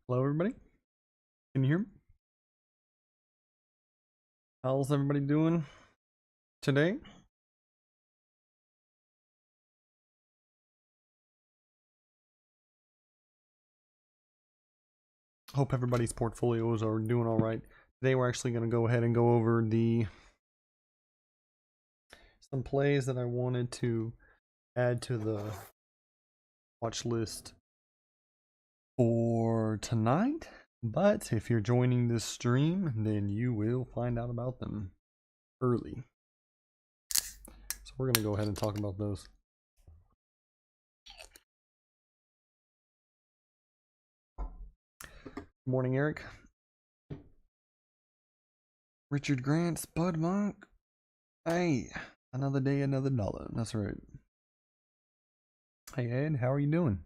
Hello, everybody. Can you hear me? How's everybody doing today? Hope everybody's portfolios are doing all right. Today we're actually going to go ahead and go over some plays that I wanted to add to the watch list for tonight. But if you're joining this stream, then you will find out about them early. So we're going to go ahead and talk about those. Good morning, Eric. Richard Grant, Spud Monk. Hey, another day, another dollar. That's right. Hey, Ed, how are you doing?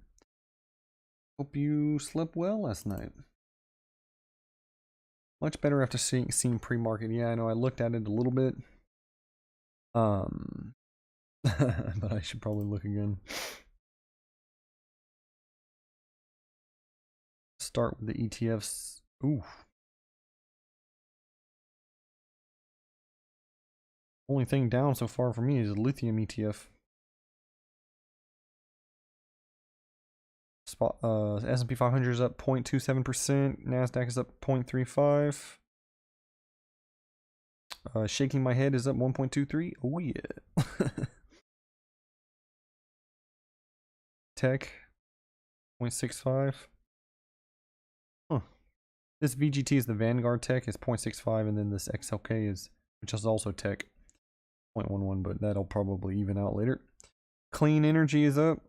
Hope you slept well last night. Much better after seeing pre-market. Yeah, I know I looked at it a little bit. But I should probably look again. Start with the ETFs. Ooh. Only thing down so far for me is the lithium ETF. S&P 500 is up 0.27%. Nasdaq is up 0.35. Shaking my head is up 1.23. Oh yeah. Tech 0.65. Huh. This VGT is the Vanguard Tech. It's 0.65, and then this XLK is, which is also Tech, 0.11, but that'll probably even out later. Clean energy is up.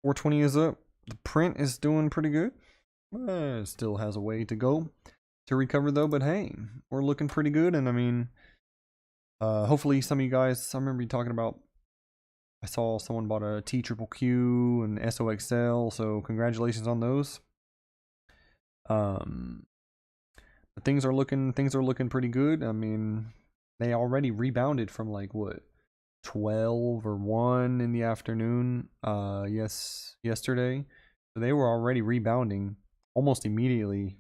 420 is up. The print is doing pretty good. It still has a way to go to recover though, but hey, we're looking pretty good. And I mean, hopefully some of you guys, I remember you talking about, I saw someone bought a TQQQ and SOXL, so congratulations on those. But things are looking pretty good. I mean, they already rebounded from like what, 12 or 1 in the afternoon yesterday. So they were already rebounding almost immediately.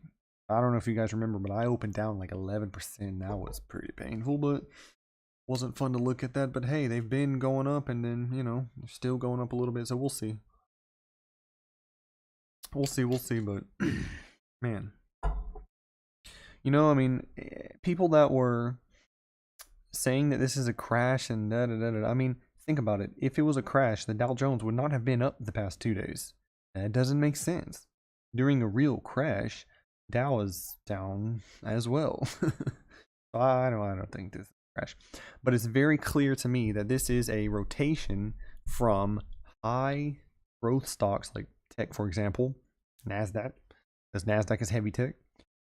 I don't know if you guys remember, but I opened down like 11%. That was pretty painful, but wasn't fun to look at that. But hey, they've been going up, and then, you know, they're still going up a little bit, so we'll see. We'll see, but man, you know, I mean, people that were saying that this is a crash and da da da da. I mean, think about it. If it was a crash, the Dow Jones would not have been up the past 2 days. That doesn't make sense. During a real crash, Dow is down as well. I don't think this is a crash, but it's very clear to me that this is a rotation from high growth stocks like tech, for example, Nasdaq, because Nasdaq is heavy tech.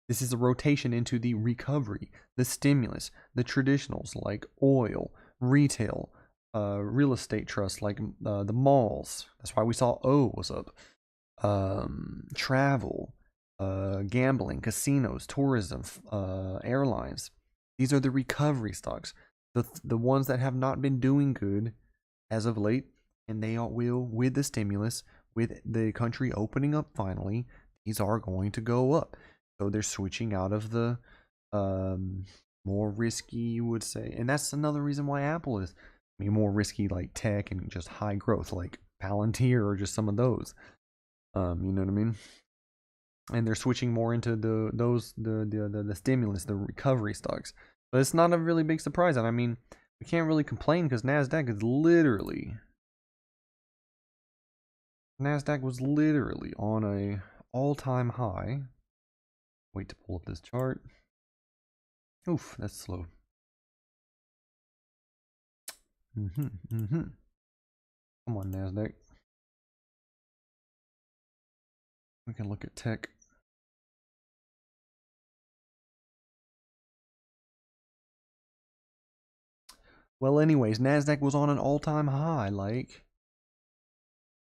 This is a rotation into the recovery, the stimulus, the traditionals like oil, retail, real estate trusts like the malls. That's why we saw O was up. Travel, gambling, casinos, tourism, airlines. These are the recovery stocks, the ones that have not been doing good as of late, and they will with the stimulus, with the country opening up finally. These are going to go up. So they're switching out of the more risky, you would say. And that's another reason why Apple is more risky, like tech and just high growth, like Palantir or just some of those. You know what I mean? And they're switching more into the stimulus, the recovery stocks. But it's not a really big surprise. And I mean, we can't really complain because Nasdaq was literally on a all-time high. Wait to pull up this chart. Oof, that's slow. Come on, Nasdaq. We can look at tech. Well, anyways, Nasdaq was on an all-time high like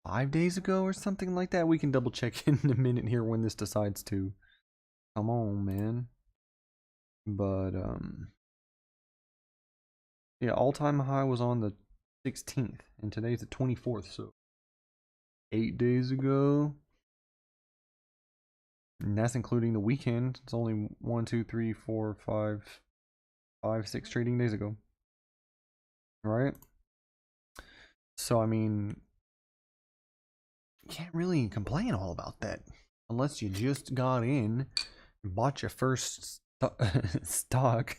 5 days ago or something like that. We can double check in a minute here when this decides to come on, man. But yeah, all-time high was on the 16th, and today's the 24th, so 8 days ago. And that's including the weekend. It's only 1, 2, 3, 4, 5, 6 trading days ago. Right? So, I mean, you can't really complain all about that. Unless you just got in and bought your first stock.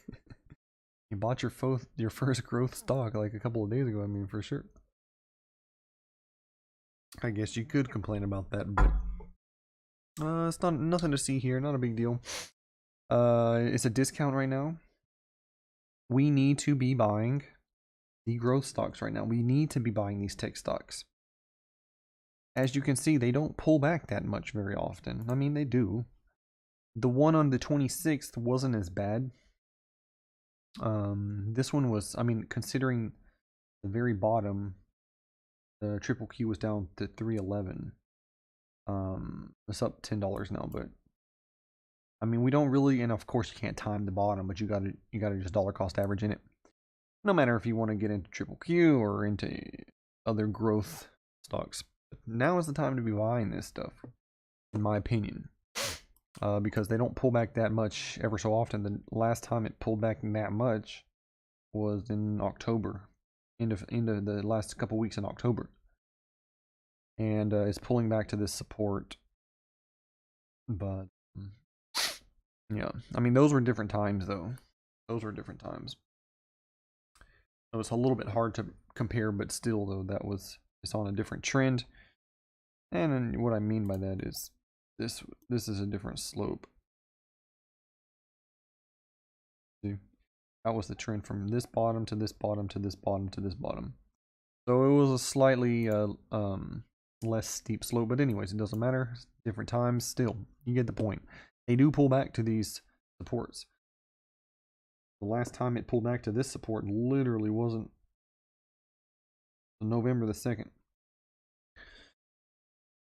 You bought your first growth stock like a couple of days ago, I mean, for sure. I guess you could complain about that, but it's nothing to see here, not a big deal. It's a discount right now. We need to be buying the growth stocks right now. We need to be buying these tech stocks. As you can see, they don't pull back that much very often. I mean, they do. The one on the 26th wasn't as bad. This one was, I mean, considering the very bottom, the triple Q was down to 311. It's up $10 now, but I mean, we don't really, and of course you can't time the bottom, but you gotta just dollar cost average in it. No matter if you want to get into triple Q or into other growth stocks. Now is the time to be buying this stuff, in my opinion, because they don't pull back that much ever so often. The last time it pulled back that much was in October, into the last couple weeks in October, and it's pulling back to this support. But yeah, I mean, those were different times, though. Those were different times. So it's a little bit hard to compare, but still, though, it's on a different trend. And then what I mean by that is this is a different slope. See, that was the trend from this bottom to this bottom to this bottom to this bottom. So it was a slightly less steep slope, but anyways, it doesn't matter. Different times, still, you get the point. They do pull back to these supports. The last time it pulled back to this support literally wasn't November the 2nd.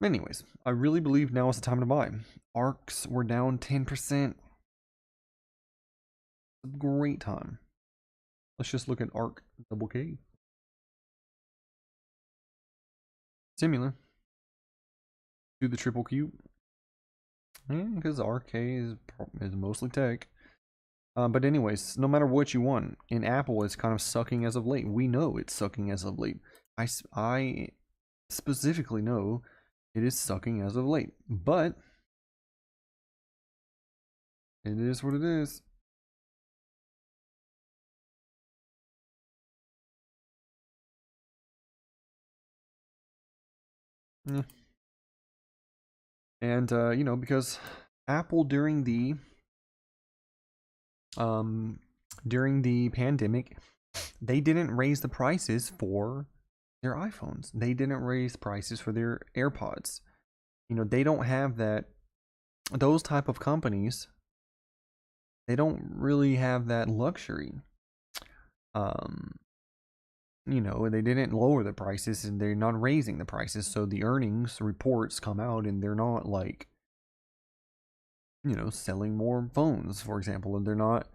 Anyways, I really believe now is the time to buy. ARCs were down 10%. A great time. Let's just look at ARC double K. Similar to the triple Q. Yeah, because RK is mostly tech. But anyways, no matter what you want, in Apple, it's kind of sucking as of late. We know it's sucking as of late. I specifically know it is sucking as of late. But it is what it is. Yeah. And, you know, because Apple during the pandemic, they didn't raise the prices for their iPhones. They didn't raise prices for their AirPods. You know, they don't have that. Those type of companies, they don't really have that luxury. You know, they didn't lower the prices and they're not raising the prices. So the earnings reports come out and they're not like, you know, selling more phones, for example, and they're not,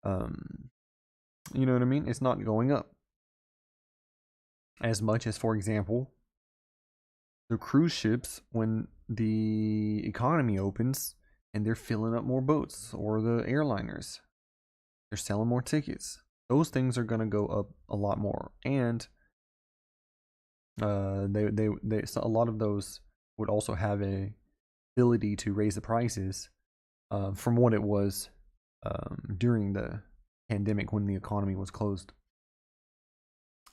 you know what I mean? It's not going up as much as, for example, the cruise ships when the economy opens and they're filling up more boats, or the airliners, they're selling more tickets. Those things are going to go up a lot more, and so a lot of those would also have a ability to raise the prices from what it was during the pandemic when the economy was closed.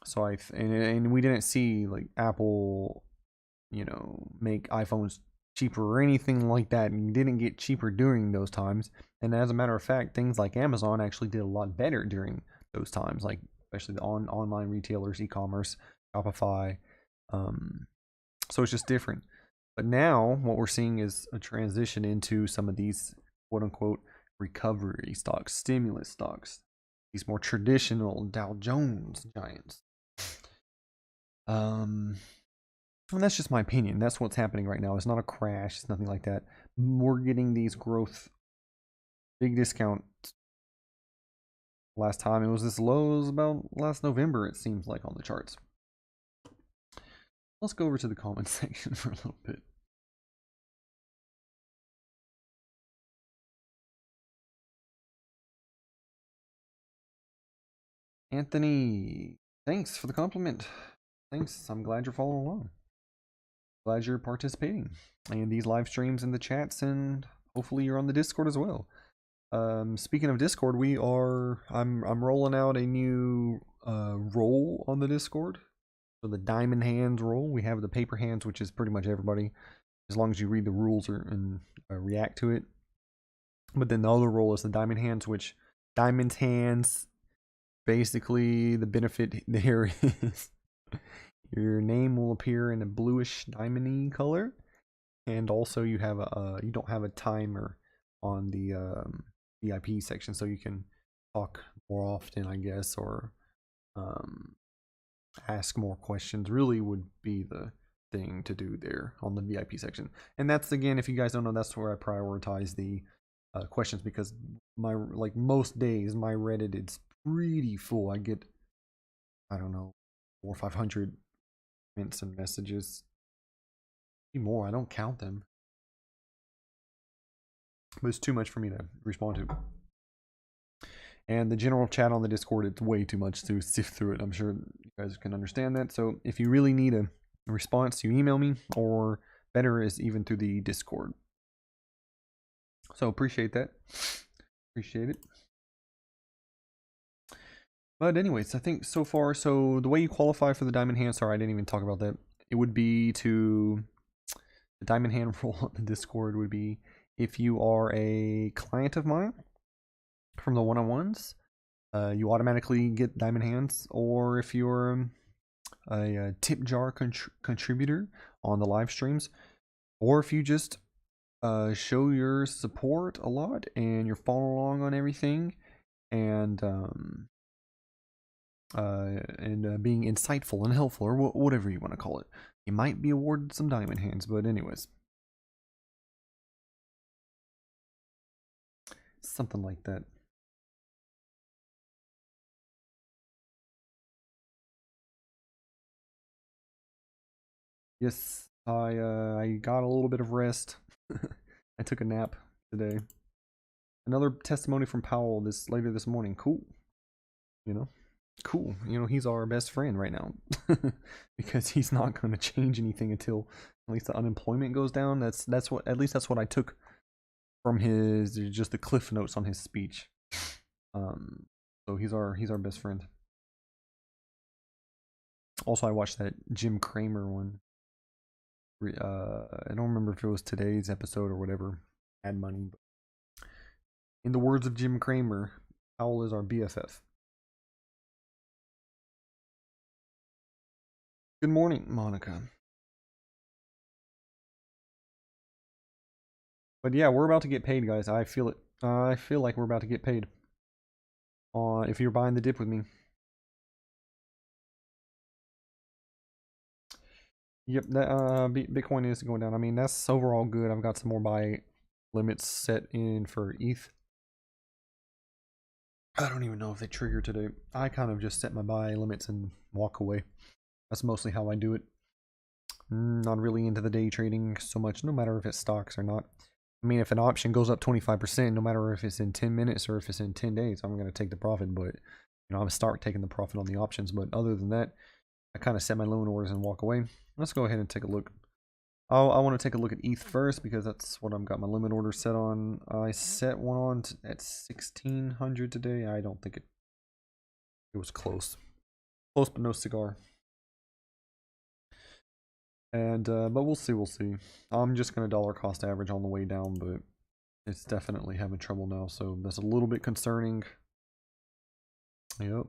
So and we didn't see like Apple, you know, make iPhones cheaper or anything like that, and didn't get cheaper during those times. And as a matter of fact, things like Amazon actually did a lot better during those times, like especially the online retailers, e-commerce, Shopify. So it's just different. But now what we're seeing is a transition into some of these quote unquote recovery stocks, stimulus stocks, these more traditional Dow Jones giants. And that's just my opinion. That's what's happening right now. It's not a crash. It's nothing like that. We're getting these growth big discount. Last time it was this low as about last November, it seems like, on the charts. Let's go over to the comment section for a little bit. Anthony, thanks for the compliment. Thanks. I'm glad you're following along. Glad you're participating in these live streams and the chats, and hopefully you're on the Discord as well. Speaking of Discord, I'm rolling out a new role on the Discord. So the diamond hands role. We have the paper hands, which is pretty much everybody, as long as you read the rules and react to it. But then the other role is the diamond hands, which diamond hands, basically the benefit there is your name will appear in a bluish diamondy color, and also you don't have a timer on the VIP section, so you can talk more often, I guess, or ask more questions. Really would be the thing to do there on the VIP section. And that's, again, if you guys don't know, that's where I prioritize the questions, because most days my Reddit is pretty full. I get, I don't know, 400 or 500 comments and messages. Maybe more, I don't count them, but it's too much for me to respond to. And the general chat on the Discord, it's way too much to sift through it. I'm sure you guys can understand that. So if you really need a response, you email me, or better is even through the Discord. So appreciate that. Appreciate it. But anyways, I think so far, so the way you qualify for the diamond hand, sorry, I didn't even talk about that. It would be the diamond hand role on the Discord would be if you are a client of mine from the one-on-ones, you automatically get diamond hands, or if you're a tip jar contributor on the live streams, or if you just show your support a lot and you're following along on everything, and being insightful and helpful, or whatever you want to call it, you might be awarded some diamond hands. But anyways, something like that. Yes, I got a little bit of rest. I took a nap today. Another testimony from Powell later this morning. Cool. Cool. He's our best friend right now. Because he's not going to change anything until at least the unemployment goes down. That's what I took from just the cliff notes on his speech. So he's our best friend. Also, I watched that Jim Cramer one. I don't remember if it was today's episode or whatever. Ad money. But in the words of Jim Cramer, Powell is our BFF. Good morning, Monica. But yeah, we're about to get paid, guys. I feel it. I feel like we're about to get paid. If you're buying the dip with me. Yep, that Bitcoin is going down. I mean, that's overall good. I've got some more buy limits set in for ETH. I don't even know if they trigger today. I kind of just set my buy limits and walk away. That's mostly how I do it. Not really into the day trading so much, no matter if it's stocks or not. I mean, if an option goes up 25%, no matter if it's in 10 minutes or if it's in 10 days, I'm going to take the profit. But, I'm going to start taking the profit on the options. But other than that, I kind of set my limit orders and walk away. Let's go ahead and take a look. I want to take a look at ETH first, because that's what I've got my limit order set on. I set one on at 1600 today. I don't think it was close. Close, but no cigar. And but we'll see. I'm just gonna dollar cost average on the way down, but it's definitely having trouble now, so that's a little bit concerning. Yep.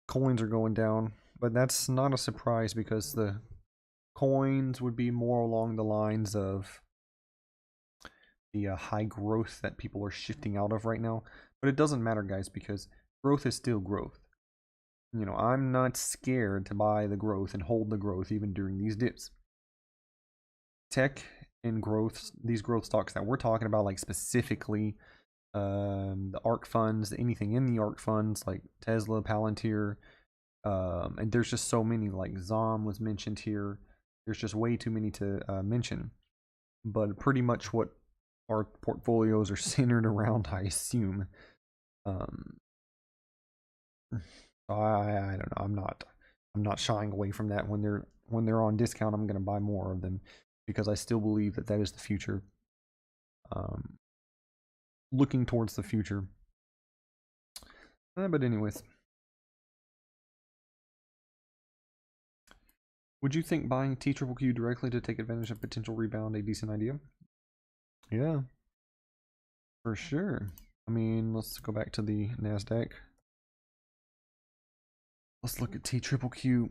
Coins are going down, but that's not a surprise, because the coins would be more along the lines of the high growth that people are shifting out of right now. But it doesn't matter, guys, because growth is still growth. I'm not scared to buy the growth and hold the growth even during these dips. Tech and growth, these growth stocks that we're talking about, like specifically the ARK funds, anything in the ARK funds, like Tesla, Palantir, and there's just so many, like ZOM was mentioned here. There's just way too many to mention. But pretty much what our portfolios are centered around, I assume. I don't know. I'm not shying away from that. When they're on discount, I'm going to buy more of them because I still believe that is the future. Looking towards the future. But anyways, would you think buying TQQQ directly to take advantage of potential rebound a decent idea? Yeah, for sure. I mean, let's go back to the NASDAQ. Let's look at TQQQ.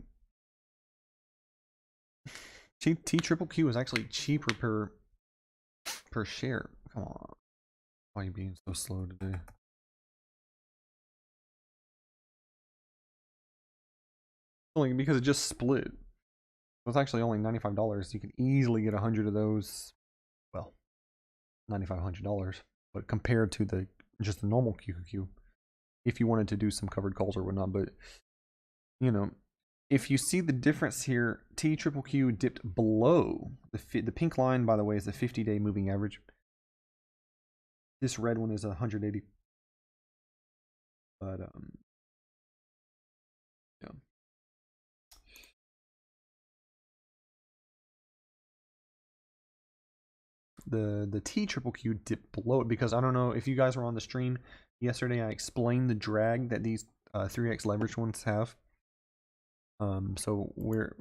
TQQQ is actually cheaper per share. Come on. Why are you being so slow today? Only because it just split. It's actually only $95. You can easily get 100 of those. Well, $9,500. But compared to the just the normal QQQ, if you wanted to do some covered calls or whatnot, but you know, if you see the difference here, TQQQ dipped below the pink line. By the way, is the 50-day moving average. This red one is 180. But yeah. The TQQQ dipped below it because I don't know if you guys were on the stream yesterday. I explained the drag that these 3x leverage ones have. So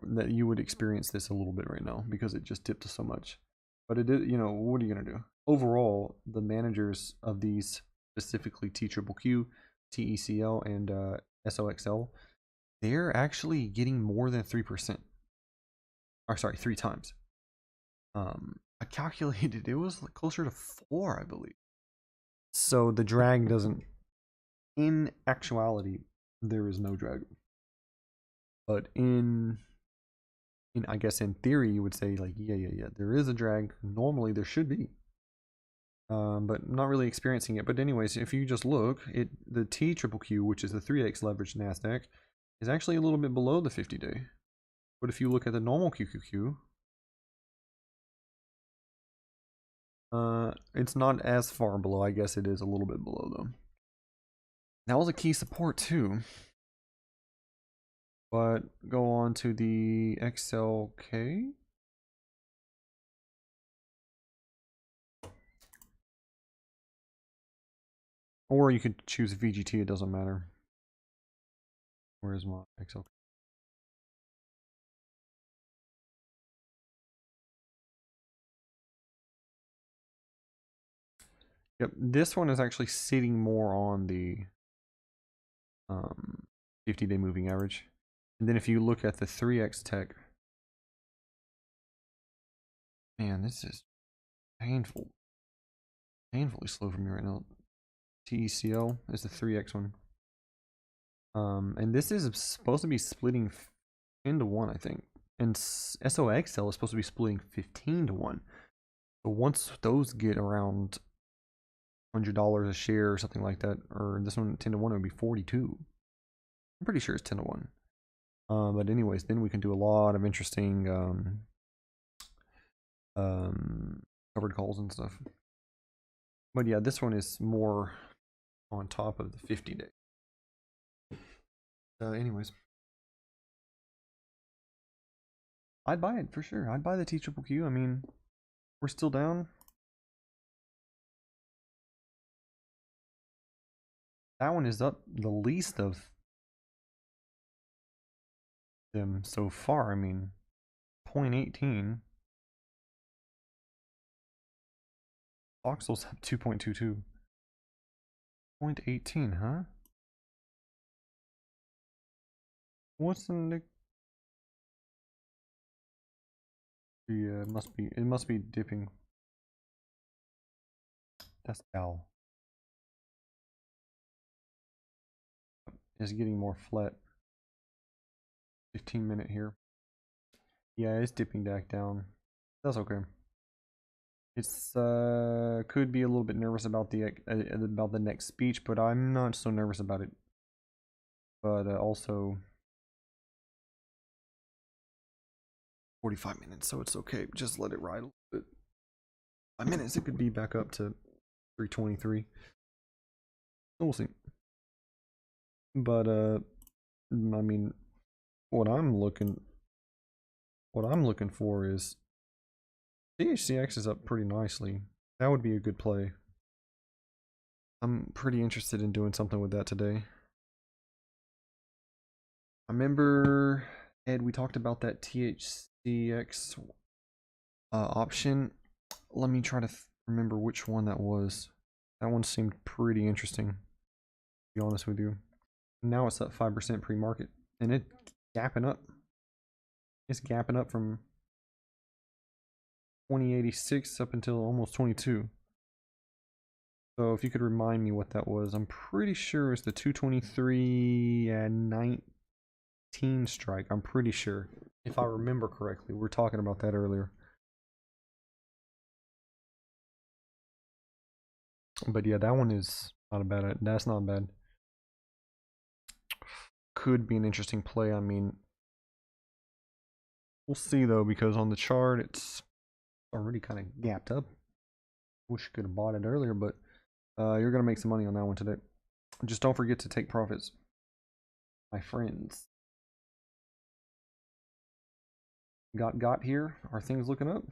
that you would experience this a little bit right now because it just dipped so much. But it did, what are you gonna do? Overall, the managers of these, specifically TQQQ, TECL, and SOXL, they're actually getting more than 3%. Or sorry, 3 times. I calculated it was closer to 4, I believe. So the drag doesn't. In actuality, there is no drag. But I guess in theory, you would say like, yeah, there is a drag. Normally, there should be. But not really experiencing it. But anyways, if you just look, the TQQQ, which is the 3x leveraged Nasdaq, is actually a little bit below the 50-day. But if you look at the normal QQQ, it's not as far below. I guess it is a little bit below though. That was a key support too. But go on to the XLK. Or you could choose VGT, it doesn't matter. Where is my XLK? Yep, this one is actually sitting more on the 50-day moving average. And then if you look at the 3x tech, man, this is painfully slow for me right now. TECL is the 3x one. And this is supposed to be splitting 10 to 1, I think. And SOXL is supposed to be splitting 15 to 1. So once those get around $100 a share or something like that, or this one 10 to 1, it would be 42. I'm pretty sure it's 10 to 1. But anyways, then we can do a lot of interesting covered calls and stuff. But yeah, this one is more on top of the 50-day. Anyways, I'd buy it for sure. I'd buy the TQQQ. I mean, we're still down. That one is up the least of them so far. I mean, 0.18. Voxel's up 2.22. 0.18, huh? What's the nick? Yeah, it must be dipping. That's Dow. It's getting more flat. 15-minute here. Yeah, it's dipping back down. That's okay. It's could be a little bit nervous about the next speech, but I'm not so nervous about it. But also 45 minutes, so it's okay. Just let it ride a little bit. 5 minutes, it could be back up to 323. So we'll see. But I mean, what I'm looking for is THCX is up pretty nicely. That would be a good play. I'm pretty interested in doing something with that today. I remember, Ed, we talked about that THCX option. Let me try to remember which one that was. That one seemed pretty interesting, to be honest with you. Now it's up 5% pre-market, and it's gapping up. It's gapping up from 2086 up until almost 22. So if you could remind me what that was, I'm pretty sure it's the 223 and 19 strike. I'm pretty sure, if I remember correctly. We were talking about that earlier. But yeah, that one is not a bad. That's not bad. Could be an interesting play. I mean, we'll see though, because on the chart it's already kind of gapped up. Wish you could have bought it earlier, but you're gonna make some money on that one today. Just don't forget to take profits, my friends. Got here. Are things looking up?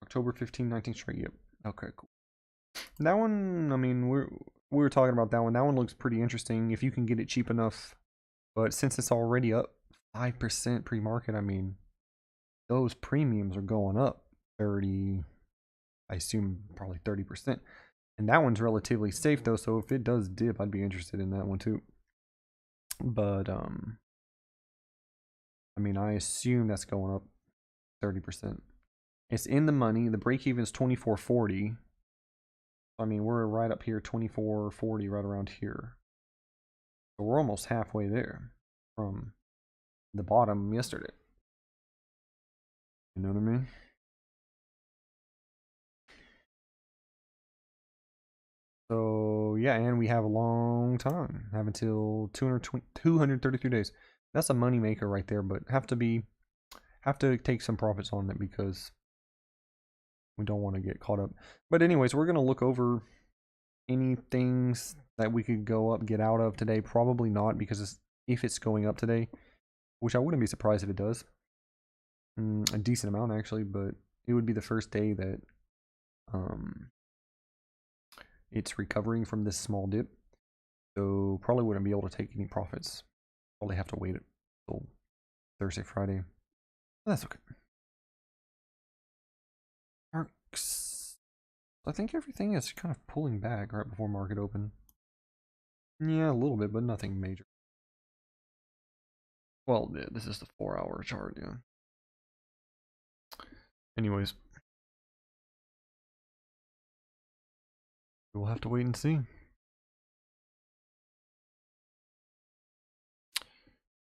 October 15, 19 straight. Yep. Okay, cool. That one, I mean, we were talking about that one. That one looks pretty interesting if you can get it cheap enough. But since it's already up 5% pre-market, I mean, those premiums are going up 30, I assume probably 30%. And that one's relatively safe though, so if it does dip, I'd be interested in that one too. But I mean, I assume that's going up 30%. It's in the money. The break even is 24.40. I mean, we're right up here, 24.40, right around here. So we're almost halfway there from the bottom yesterday. You know what I mean? So yeah, and we have a long time. Have until 233 days. That's a money maker right there, but have to take some profits on it because we don't want to get caught up. But anyways, we're gonna look over any things that we could go up, get out of today. Probably not, because if it's going up today, which I wouldn't be surprised if it does, a decent amount actually, but it would be the first day that it's recovering from this small dip. So probably wouldn't be able to take any profits. Probably have to wait until Thursday, Friday. But that's okay. Marks. I think everything is kind of pulling back right before market open. Yeah, a little bit, but nothing major. Well, yeah, this is the 4-hour chart, yeah. Anyways, we'll have to wait and see.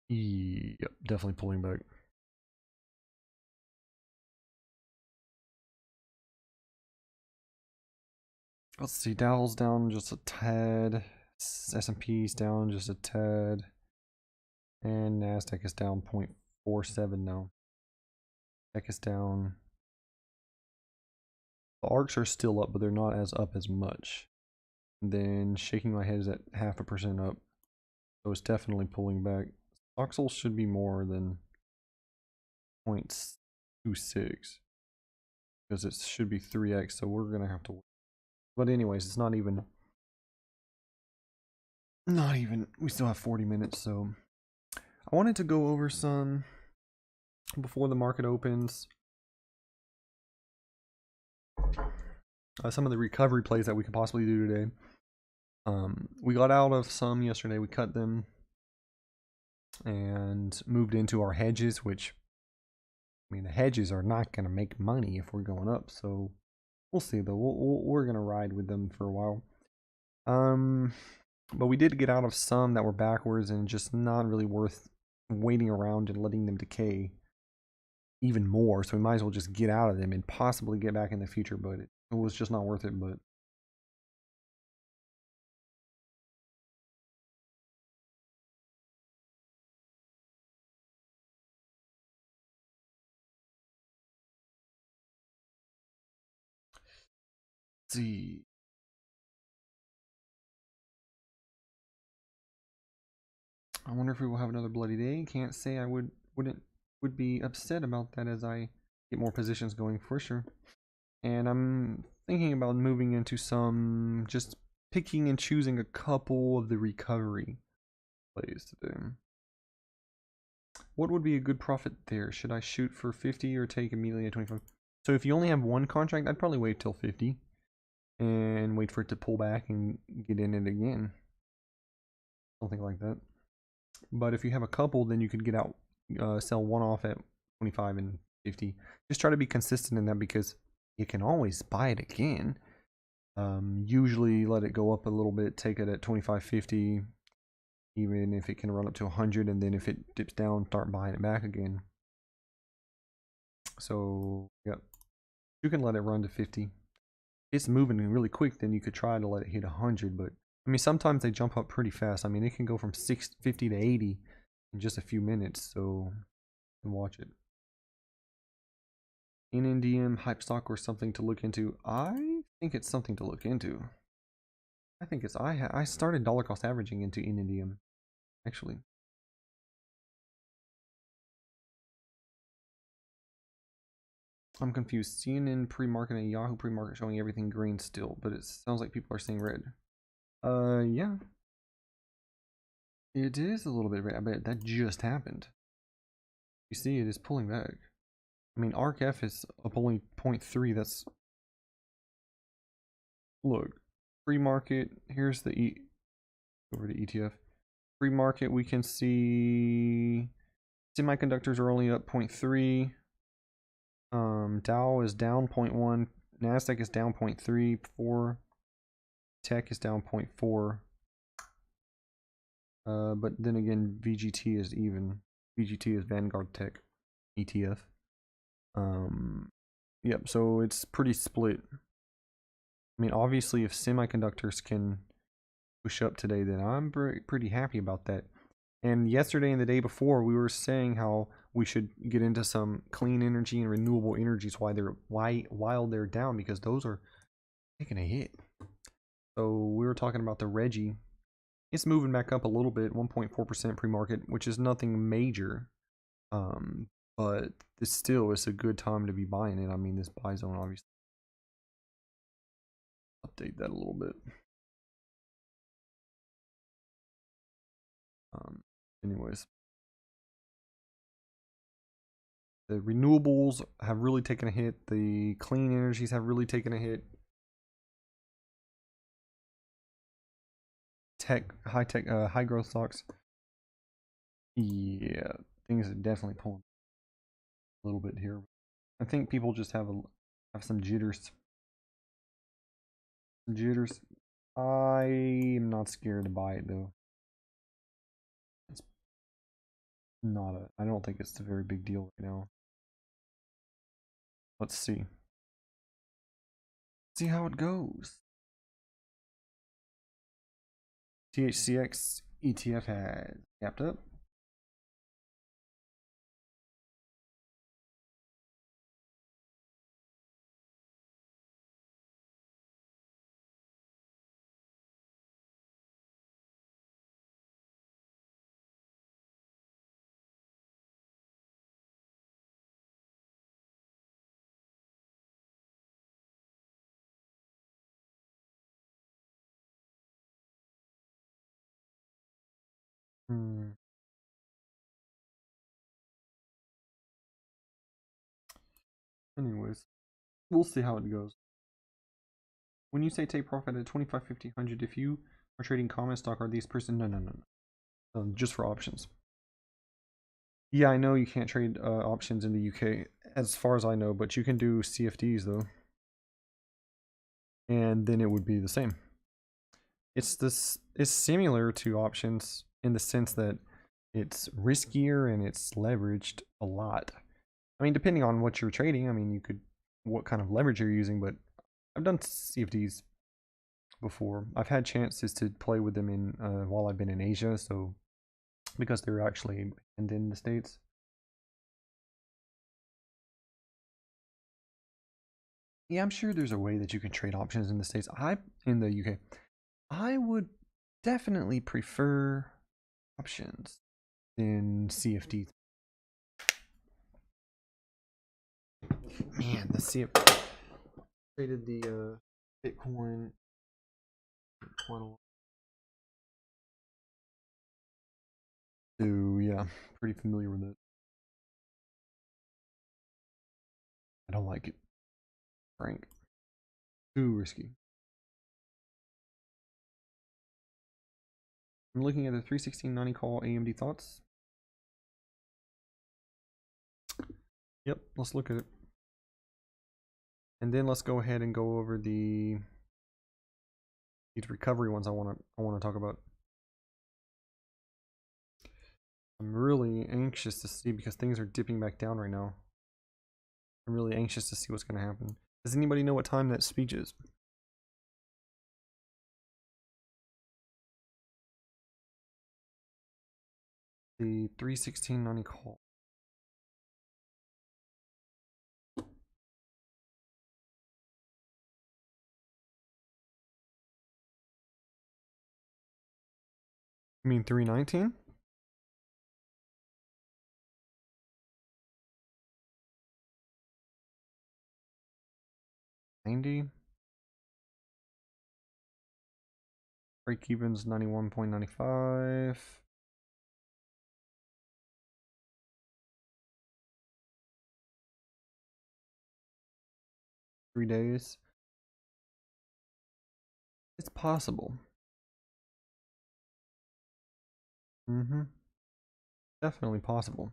Yep, definitely pulling back. Let's see, Dow's down just a tad. S&P's down just a tad. And NASDAQ is down 0.47 now. Tech is down. The ARCs are still up, but they're not as up as much. And then shaking my head is at 0.5% up. So it's definitely pulling back. Voxel should be more than 0.26. Because it should be 3x, so we're going to have to wait. But anyways, it's not even, we still have 40 minutes, so I wanted to go over some before the market opens. Some of the recovery plays that we could possibly do today. We got out of some yesterday, we cut them and moved into our hedges, which, I mean, the hedges are not going to make money if we're going up, so we'll see though. We're going to ride with them for a while. But we did get out of some that were backwards and just not really worth waiting around and letting them decay even more, so we might as well just get out of them and possibly get back in the future, but it was just not worth it. But let's see, I wonder if we will have another bloody day. Can't say I would be upset about that as I get more positions going for sure. And I'm thinking about moving into some, just picking and choosing a couple of the recovery plays to do. What would be a good profit there? Should I shoot for 50 or take immediately at 25? So if you only have one contract, I'd probably wait till 50 and wait for it to pull back and get in it again. Something like that. But if you have a couple, then you could get out, sell one off at 25 and 50. Just try to be consistent in that because you can always buy it again. Usually let it go up a little bit, take it at 25.50, even if it can run up to 100, and then if it dips down, start buying it back again. So, yep. You can let it run to 50. If it's moving really quick, then you could try to let it hit 100, but I mean, sometimes they jump up pretty fast. I mean, it can go from 50 to 80 in just a few minutes, so you can watch it. In NDM, hype stock, or something to look into? I think it's something to look into. I think it's, I started dollar cost averaging into NDM, actually. I'm confused. CNN pre-market and Yahoo pre-market showing everything green still, but it sounds like people are seeing red. Yeah. It is a little bit red. I bet that just happened. You see, it is pulling back. I mean, ARC-F is up only 0.3. That's... Look. Pre-market. Here's the over to ETF. Pre-market, we can see... Semiconductors are only up 0.3. Dow is down 0.1. NASDAQ is down 0.3. Tech is down 0.4. But then again, VGT is even. VGT is Vanguard Tech ETF. Yep, so it's pretty split. I mean, obviously, if semiconductors can push up today, then I'm pretty happy about that. And yesterday and the day before, we were saying how we should get into some clean energy and renewable energies while they're down, because those are taking a hit. So we were talking about the Reggie. It's moving back up a little bit, 1.4% pre-market, which is nothing major. But this still is a good time to be buying it. I mean, this buy zone, obviously. Update that a little bit. Anyways. The renewables have really taken a hit. The clean energies have really taken a hit. High growth stocks. Yeah, things are definitely pulling a little bit here. I think people just have some jitters. I am not scared to buy it though. It's not a. I don't think it's a very big deal right now. Let's see. See how it goes. THCX ETF has gapped up. Anyways, we'll see how it goes. When you say take profit at 25, 50, 100, if you are trading common stock, are these person? No. Just for options. Yeah, I know you can't trade options in the UK, as far as I know, but you can do CFDs though. And then it would be the same. It's similar to options in the sense that it's riskier and it's leveraged a lot. I mean, depending on what you're trading, I mean, what kind of leverage you're using, but I've done CFDs before. I've had chances to play with them in while I've been in Asia, so because they're actually banned in the States. Yeah, I'm sure there's a way that you can trade options in the States. In the UK. I would definitely prefer options in CFD. Man, the CFD traded the Bitcoin quite a lot. So yeah, pretty familiar with it. I don't like it, Frank. Too risky. I'm looking at the 316.90 call AMD thoughts. Yep, let's look at it. And then let's go ahead and go over these recovery ones I want to talk about. I'm really anxious to see because things are dipping back down right now. I'm really anxious to see what's going to happen. Does anybody know what time that speech is? The 316.90 call. You mean 319? 90? Break evens 91.95. Three days. It's possible. Definitely possible.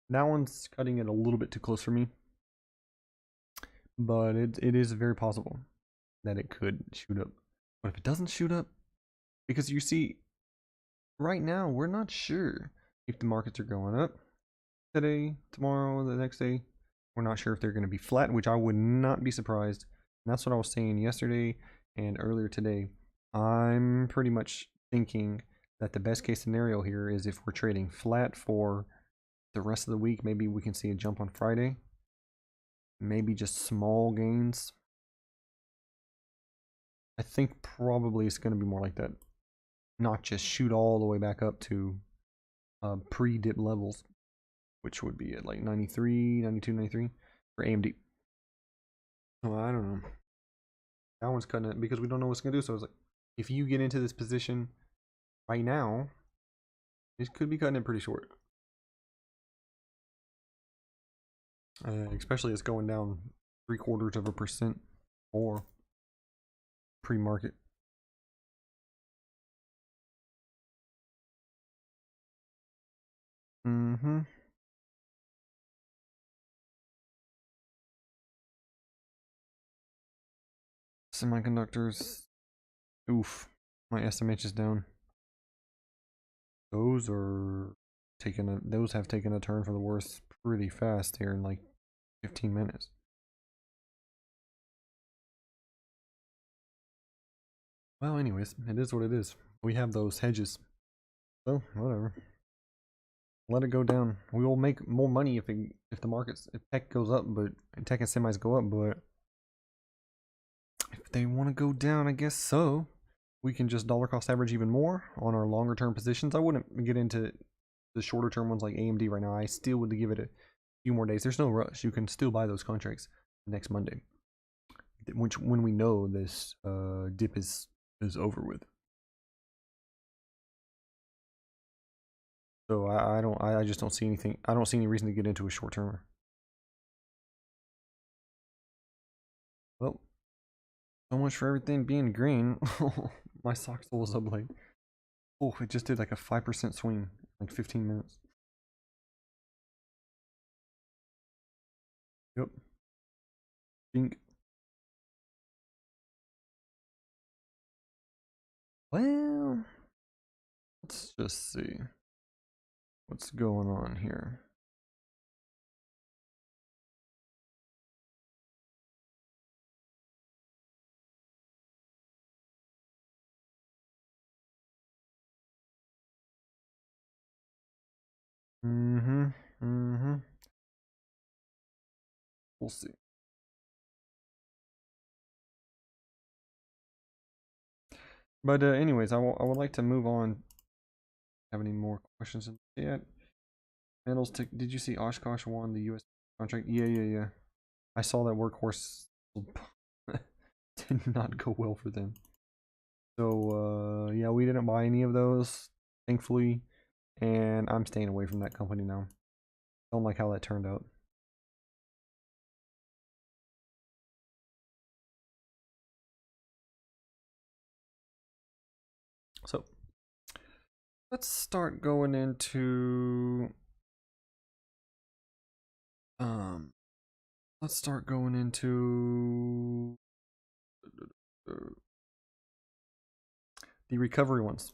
That one's cutting it a little bit too close for me. But it is very possible that it could shoot up. But if it doesn't shoot up, because you see, right now we're not sure if the markets are going up today, tomorrow, the next day. We're not sure if they're going to be flat, which I would not be surprised. And that's what I was saying yesterday and earlier today. I'm pretty much thinking that the best case scenario here is if we're trading flat for the rest of the week, maybe we can see a jump on Friday. Maybe just small gains. I think probably it's going to be more like that. Not just shoot all the way back up to pre-dip levels, which would be at like 93, 92, 93 for AMD. Well, I don't know. That one's cutting it because we don't know what's going to do. So it's like, if you get into this position right now, this could be cutting it pretty short. Especially it's going down 0.75% or pre-market. Semiconductors. Oof. My SMH is down. Those have taken a turn for the worse pretty fast here in like 15 minutes. Well, anyways, it is what it is. We have those hedges. So, whatever. Let it go down. We will make more money if tech goes up, but tech and semis go up, but if they want to go down, I guess so. We can just dollar cost average even more on our longer term positions. I wouldn't get into the shorter term ones like AMD right now. I still would give it a few more days. There's no rush. You can still buy those contracts next Monday, when we know this dip is over with. So I just don't see anything. I don't see any reason to get into a short termer. Well, so much for everything being green. My sock soul was up like, oh, it just did like a 5% swing, like 15 minutes. Yep. Think. Well, let's just see what's going on here. We'll see. But anyways, I would like to move on Have any more questions in the chat? Metals. Did you see Oshkosh won the U.S. contract? Yeah. I saw that Workhorse did not go well for them. So yeah, we didn't buy any of those, thankfully, and I'm staying away from that company now. Don't like how that turned out. So let's start going into the recovery ones.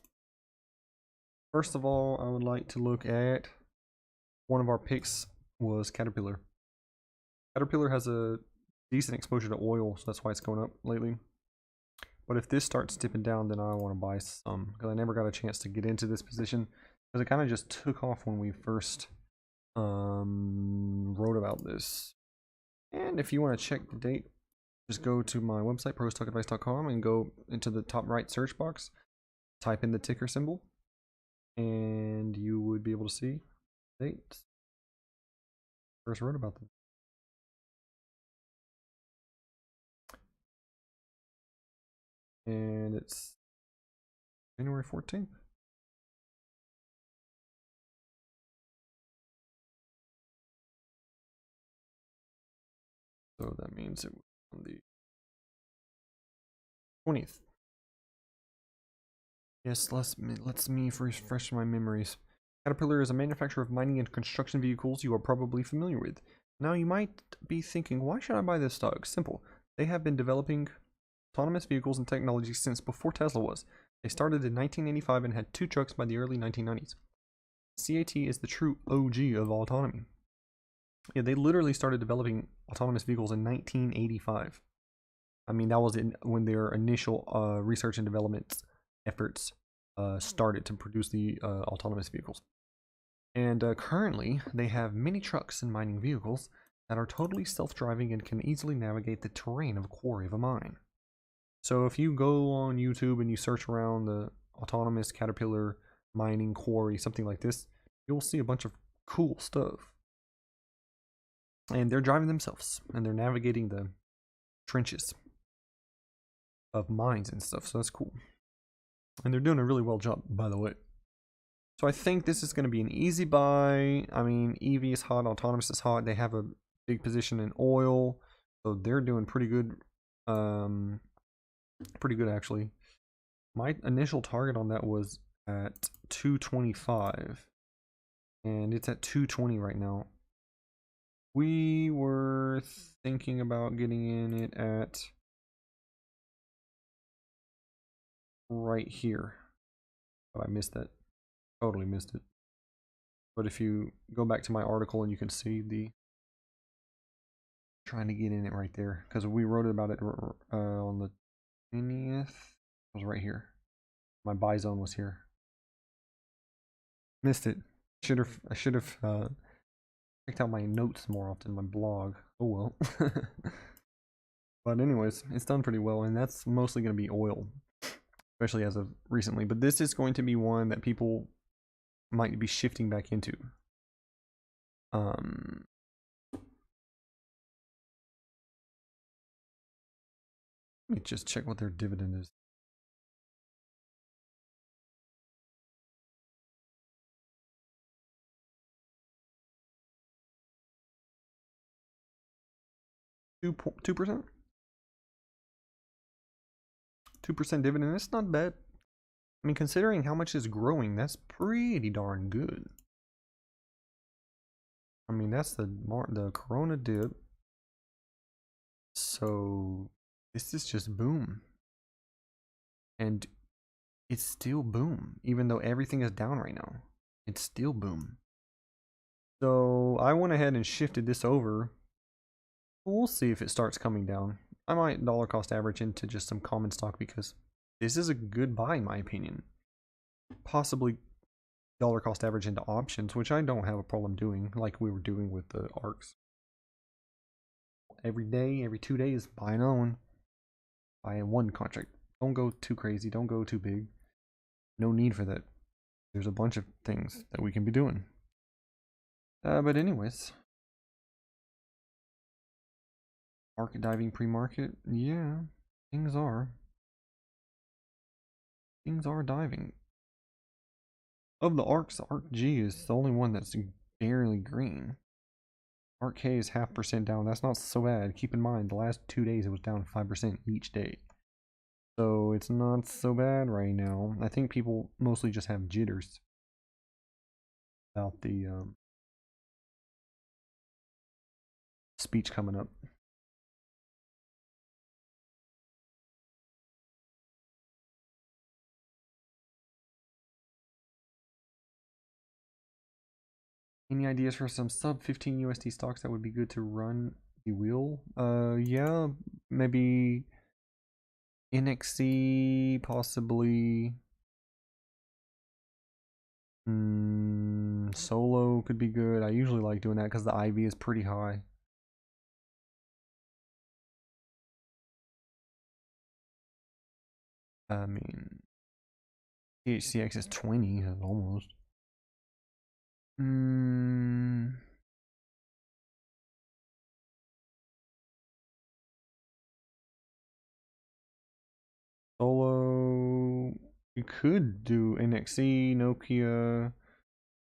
First of all, I would like to look at one of our picks was Caterpillar. Caterpillar has a decent exposure to oil, so that's why it's going up lately. But if this starts dipping down, then I want to buy some, because I never got a chance to get into this position, because it kind of just took off when we first wrote about this. And if you want to check the date, just go to my website, prostockadvice.com, and go into the top right search box, type in the ticker symbol, and you would be able to see the date. First wrote about them. And it's January 14th. So that means it was on the 20th. Yes, let's me refresh my memories. Caterpillar is a manufacturer of mining and construction vehicles you are probably familiar with. Now you might be thinking, why should I buy this stock? Simple. They have been developing autonomous vehicles and technology since before Tesla was. They started in 1985 and had 2 trucks by the early 1990s. CAT is the true OG of autonomy. Yeah, they literally started developing autonomous vehicles in 1985. I mean, that was when their initial research and development efforts started to produce the autonomous vehicles. And currently, they have many trucks and mining vehicles that are totally self-driving and can easily navigate the terrain of a quarry of a mine. So if you go on YouTube and you search around the autonomous Caterpillar mining quarry, something like this, you'll see a bunch of cool stuff. And they're driving themselves, and they're navigating the trenches of mines and stuff, so that's cool. And they're doing a really well job, by the way. So I think this is going to be an easy buy. I mean, EV is hot, autonomous is hot. They have a big position in oil, so they're doing pretty good. Pretty good, actually. My initial target on that was at 225, and it's at 220 right now. We were thinking about getting in it at right here, but I missed that. Totally missed it. But if you go back to my article and you can see the trying to get in it right there, because we wrote about it on the 20th. It was right here. My buy zone was here. Missed it. I should have checked out my notes more often, my blog. Oh well. But anyways, it's done pretty well, and that's mostly going to be oil, especially as of recently. But this is going to be one that people might be shifting back into. Let me just check what their dividend is. Two 2%. 2% dividend. That's not bad. I mean, considering how much is growing, that's pretty darn good. I mean, that's the Corona dip. So this is just boom. And it's still boom, even though everything is down right now. It's still boom. So I went ahead and shifted this over. We'll see if it starts coming down. I might dollar cost average into just some common stock because this is a good buy in my opinion. Possibly dollar cost average into options, which I don't have a problem doing, like we were doing with the ARCs. Every day, every 2 days, buy another one. Buy one contract. Don't go too crazy. Don't go too big. No need for that. there's a bunch of things that we can be doing. But anyways, market diving pre-market, yeah, things are diving. Of the ARCs, ARC G is the only one that's barely green. ARC K is 0.5% down. That's not so bad. Keep in mind, the last 2 days it was down 5% each day. So it's not so bad right now. I think people mostly just have jitters about the speech coming up. Any ideas for some sub 15 USD stocks that would be good to run the wheel? Yeah, maybe NXC, possibly. Solo could be good. I usually like doing that because the IV is pretty high. I mean, THCX is 20, almost. Solo, you could do NXC, Nokia,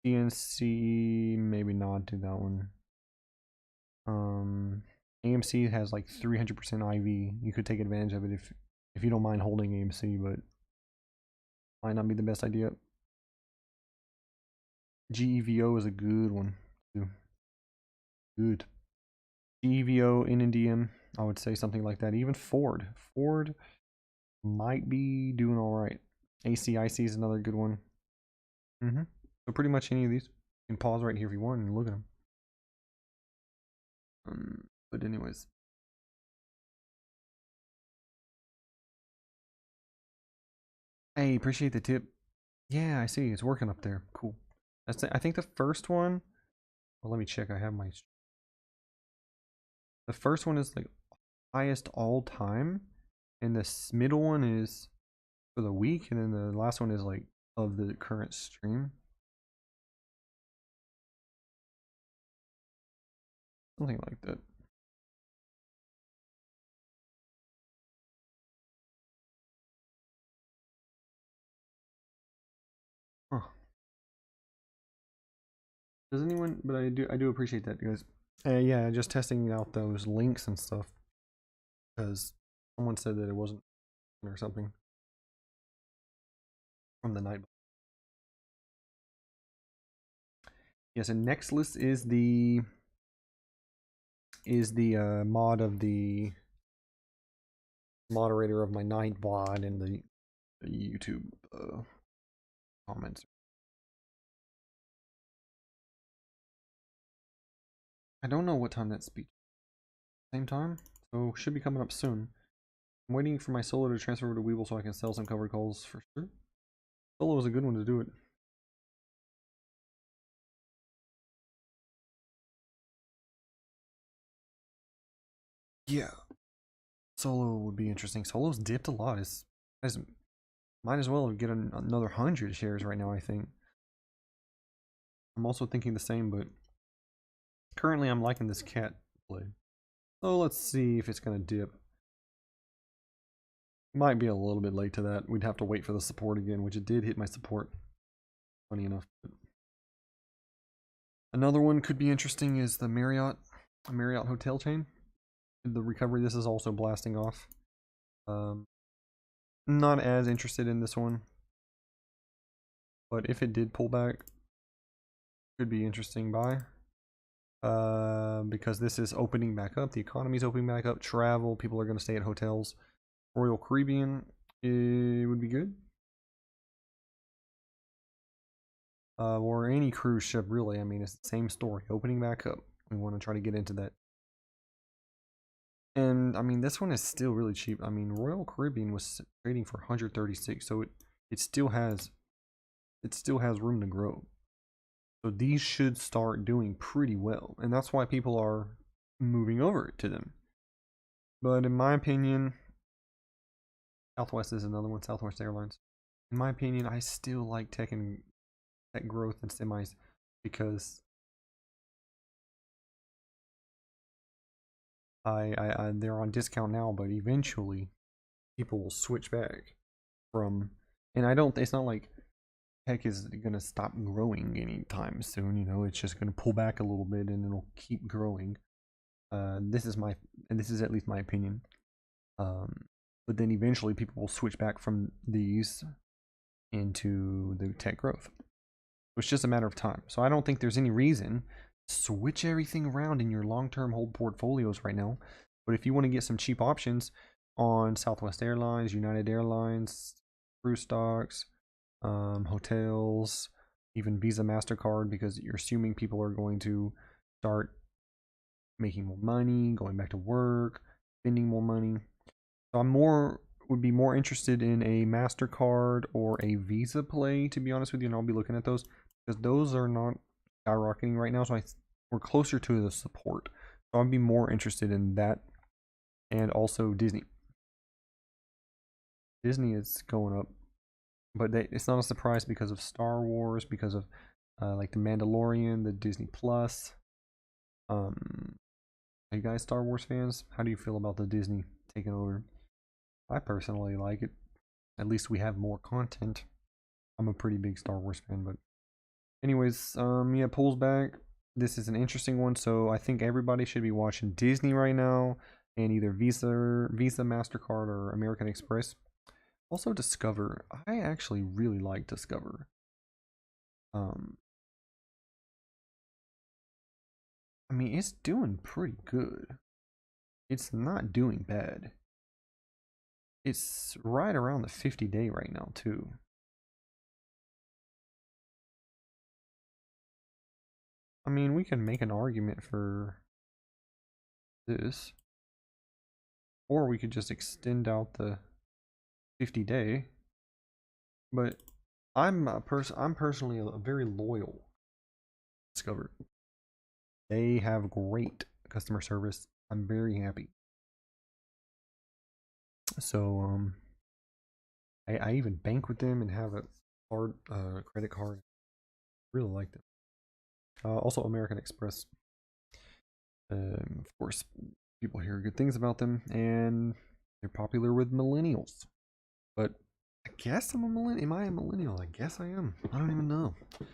CNC, maybe not do that one. AMC has like 300% IV. You could take advantage of it if you don't mind holding AMC, but might not be the best idea. GEVO is a good one too. Good. GEVO, NNDM, I would say something like that. Even Ford. Ford might be doing all right. ACIC is another good one. So pretty much any of these. You can pause right here if you want and look at them. But anyways. Hey, appreciate the tip. Yeah, I see. It's working up there. Cool. That's it. I think the first one. Well, let me check. I have my. The first one is like highest all time, and this middle one is for the week, and then the last one is like of the current stream. Something like that. Huh. Does anyone? But I do appreciate that, guys. Yeah, just testing out those links and stuff because someone said that it wasn't or something from the night. Yes, and next list is the mod of the moderator of my night VOD and the YouTube comments. I don't know what time that speech. Same time, so should be coming up soon. I'm waiting for my solo to transfer over to Weeble so I can sell some covered calls for sure. Solo is a good one to do it. Yeah, solo would be interesting. Solo's dipped a lot. It's might as well get another 100 shares right now. I think. I'm also thinking the same, but currently I'm liking this cat play. So let's see if it's gonna dip. Might be a little bit late to that. We'd have to wait for the support again, which it did hit my support. Funny enough. But another one could be interesting is the Marriott hotel chain. The recovery this is also blasting off. Not as interested in this one, but if it did pull back, could be interesting buy. Because this is opening back up, the economy's opening back up, travel, people are going to stay at hotels. Royal Caribbean, it would be good. Or any cruise ship, really. I mean, it's the same story, opening back up. We want to try to get into that. And I mean, this one is still really cheap. I mean, Royal Caribbean was trading for 136, so it still has room to grow. So these should start doing pretty well, and that's why people are moving over to them. But in my opinion, Southwest is another one, Southwest Airlines. In my opinion, I still like taking tech growth and semis because they're on discount now, but eventually people will switch back from, and it's not like tech is gonna stop growing anytime soon. You know, it's just gonna pull back a little bit and it'll keep growing. This is at least my opinion. But then eventually people will switch back from these into the tech growth. It's just a matter of time. So I don't think there's any reason to switch everything around in your long-term hold portfolios right now. But if you want to get some cheap options on Southwest Airlines, United Airlines, cruise stocks, hotels, even Visa, MasterCard, because you're assuming people are going to start making more money, going back to work, spending more money. So would be more interested in a MasterCard or a Visa play, to be honest with you, and I'll be looking at those because those are not skyrocketing right now. So we're closer to the support. So I'd be more interested in that, and also Disney. Disney is going up, but it's not a surprise because of Star Wars, because of like the Mandalorian, the Disney Plus. Are you guys Star Wars fans? How do you feel about the Disney taking over? I personally like it. At least we have more content. I'm a pretty big Star Wars fan, but anyways, yeah, pulls back. This is an interesting one, so I think everybody should be watching Disney right now, and either Visa, MasterCard, or American Express. Also Discover. I actually really like Discover. I mean, it's doing pretty good. It's not doing bad. It's right around the 50-day right now, too. I mean, we can make an argument for this. Or we could just extend out the 50-day. But I'm personally a very loyal Discover. They have great customer service. I'm very happy. So I even bank with them and have a credit card. Really like them. Also American Express. Of course, people hear good things about them, and they're popular with millennials. But I guess I'm a millennial. Am I a millennial? I guess I am. I don't even know. I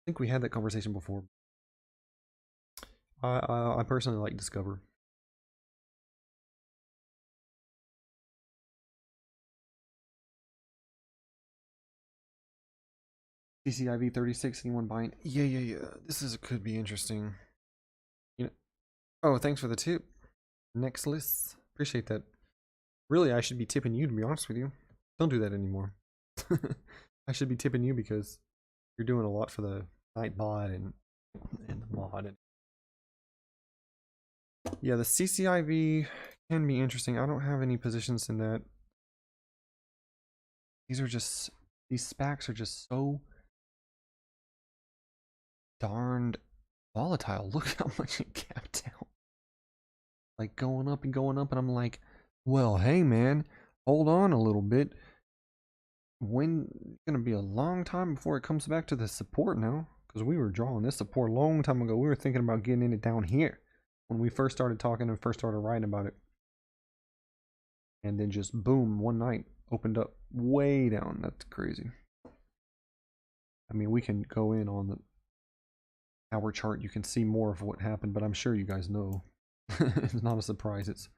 think we had that conversation before. I personally like Discover. CCIV 36. Anyone buying? Yeah. This could be interesting. You know. Oh, thanks for the tip. Next list. Appreciate that. Really, I should be tipping you, to be honest with you. Don't do that anymore. I should be tipping you because you're doing a lot for the Nightbot and the mod. And yeah, the CCIV can be interesting. I don't have any positions in that. These SPACs are just so darned volatile. Look how much it gapped out. Like going up and I'm like, well, hey man, hold on a little bit. When it's gonna be a long time before it comes back to the support now, because we were drawing this support a long time ago. We were thinking about getting in it down here when we first started talking and first started writing about it, and then just boom, one night opened up way down. That's crazy. I mean, we can go in on the hour chart. You can see more of what happened, but I'm sure you guys know. It's not a surprise. It's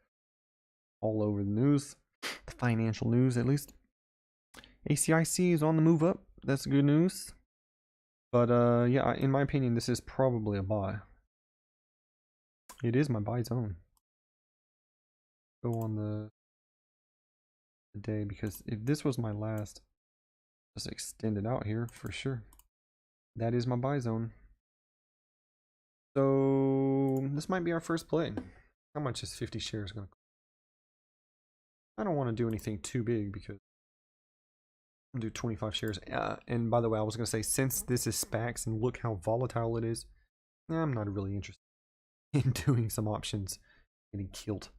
all over the news, the financial news at least. ACIC is on the move up. That's good news. But yeah, in my opinion, this is probably a buy. It is my buy zone. Go on the day, because if this was my last, just extend it out here for sure. That is my buy zone. So this might be our first play. How much is 50 shares gonna cost? I don't want to do anything too big because I'm gonna do 25 shares. And by the way, I was gonna say, since this is SPACs and look how volatile it is, I'm not really interested in doing some options getting killed.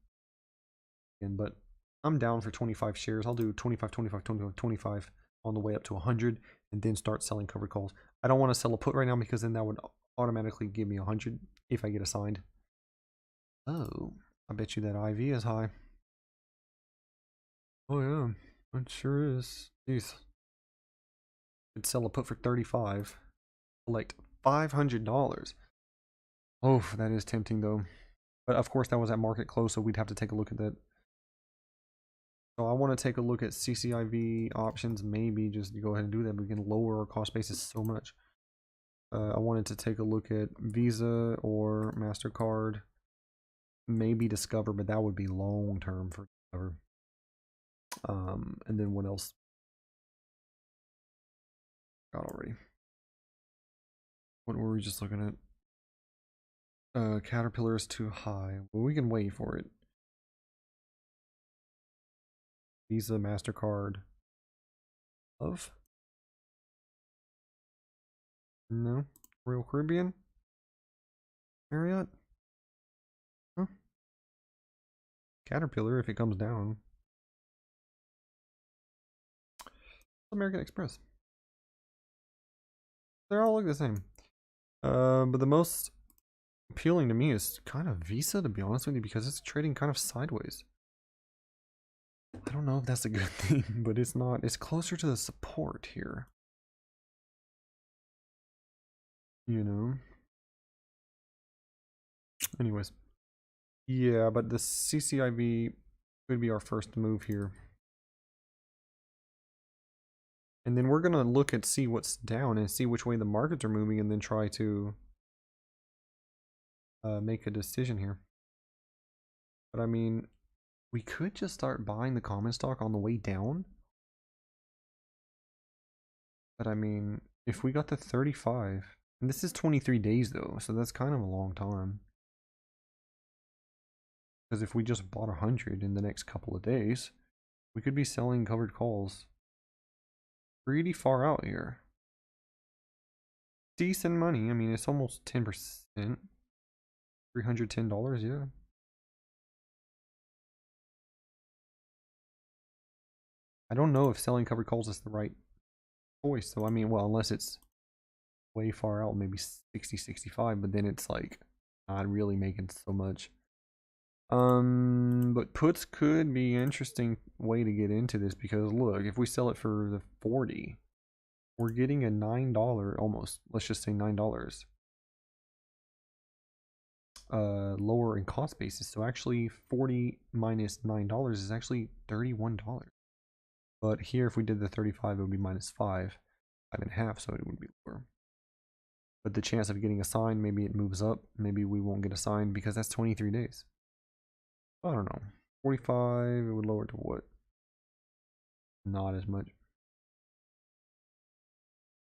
But I'm down for 25 shares. I'll do 25, 25, 25, 25 on the way up to 100. and then start selling covered calls. I don't want to sell a put right now because then that would automatically give me 100 if I get assigned. Oh, I bet you that IV is high. Oh yeah, it sure is. Jeez. Could sell a put for 35. Collect $500. Oh, that is tempting though. But of course that was at market close, so we'd have to take a look at that. So I want to take a look at CCIV options, maybe just go ahead and do that. We can lower our cost basis so much. I wanted to take a look at Visa or MasterCard, maybe Discover, but that would be long term for Discover. And then what else? Got already. What were we just looking at? Caterpillar is too high. Well, we can wait for it. Visa, MasterCard. Of? No. Royal Caribbean? Marriott? Huh? Caterpillar if it comes down. American Express. They all look the same. But the most appealing to me is kind of Visa, to be honest with you, because it's trading kind of sideways. I don't know if that's a good thing, but it's not. It's closer to the support here. You know? Anyways. Yeah, but the CCIV could be our first move here. And then we're going to look and see what's down and see which way the markets are moving and then try to make a decision here. But I mean, we could just start buying the common stock on the way down. But I mean, if we got to 35, and this is 23 days though, so that's kind of a long time. Because if we just bought 100 in the next couple of days, we could be selling covered calls pretty far out here. Decent money. I mean, it's almost 10%. $310, yeah. I don't know if selling covered calls is the right choice. So I mean, well, unless it's way far out, maybe 60, 65, but then it's like not really making so much. But puts could be an interesting way to get into this because look, if we sell it for the 40, we're getting a $9 almost. Let's just say $9. Lower in cost basis. So actually 40 minus $9 is actually $31. But here if we did the 35, it would be minus 5, 5.5, so it would be lower. But the chance of getting a sign, maybe it moves up. Maybe we won't get a sign because that's 23 days. I don't know. 45, it would lower to what? Not as much.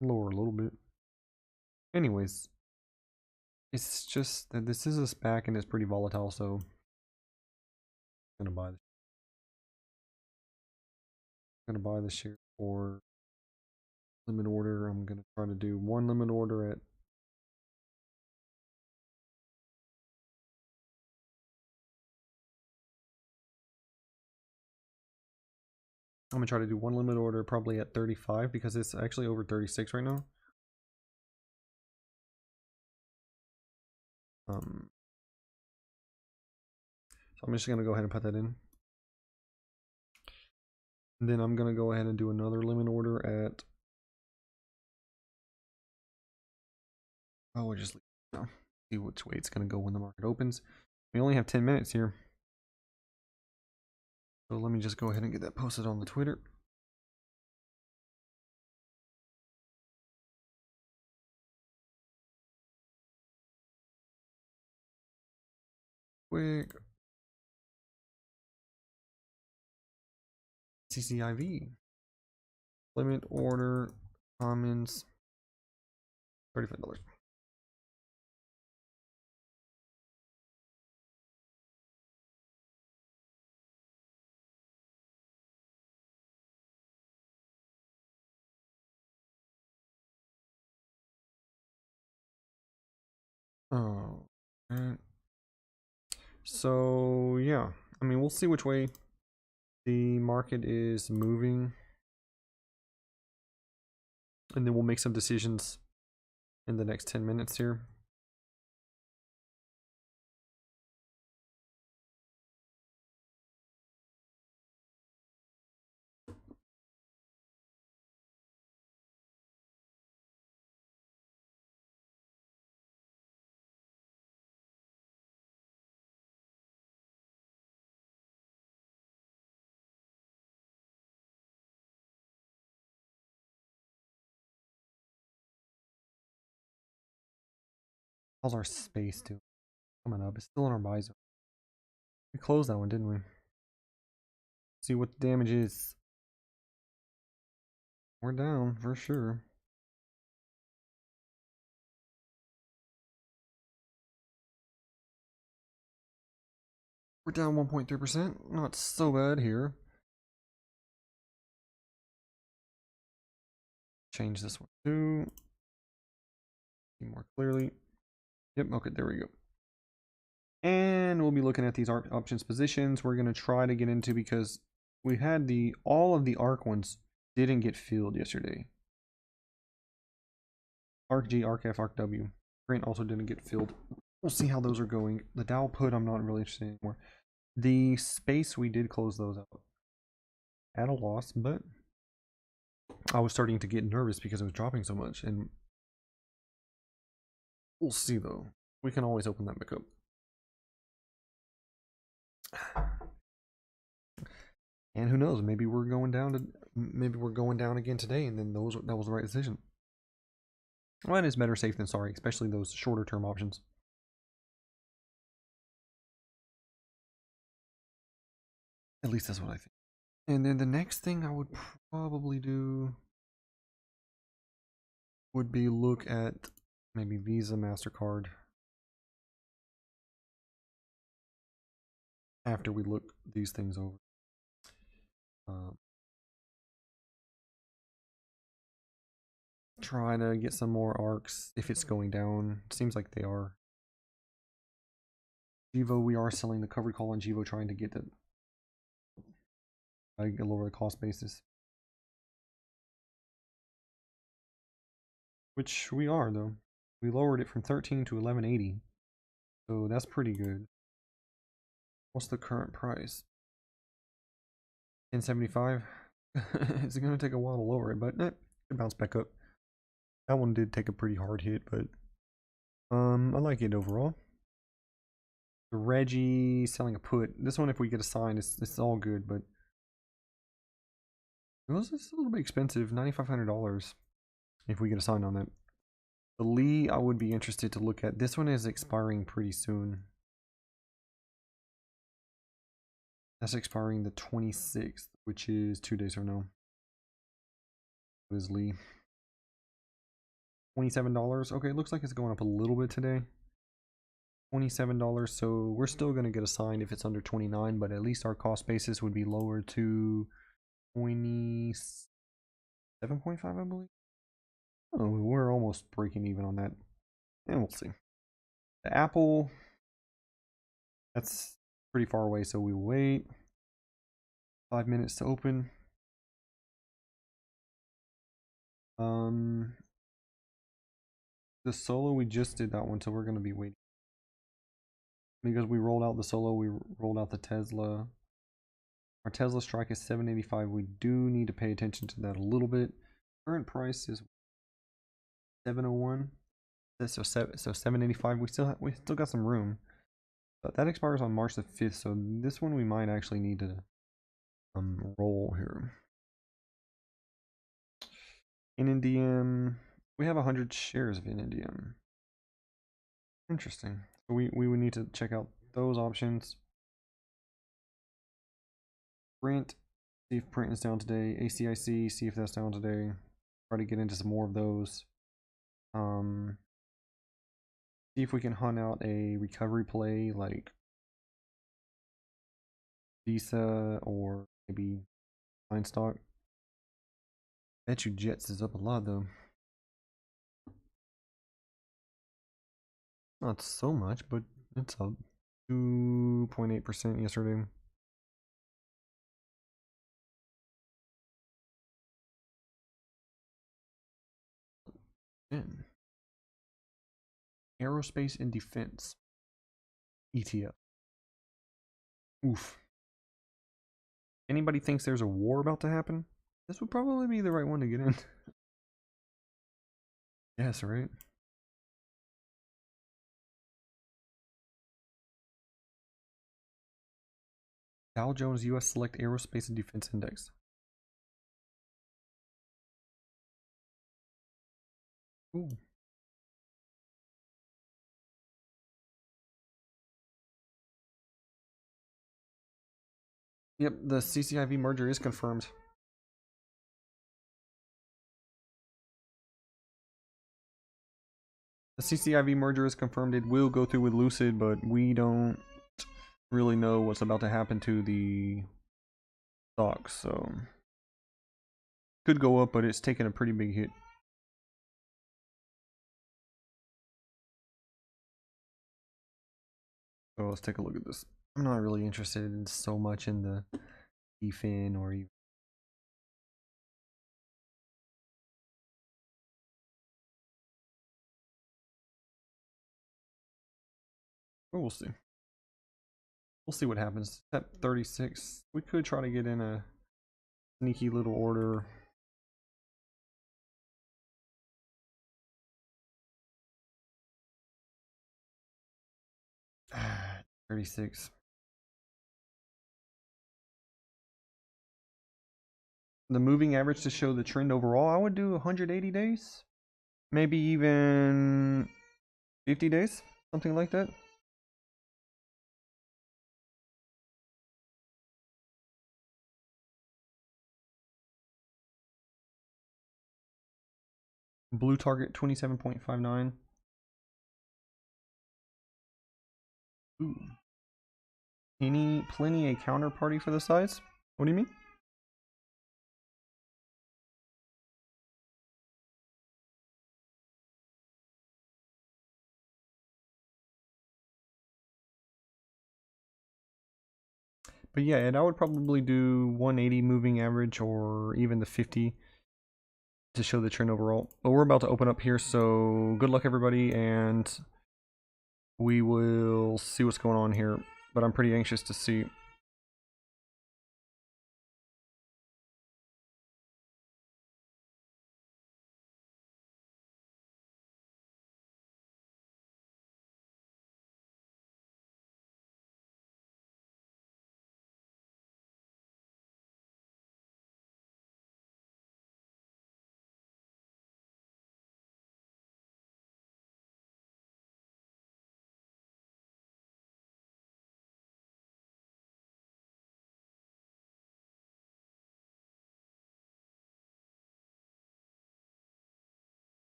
Lower a little bit. Anyways, it's just that this is a SPAC and it's pretty volatile, so I'm gonna buy this. I'm gonna buy the share for limit order. I'm gonna try to do one limit order at I'm gonna try to do one limit order probably at 35 because it's actually over 36 right now. So I'm just gonna go ahead and put that in. And then I'm gonna go ahead and do another limit order at we'll just see which way it's gonna go when the market opens. We only have 10 minutes here. So let me just go ahead and get that posted on the Twitter. Quick. CCIV. Limit order commons $35. Oh, right. So yeah, I mean, we'll see which way the market is moving. and then we'll make some decisions in the next 10 minutes here. How's our space do? Coming up. It's still in our buy zone. We closed that one, didn't we? See what the damage is. We're down for sure. We're down 1.3%. Not so bad here. Change this one too. See more clearly. Yep, okay, there we go. And we'll be looking at these options positions. We're going to try to get into, because we had all of the ARC ones didn't get filled yesterday. ARC G, ARC F, ARC W. Print also didn't get filled. We'll see how those are going. The Dow put, I'm not really interested in anymore. The space, we did close those out at a loss, but I was starting to get nervous because it was dropping so much. And we'll see though. We can always open that back up. And who knows? Maybe we're going down again today, and then that was the right decision. Well, it is better safe than sorry, especially those shorter term options. At least that's what I think. And then the next thing I would probably do would be look at maybe Visa, MasterCard after we look these things over. Try to get some more ARCs if it's going down. Seems like they are. Givo, we are selling the cover call on Givo, trying to get the lower the cost basis. Which we are though. We lowered it from 13 to 1180. So that's pretty good. What's the current price? 1075. It's gonna take a while to lower it, but it bounce back up. That one did take a pretty hard hit, but I like it overall. The Reggie selling a put. This one, if we get a sign, it's all good, but it was just a little bit expensive, $9,500 if we get a sign on that. The Lee, I would be interested to look at. This one is expiring pretty soon. That's expiring the 26th, which is 2 days from now. What is Lee? $27. Okay, it looks like it's going up a little bit today. $27, so we're still going to get a sign if it's under 29, but at least our cost basis would be lower to 27.5, I believe. Oh, we're almost breaking even on that, and we'll see. The Apple, that's pretty far away, so we wait 5 minutes to open. The Solo, we just did that one, so we're going to be waiting. Because we rolled out the Solo, we rolled out the Tesla. Our Tesla strike is 785. We do need to pay attention to that a little bit. Current price is 701. So 785. We still got some room. But that expires on March the 5th, so this one we might actually need to roll here. In NDM, we have 100 shares of NDM. Interesting. So we would need to check out those options. Print, see if print is down today. ACIC, see if that's down today. Try to get into some more of those. See if we can hunt out a recovery play like Visa or maybe Line Stock. Bet you Jets is up a lot though. Not so much, but it's up 2.8% yesterday. In aerospace and defense ETF. Oof. Anybody thinks there's a war about to happen? This would probably be the right one to get in. Yes, right? Dow Jones US Select Aerospace and Defense Index. Ooh. Yep, the CCIV merger is confirmed. The CCIV merger is confirmed. It will go through with Lucid, but we don't really know what's about to happen to the stocks, so could go up, but it's taken a pretty big hit. So let's take a look at this. I'm not really interested in so much in the DFIN or even. But we'll see. We'll see what happens. At 36, we could try to get in a sneaky little order. Ah, 36. The moving average to show the trend overall, I would do 180 days. Maybe even 50 days, something like that. Blue target 27.59. Ooh. Plenty a counterparty for the size? What do you mean? But yeah, and I would probably do 180 moving average or even the 50 to show the trend overall. But we're about to open up here, so good luck everybody, and we will see what's going on here. But I'm pretty anxious to see.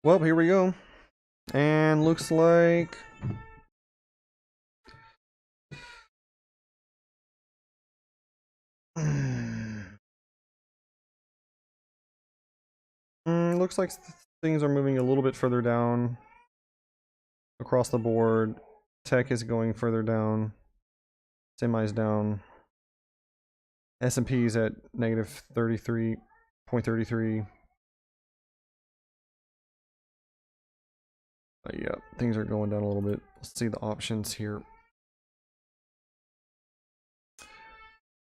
Well, here we go. And looks like looks like things are moving a little bit further down across the board. Tech is going further down. Semi's down. S&P is at negative 33.33. Yeah, things are going down a little bit. Let's see the options here.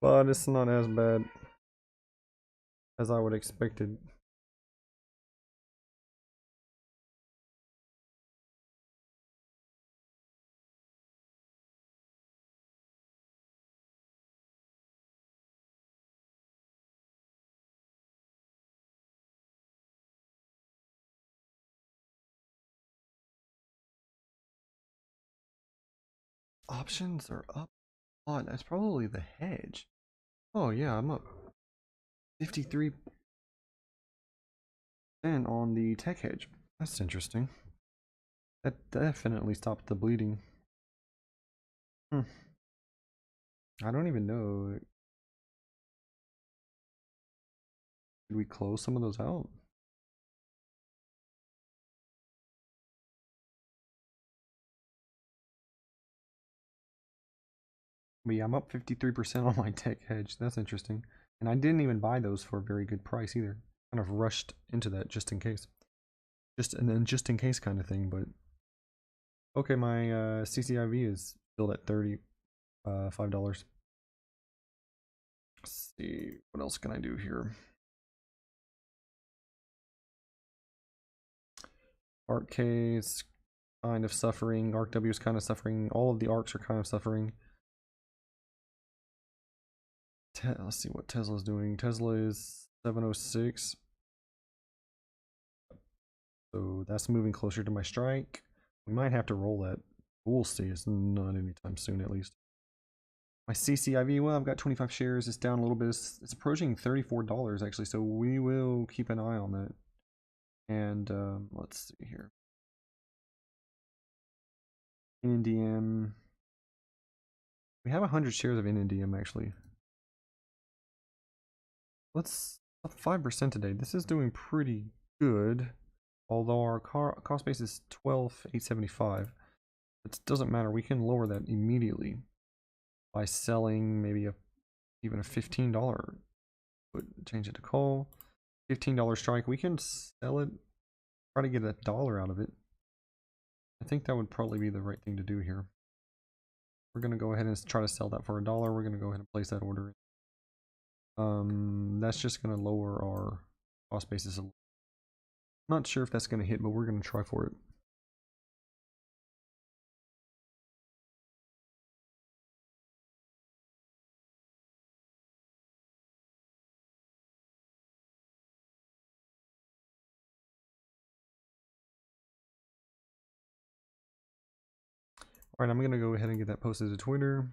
But it's not as bad as I would expected. Options are up a lot. That's probably the hedge. Oh yeah, I'm up 53% on the tech hedge. That's interesting. That definitely stopped the bleeding. I don't even know. Did we close some of those out? But yeah, I'm up 53% on my tech hedge. That's interesting. And I didn't even buy those for a very good price either. Kind of rushed into that just in case. Just in case kind of thing, but okay, my CCIV is still at $35. Let's see, what else can I do here? Arc K is kind of suffering. Arc W is kind of suffering. All of the arcs are kind of suffering. Let's see what Tesla's doing. Tesla is 706. So that's moving closer to my strike. We might have to roll that. We'll see. It's not anytime soon, at least. My CCIV, well, I've got 25 shares. It's down a little bit. It's approaching $34 actually. So we will keep an eye on that. And let's see here. NDM. We have 100 shares of NDM actually. Let's up 5% today. This is doing pretty good. Although our cost base is 12,875. It doesn't matter. We can lower that immediately by selling maybe even a $15. Change it to call. $15 strike. We can sell it. Try to get $1 out of it. I think that would probably be the right thing to do here. We're gonna go ahead and try to sell that for $1. We're gonna go ahead and place that order. That's just gonna lower our cost basis a little. Not sure if that's gonna hit, but we're gonna try for it. Alright, I'm gonna go ahead and get that posted to Twitter.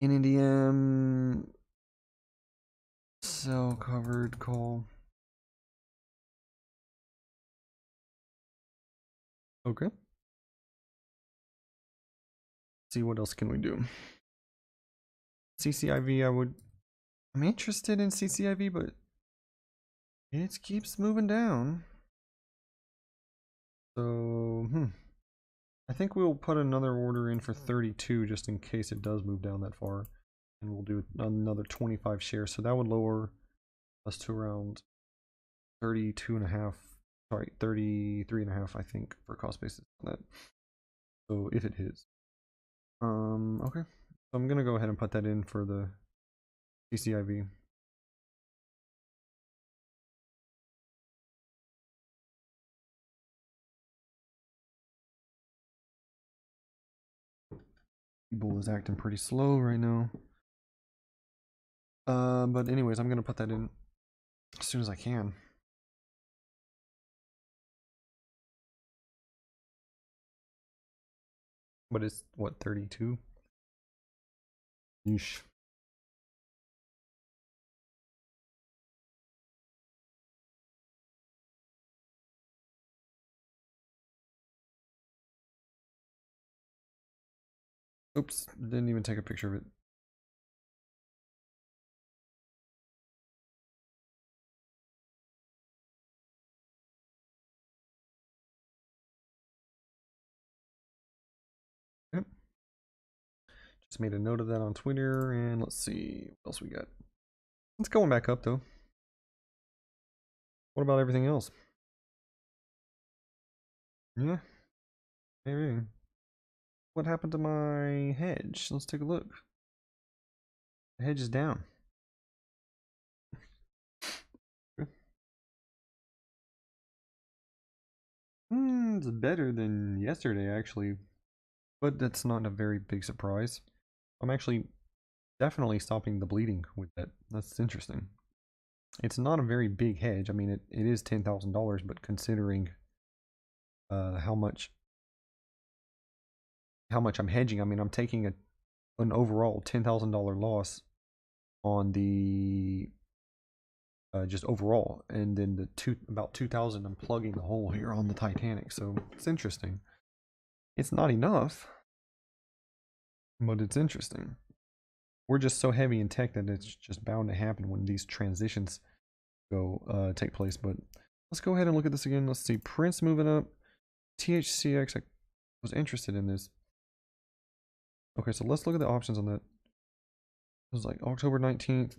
NDM sell covered call. Okay. See what else can we do. CCIV, I'm interested in CCIV, but it keeps moving down. So, I think we'll put another order in for 32 just in case it does move down that far. And we'll do another 25 shares. So that would lower us to around 32.5, sorry, 33.5, I think, for cost basis on that. So if it hits. Okay. So I'm gonna go ahead and put that in for the CCIV. Bull is acting pretty slow right now. But anyways, I'm gonna put that in as soon as I can. But it's what, 32? Yeesh. Oops, didn't even take a picture of it. Yep. Just made a note of that on Twitter, and let's see what else we got. It's going back up though. What about everything else? Yeah, maybe. What happened to my hedge? Let's take a look. The hedge is down. It's better than yesterday actually, but that's not a very big surprise. I'm actually definitely stopping the bleeding with that. That's interesting. It's not a very big hedge. I mean, it is $10,000, but considering how much I'm hedging, I mean, I'm taking an overall $10,000 loss on the just overall, and then about 2,000 I'm plugging the hole here on the Titanic. So it's interesting. It's not enough, but it's interesting. we're just so heavy in tech that it's just bound to happen when these transitions take place. But let's go ahead and look at this again. Let's see, Prince moving up. THCX, I was interested in this. Okay, so let's look at the options on that. It was like October 19th,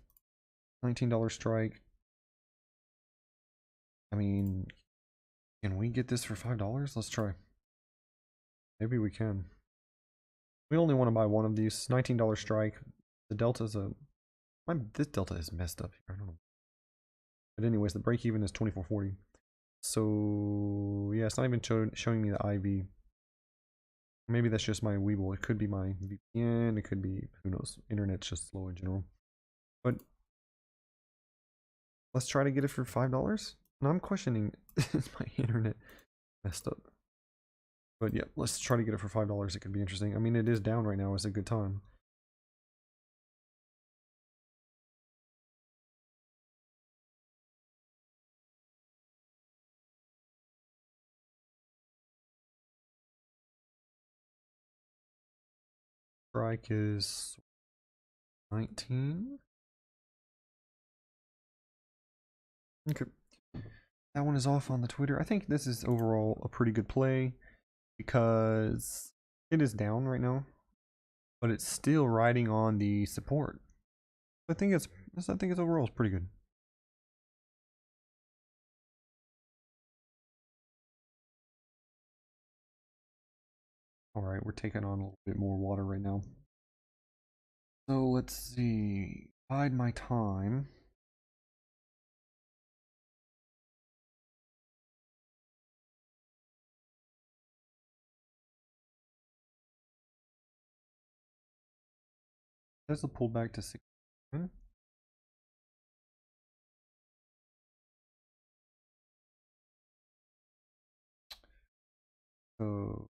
$19 strike. I mean, can we get this for $5? Let's try. Maybe we can. We only want to buy one of these. $19 strike. The delta's this delta is messed up here. I don't know. But anyways, the break even is 24.40. So yeah, it's not even showing me the IV. Maybe that's just my Weeble. It could be my VPN. It could be, who knows. Internet's just slow in general. But let's try to get it for $5. And I'm questioning, is my internet messed up? But yeah, let's try to get it for $5. It could be interesting. I mean, it is down right now. It's a good time. Strike is 19. Okay. That one is off on the Twitter. I think this is overall a pretty good play because it is down right now, but it's still riding on the support. I think it's overall pretty good. All right, we're taking on a little bit more water right now. So let's see. Bide my time. There's a pullback to 6. So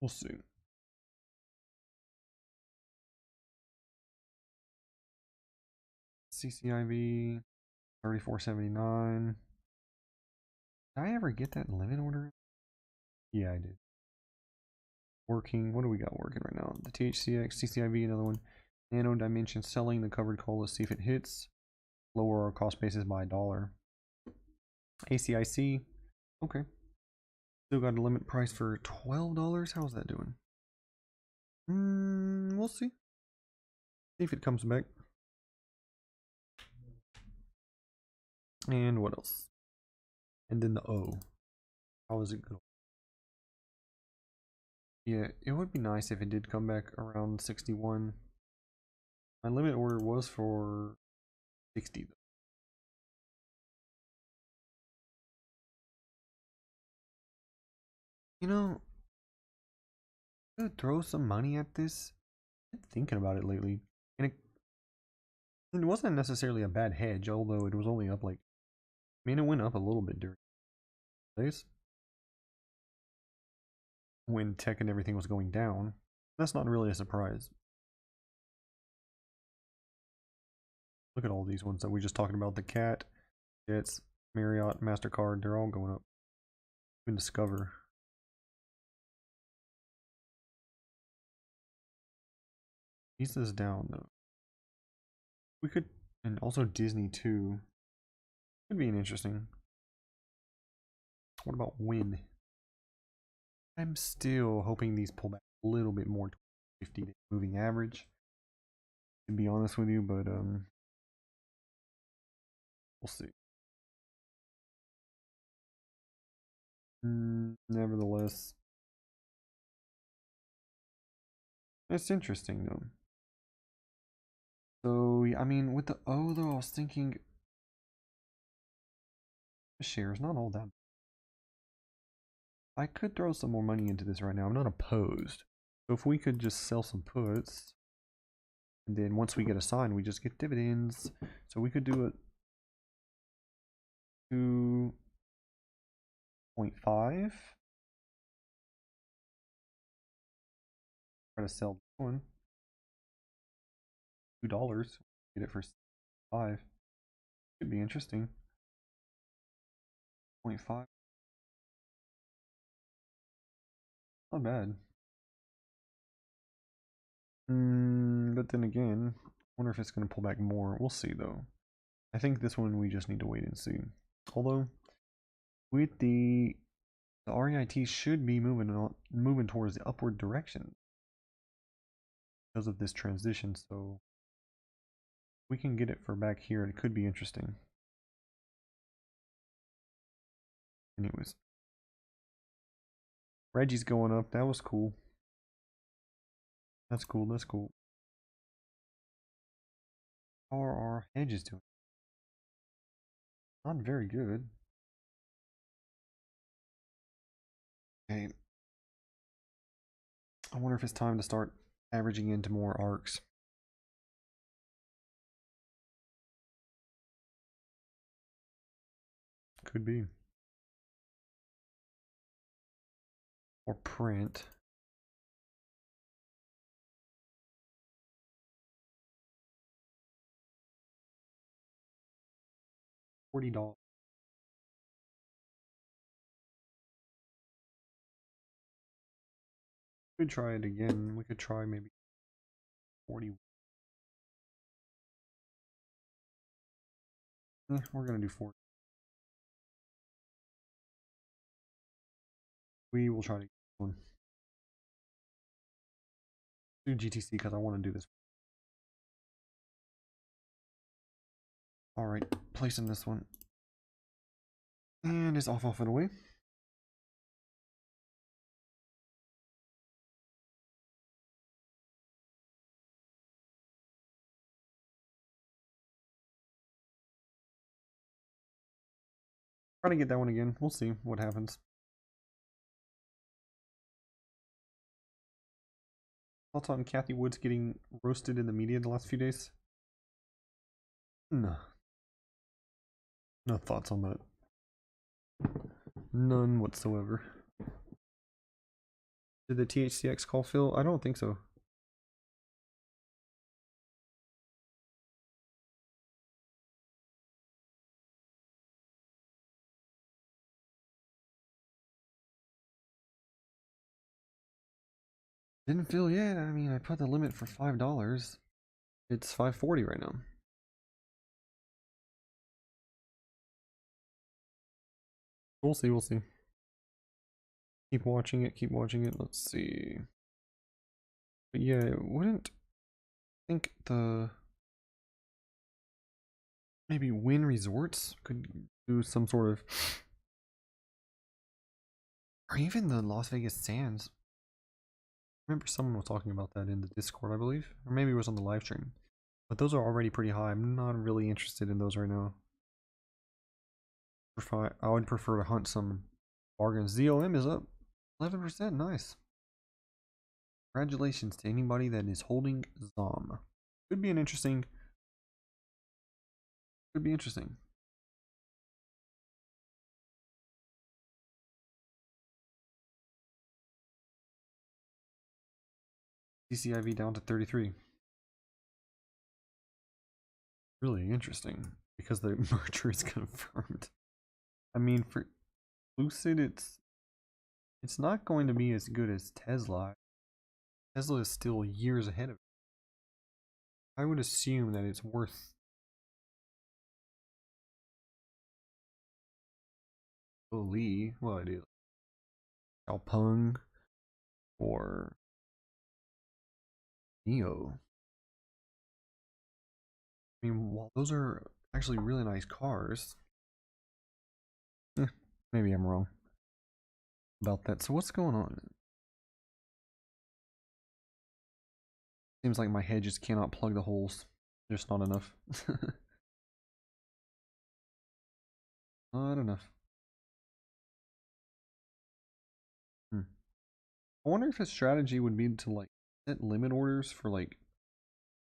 we'll see. CCIV 34.79. Did I ever get that limit order? Yeah, I did. Working. What do we got working right now? The THCX, CCIV, another one. Nano Dimension selling the covered call. Let's see if it hits. Lower our cost basis by $1. ACIC. Okay. Still got a limit price for $12. How's that doing? We'll see. See if it comes back. And what else? And then the O. How is it going? Yeah, it would be nice if it did come back around 61. My limit order was for 60 though. You know, I could throw some money at this. I've been thinking about it lately. And it wasn't necessarily a bad hedge, although it was only up like, I mean, it went up a little bit during days when tech and everything was going down. That's not really a surprise. Look at all these ones that we just talking about. The Cat, Jets, Marriott, MasterCard, they're all going up. Even Discover. Visa's down though. We could, and also Disney too. Could be an interesting. What about Win? I'm still hoping these pull back a little bit more to 50-day moving average. To be honest with you, but we'll see. Nevertheless, it's interesting though. So I mean, with the O though, I was thinking the shares not all that. I could throw some more money into this right now. I'm not opposed. So if we could just sell some puts, and then once we get a sign, we just get dividends. So we could do it 2.5. Try to sell one. $2. Get it for 5. Could be interesting. 0.5. Not bad. But then again, I wonder if it's going to pull back more. We'll see though. I think this one we just need to wait and see. Although with the REIT should be moving towards the upward direction because of this transition. So we can get it for back here. It could be interesting. Anyways, Reggie's going up. That was cool. That's cool. That's cool. How are our hedges doing? Not very good. Okay. I wonder if it's time to start averaging into more arcs. Could be. Or print. $40. We could try it again. We could try maybe 40. We're gonna do 40. We will try to get one. Do GTC because I want to do this. Alright, placing this one. And it's off and away. Try to get that one again. We'll see what happens. Thoughts on Kathy Woods getting roasted in the media the last few days? No. No thoughts on that. None whatsoever. Did the THCX call Phil? I don't think so. Didn't feel yet. I mean, I put the limit for $5. It's $5.40 right now. We'll see, we'll see. Keep watching it, keep watching it. Let's see. But yeah, it wouldn't think the maybe Wynn Resorts could do some sort of, or even the Las Vegas Sands. I remember someone was talking about that in the Discord, I believe, or maybe it was on the live stream. But those are already pretty high. I'm not really interested in those right now. I would prefer to hunt some bargains. ZOM is up 11%. Nice. Congratulations to anybody that is holding ZOM. Could be an interesting. Could be interesting. CCIV down to 33. Really interesting because the merger is confirmed. I mean, for Lucid, it's not going to be as good as Tesla. Tesla is still years ahead of it. I would assume that it's worth Lee. Well, it is Xiaopeng or Neo. I mean, while those are actually really nice cars, maybe I'm wrong about that. So what's going on? Seems like my head just cannot plug the holes. There's not enough. Not enough. I wonder if a strategy would be to like set limit orders for like,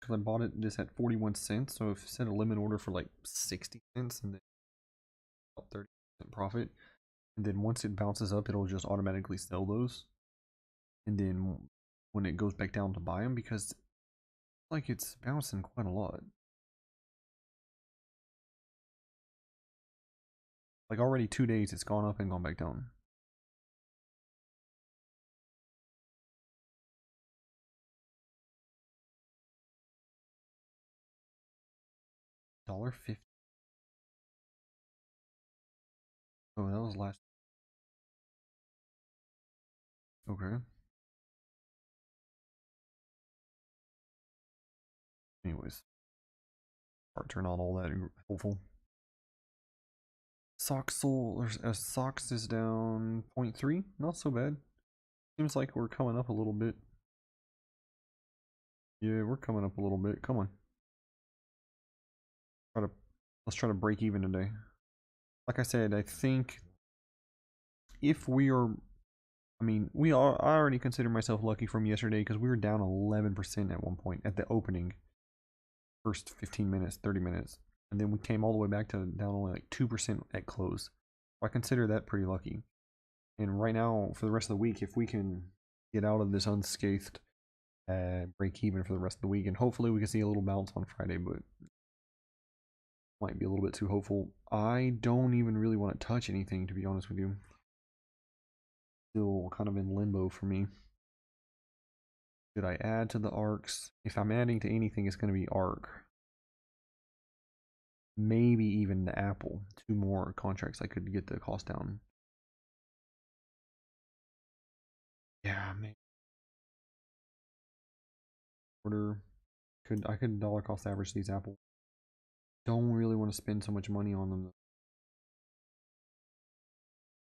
because I bought this at 41 cents, so if set a limit order for like 60 cents and then about 30% profit, and then once it bounces up, it'll just automatically sell those, and then when it goes back down to buy them, because like it's bouncing quite a lot. Like already 2 days, it's gone up and gone back down. $1.50. Oh, that was last. Okay. Anyways, part turn on all that hopeful. Socks Socks is down 0.3. Not so bad. Seems like we're coming up a little bit. Yeah, we're coming up a little bit. Come on. Let's try to break even today. Like I said, I think if we are, I mean, I already consider myself lucky from yesterday because we were down 11% at one point at the opening. First 15 minutes, 30 minutes. And then we came all the way back to down only like 2% at close. I consider that pretty lucky. And right now, for the rest of the week, if we can get out of this unscathed, break even for the rest of the week, and hopefully we can see a little bounce on Friday, but might be a little bit too hopeful. I don't even really want to touch anything, to be honest with you. Still kind of in limbo for me. Should I add to the arcs? If I'm adding to anything, it's going to be arc. Maybe even the Apple. 2 more contracts I could get the cost down. Yeah, maybe. Order. I could dollar cost average these Apple. Don't really want to spend so much money on them.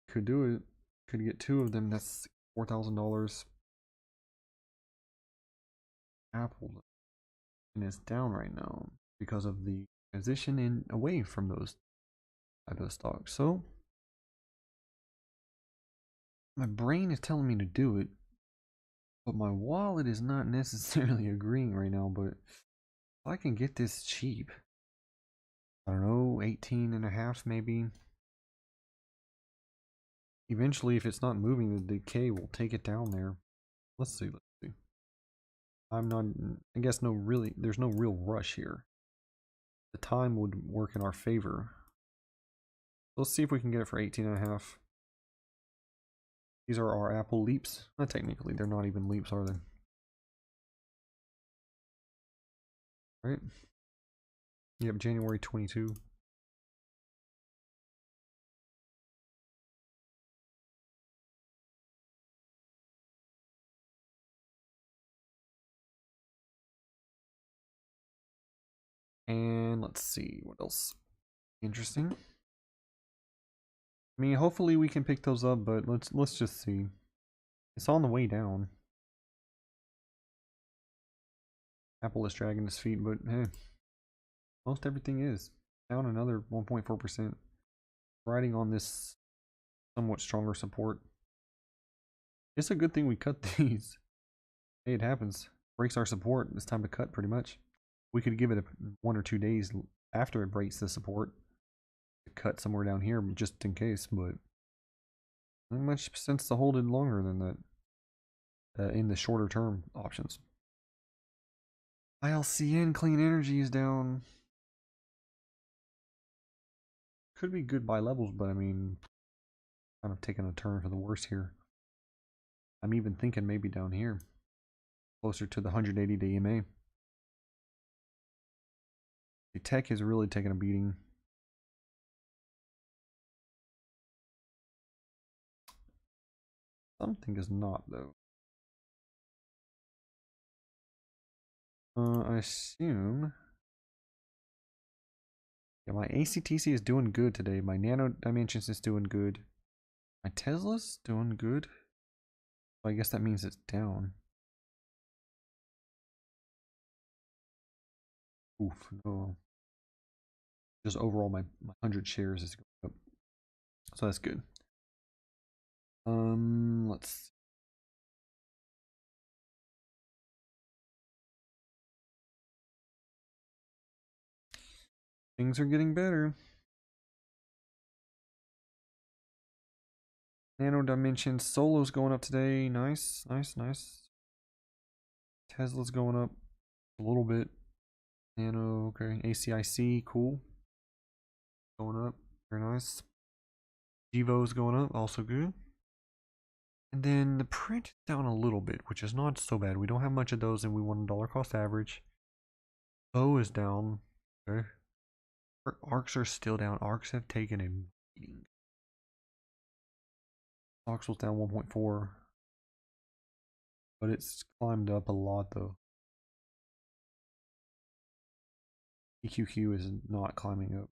Could do it. Could get 2 of them. That's $4,000. Apple. And it's down right now because of the transition in away from those type of stocks. So my brain is telling me to do it, but my wallet is not necessarily agreeing right now. But if I can get this cheap, I don't know, 18 and a half maybe. Eventually, if it's not moving, the decay will take it down there. Let's see. I'm not, I guess there's no real rush here. The time would work in our favor. Let's see if we can get it for 18 and a half. These are our Apple leaps. Not technically, they're not even leaps, are they? Right? Yep, January 22. And let's see what else. Interesting. I mean, hopefully we can pick those up, but let's just see. It's on the way down. Apple is dragging its feet, but hey, most everything is down another 1.4%. Riding on this somewhat stronger support. It's a good thing we cut these. Hey, it happens. Breaks our support. It's time to cut pretty much. We could give it 1 or 2 days after it breaks the support. Cut somewhere down here just in case, but not much sense to hold it longer than that in the shorter term options. ILCN clean energy is down. Could be good buy levels, but I mean, kind of taking a turn for the worse here. I'm even thinking maybe down here, closer to the 180-day EMA. The tech is really taking a beating. Something is not, though. I assume. Yeah, my ACTC is doing good today. My Nano Dimensions is doing good. My Tesla's doing good. So I guess that means it's down. Oof, no. Just overall, my 100 shares is going up. So that's good. Let's see. Things are getting better. Nano Dimensions. Solo's going up today. Nice, nice, nice. Tesla's going up a little bit. Nano, okay. ACIC, cool. Going up. Very nice. Evo's going up, also good. And then the print is down a little bit, which is not so bad. We don't have much of those, and we want a dollar cost average. O is down. Okay. ARCs are still down. ARCs have taken a beating. ARCs was down 1.4. But it's climbed up a lot though. EQQ is not climbing up.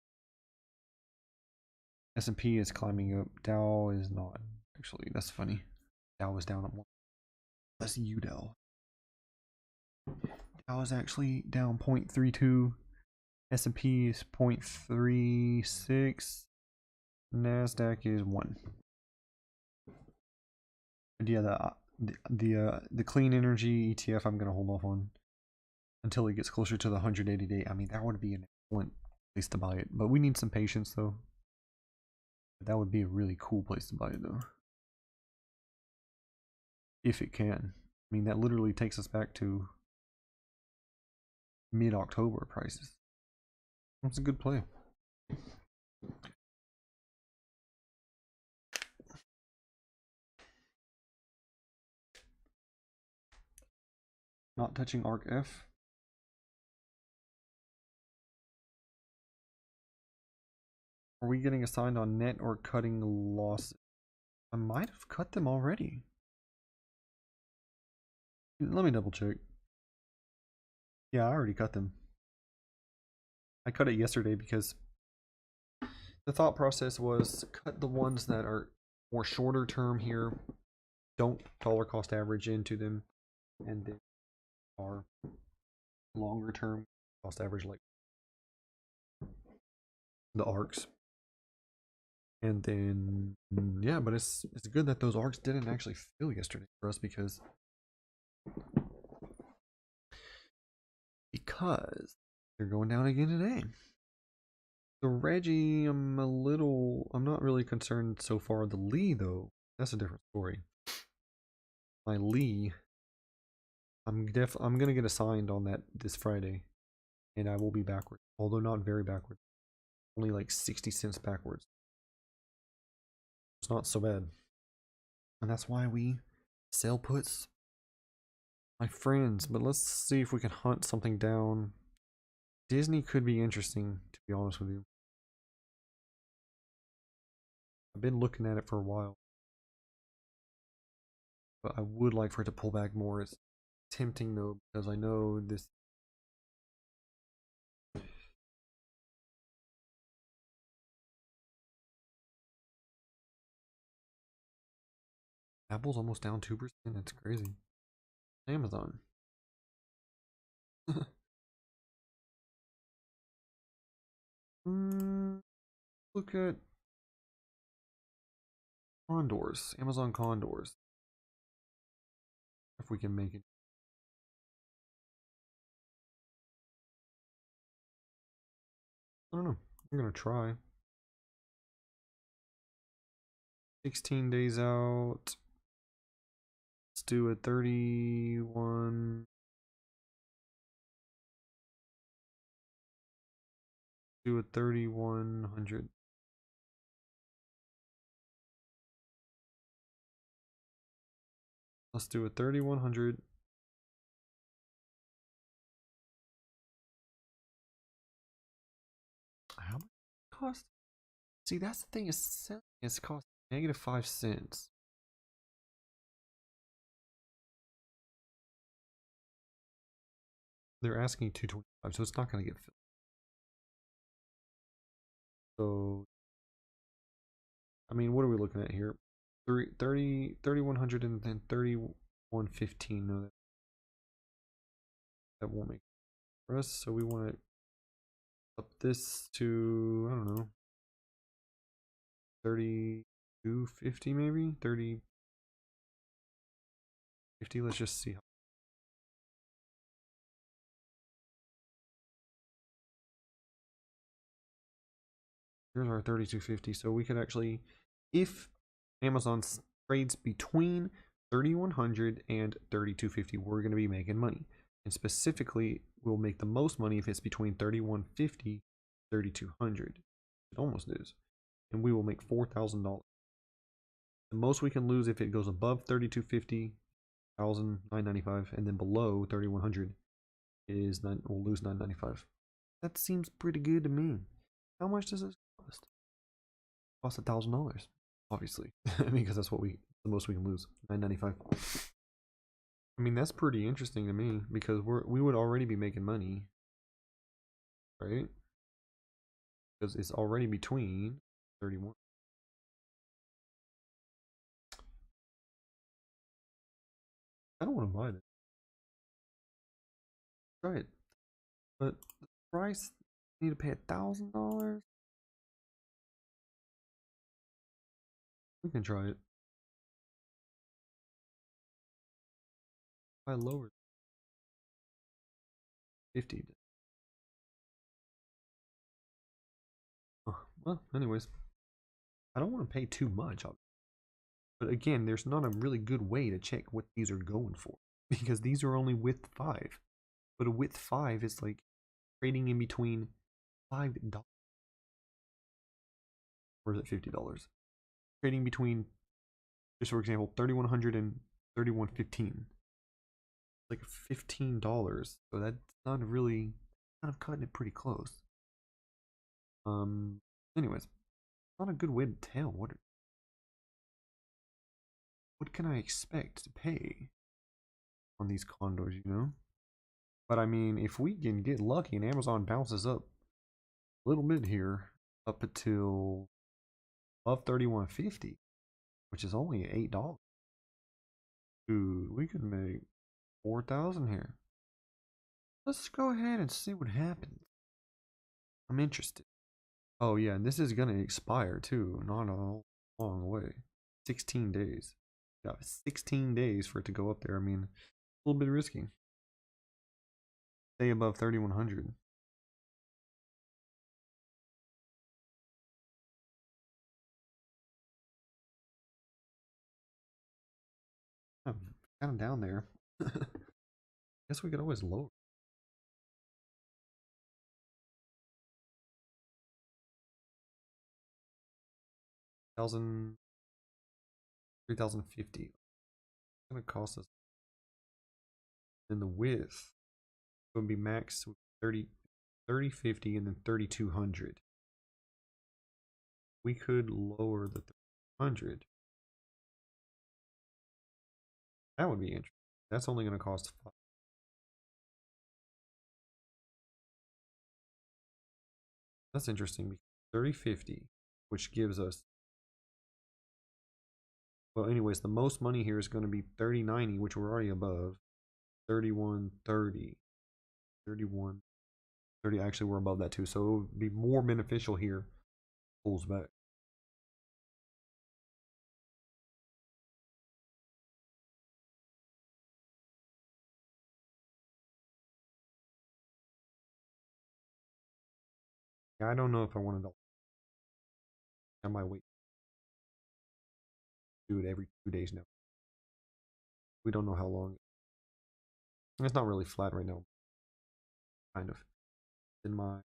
S&P is climbing up. Dow is not. Actually, that's funny. Dow was down at 1. That's UDOW. Dow is actually down 0.32. S&P is 0.36. NASDAQ is 1. And yeah, the clean energy ETF I'm gonna hold off on until it gets closer to the 180 day. I mean, that would be an excellent place to buy it, but we need some patience though. That would be a really cool place to buy it though, if it can. I mean, that literally takes us back to mid-October prices. That's a good play. Not touching ARC F. Are we getting assigned on net or cutting losses? I might have cut them already. Let me double check. Yeah, I already cut them. I cut it yesterday because the thought process was cut the ones that are more shorter term here, don't dollar cost average into them, and then are longer term cost average like the ARCs. And then yeah, but it's good that those ARCs didn't actually fill yesterday for us because they're going down again today. The Reggie, I'm not really concerned so far. The Lee though, that's a different story. My Lee, I'm gonna get assigned on that this Friday, and I will be backwards, although not very backwards, only like 60 cents backwards. It's not so bad, and that's why we sell puts, my friends. But let's see if we can hunt something down. Disney could be interesting, to be honest with you. I've been looking at it for a while, but I would like for it to pull back more. It's tempting though, because I know this. Apple's almost down 2%. That's crazy. Amazon. Look at condors. Amazon condors. If we can make it. I don't know. I'm gonna try. 16 days out. Let's do a 31. Do a 3100. Let's do a 3100. How much it cost? See, that's the thing. It's cost -5 cents. They're asking 225, so it's not gonna get filled. So, I mean, what are we looking at here? 3100 and then 3115. No, that won't make it for us. So we want to up this to, I don't know, 3250 maybe? 3050. Let's just see. Here's our 3250. So we could actually, if Amazon trades between 3100 and 3250, we're going to be making money. And specifically, we'll make the most money if it's between 3150 3200. It almost is. And we will make $4,000. The most we can lose if it goes above 3250, 1,995, and then below 3100 is we'll lose 995. That seems pretty good to me. How much does this cost? Cost $1,000, obviously, because that's what the most we can lose. $9.95. I mean, that's pretty interesting to me because we would already be making money, right? Because it's already between 31. I don't want to buy this. Try it, but the price, you need to pay $1,000. We can try it. I lowered 50. Well, anyways, I don't want to pay too much, but again, there's not a really good way to check what these are going for because these are only width 5. But a width 5 is like trading in between $5, or is it $50? Trading between, just for example, 3,100 and 3,115. Like $15. So that's not really, kind of cutting it pretty close. Anyways, not a good way to tell what can I expect to pay on these condos, you know? But I mean, if we can get lucky and Amazon bounces up a little bit here, up until above 3,150, which is only $8. Dude, we could make 4,000 here. Let's go ahead and see what happens. I'm interested. Oh yeah, and this is gonna expire too, not a long way. 16 days. Yeah, 16 days for it to go up there. I mean, a little bit risky. Stay above 3,100. I'm kind of down there. Guess we could always lower. 1,000, 3,050. It's gonna cost us. Then the width would be max 30, 3050, and then 3,200. We could lower the 300. That would be interesting. That's only going to cost 5. That's interesting. 3050, which gives us, well, anyways, the most money here is going to be 3090, which we're already above. 3130. 3130. Actually, we're above that too. So it would be more beneficial here. Pulls back. Yeah, I don't know if I wanted to. I might wait. Do it every 2 days now. We don't know how long. It's not really flat right now. Kind of. And my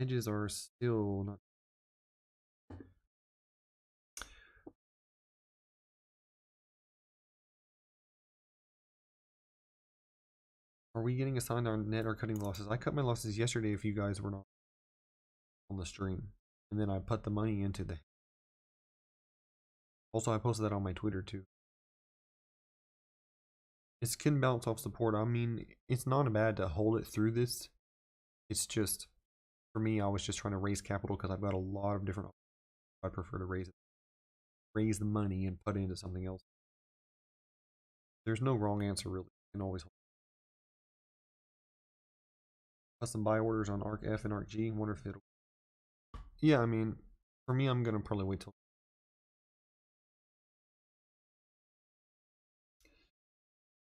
edges are still not. Are we getting assigned our net or cutting losses? I cut my losses yesterday if you guys were not on the stream. And then I put the money into the. Also, I posted that on my Twitter too. It can bounce off support. I mean, it's not bad to hold it through this. It's just, for me, I was just trying to raise capital because I've got a lot of different. I prefer to raise the money and put it into something else. There's no wrong answer really. You can always hold. Custom buy orders on Arc F and Arc G. Wonder if it'll. Yeah, I mean, for me, I'm gonna probably wait till.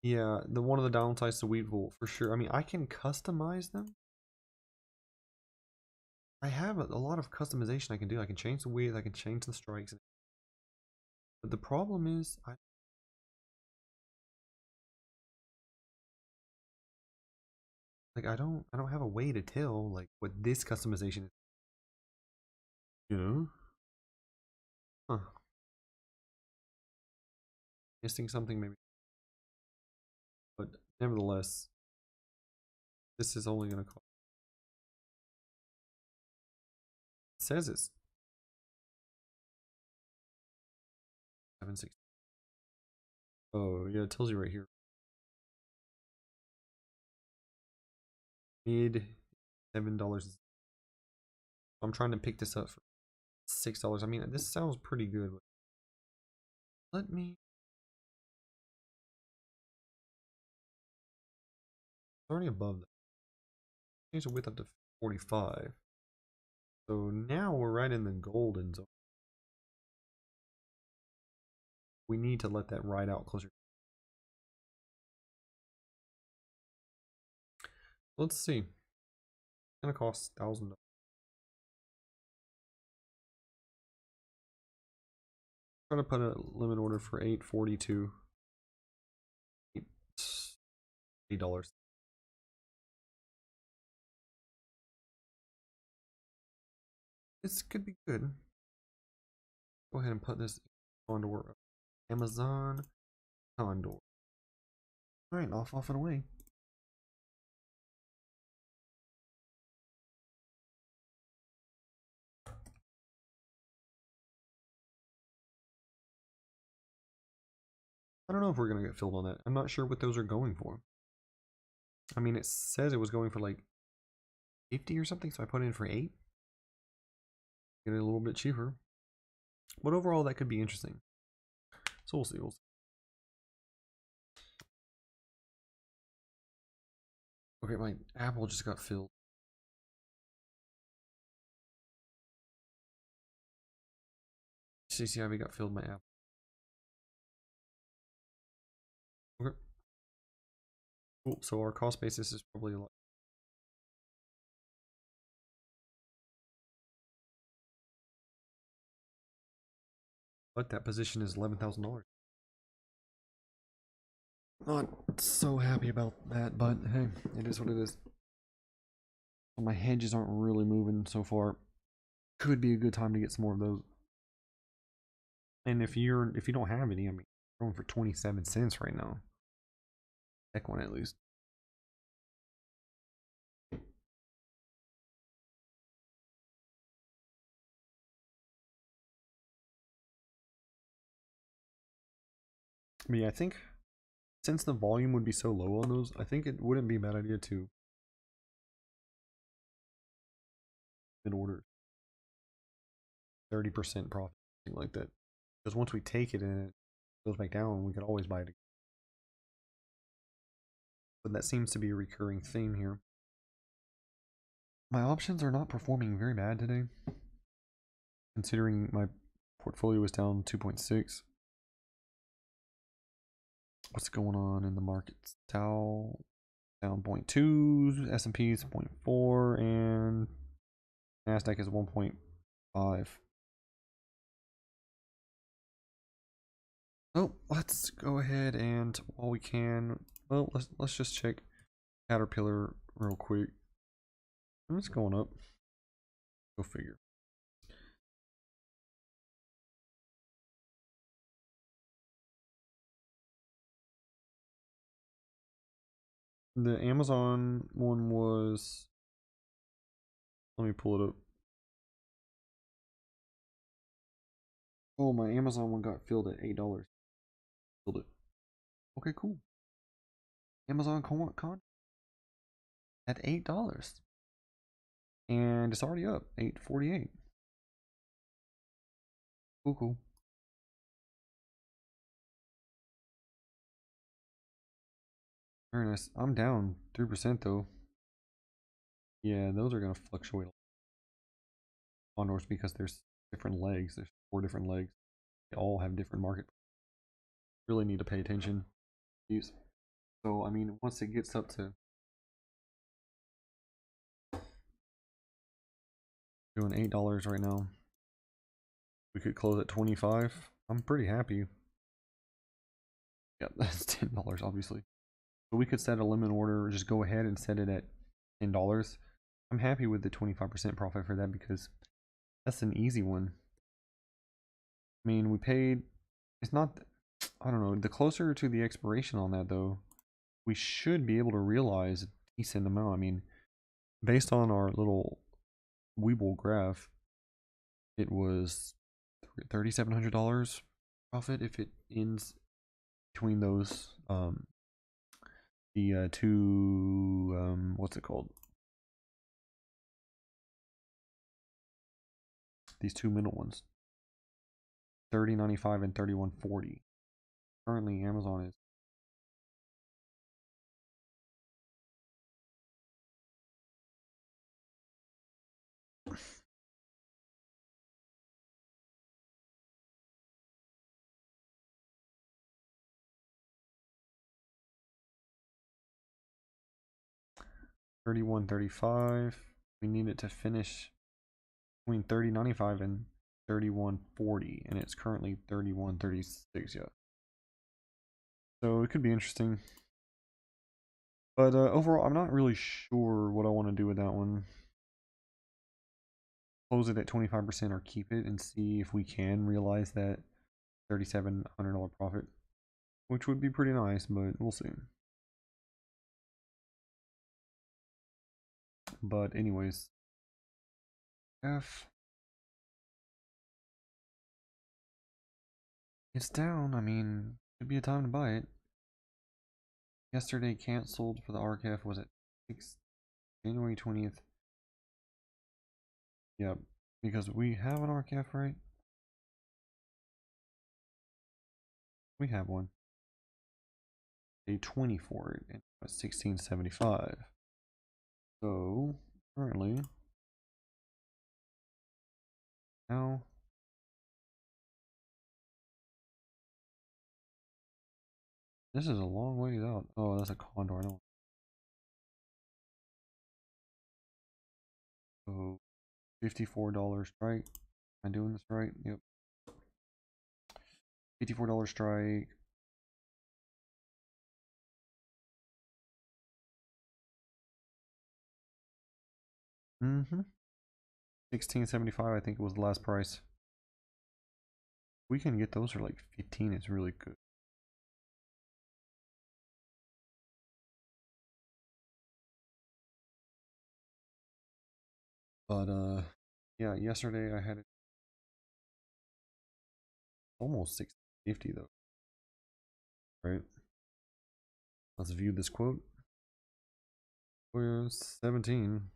Yeah, the one of the downsides to Weedle for sure. I mean, I can customize them. I have a lot of customization I can do. I can change the width, I can change the strikes. But the problem is, I don't have a way to tell like what this customization is. You know? Huh. Missing something maybe. But nevertheless, this is only gonna cost. says it's 760. Oh yeah, it tells you right here. Mid $7. I'm trying to pick this up for $6. I mean, this sounds pretty good. Let me. It's already above that. Change the width up to 45. So now we're right in the golden zone. We need to let that ride out closer. Let's see. It's gonna cost $1,000. Trying to put a limit order for 842. $8. This could be good. Go ahead and put this condor. Amazon condor. Alright, off and away. I don't know if we're gonna get filled on that. I'm not sure what those are going for. I mean, it says it was going for like 50 or something, so I put it in for 8. Get it a little bit cheaper. But overall, that could be interesting. So we'll see. Okay, my Apple just got filled. CCIV got filled my Apple. Okay. Cool. So our cost basis is probably a lot. But that position is $11,000. Not so happy about that, but hey, it is what it is. My hedges aren't really moving so far. Could be a good time to get some more of those. And if you don't have any, I mean, you're going for 27 cents right now. Heck one at least. But yeah, I think since the volume would be so low on those, I think it wouldn't be a bad idea to mid order 30% profit, something like that. Because once we take it and it goes back down, we could always buy it again. But that seems to be a recurring theme here. My options are not performing very bad today, considering my portfolio was down 2.6. What's going on in the markets? Dow down 0.2, S&P is 0.4, and Nasdaq is 1.5. Oh, let's go ahead and while we can, well, let's just check Caterpillar real quick. And it's going up. Go figure. The Amazon one was, let me pull it up. Oh, my Amazon one got filled at $8. Filled it. Okay, cool. Amazon con at $8. And it's already up, 8.48. Cool. Very nice. I'm down 3% though. Yeah, those are gonna fluctuate condors because there's different legs. There's 4 different legs. They all have different market. Really need to pay attention to these. So I mean, once it gets up to doing $8 right now, we could close at 25. I'm pretty happy. Yeah, that's $10 obviously. So we could set a limit order or just go ahead and set it at $10. I'm happy with the 25% profit for that because that's an easy one. I mean, we paid, it's not, I don't know, the closer to the expiration on that though, we should be able to realize a decent amount. I mean, based on our little Weeble graph, it was $3,700 profit if it ends between those the two what's it called, these two middle ones, 30.95 and 31.40. Currently Amazon is $31.35. We need it to finish between 30.95 and 31.40, and it's currently 31.36. Yeah, so it could be interesting. But overall, I'm not really sure what I want to do with that one. Close it at 25% or keep it and see if we can realize that $3,700 profit, which would be pretty nice, but we'll see. But anyways, it's down. I mean, could be a time to buy it. Yesterday canceled for the RCF was at January 20th. Yep, because we have an RCF, right? We have one. A 20 for it, and it's 1675. So currently, now this is a long ways out. Oh, that's a condor. I don't. So $54 strike. Am I doing this right? Yep. $54 strike. Mm-hmm. 1675, I think it was the last price. We can get those for like 15. It's really good. But yeah, yesterday I had it almost 650 though. Right? Let's view this quote. We're 17.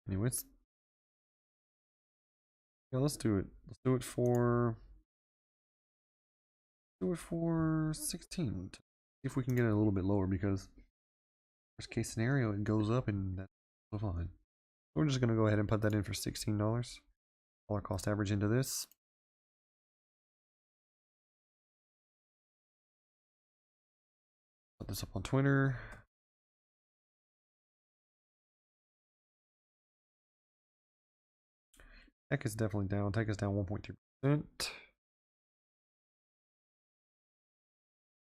Anyways, yeah, let's do it. Let's do it for 16. See if we can get it a little bit lower, because worst case scenario it goes up and that's fine. We're just gonna go ahead and put that in for $16. Dollar cost average into this. Put this up on Twitter. Tech is definitely down. Tech is down 1.3%.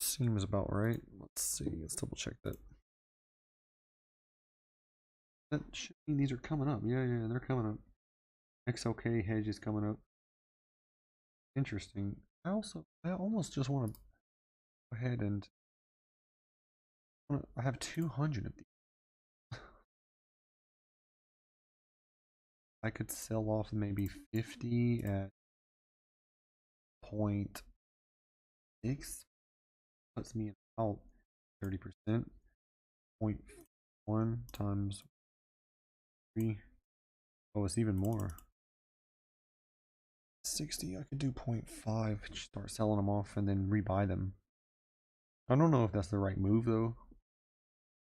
Seems about right. Let's see. Let's double check that. That should mean these are coming up. Yeah, they're coming up. XLK hedge is coming up. Interesting. I almost just want to go ahead and I have 200 of these. I could sell off maybe 50 at 0.6. Puts me about 30%. 0.1 times 3. Oh, it's even more. 60. I could do 0.5. Start selling them off and then rebuy them. I don't know if that's the right move though,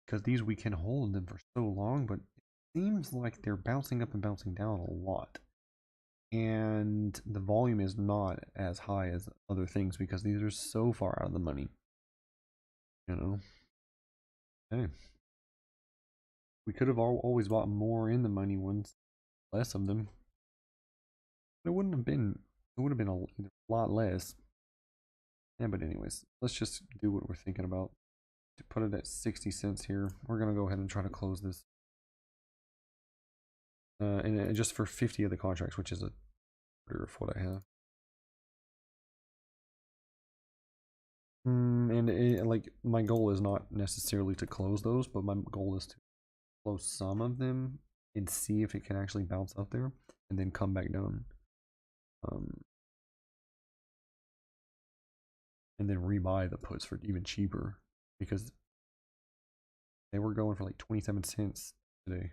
because these we can hold them for so long, but it seems like they're bouncing up and bouncing down a lot. And the volume is not as high as other things because these are so far out of the money. You know? Hey. We could have always bought more in the money ones, less of them. It wouldn't have been, it would have been a lot less. Yeah, but anyways, let's just do what we're thinking about. To put it at 60 cents here, we're going to go ahead and try to close this. And just for 50 of the contracts, which is a quarter of what I have. Like my goal is not necessarily to close those, but my goal is to close some of them and see if it can actually bounce up there and then come back down. And then rebuy the puts for even cheaper because they were going for like 27 cents today.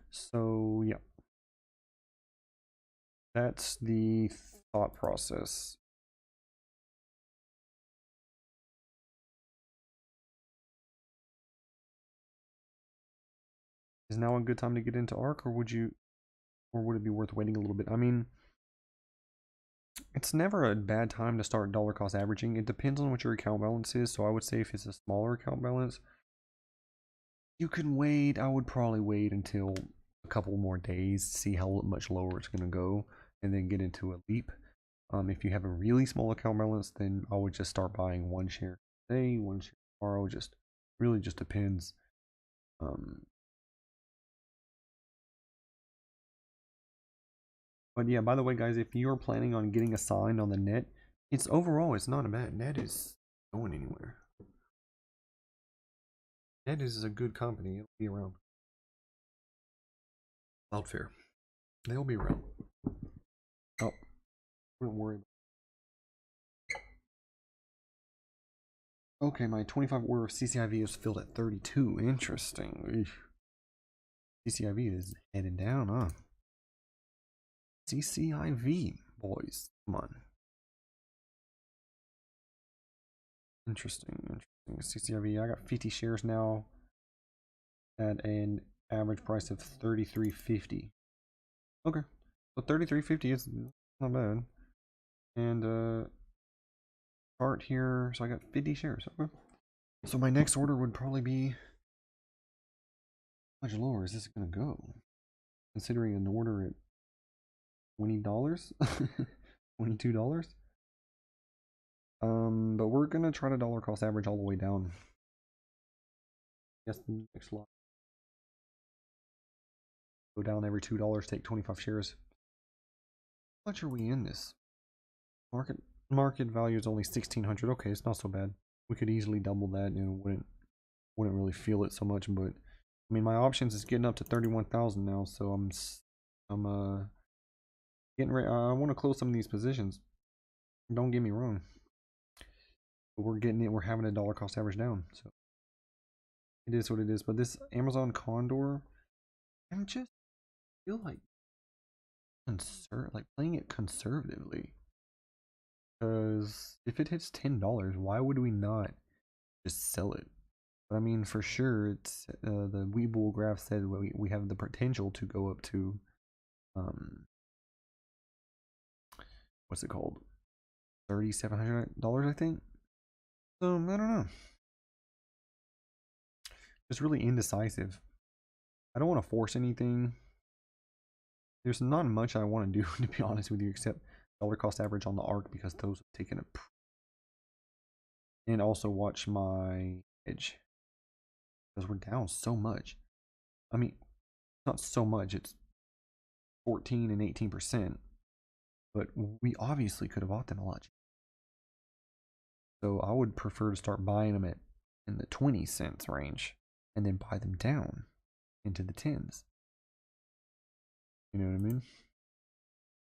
So yeah, that's the thought process. Is now a good time to get into ARC, or would it be worth waiting a little bit? I mean, it's never a bad time to start dollar cost averaging. It depends on what your account balance is. So I would say if it's a smaller account balance, you can wait. I would probably wait until a couple more days, see how much lower it's going to go, and then get into a leap. If you have a really small account balance, then I would just start buying one share today, one share tomorrow. Just really just depends. But yeah, by the way, guys, if you're planning on getting assigned on the net, it's not a bad net is going anywhere. Net is a good company. It'll be around. Cloudflare. They'll be around. Oh, don't worry. Okay, my 25 order of CCIV is filled at 32. Interesting. CCIV is headed down, huh? CCIV, boys. Come on. Interesting. CCIV, I got 50 shares now at an average price of 33.50. Okay. So 33.50 is not bad. And chart here, so I got 50 shares. Okay. So my next order would probably be how much lower is this gonna go? Considering an order at $20? $22? But we're gonna try to dollar cost average all the way down. Yes, the next lot. Go down every $2, take 25 shares. How much are we in this? Market value is only 1,600. Okay, it's not so bad. We could easily double that and wouldn't really feel it so much. But I mean, my options is getting up to 31,000 now, so I'm getting ready. I want to close some of these positions. Don't get me wrong. But we're getting it. We're having a dollar cost average down, so it is what it is. But this Amazon Condor, I just feel like playing it conservatively. Because if it hits $10, why would we not just sell it? But I mean, for sure, it's the Weeble graph said we have the potential to go up to what's it called, $3,700, I think. So I don't know. Just really indecisive. I don't want to force anything. There's not much I want to do, to be honest with you, except dollar cost average on the ARC because those have taken a. And also watch my edge because we're down so much. I mean, not so much. It's 14 and 18%, but we obviously could have bought them a lot. So I would prefer to start buying them at in the 20 cents range and then buy them down into the tens. You know what I mean?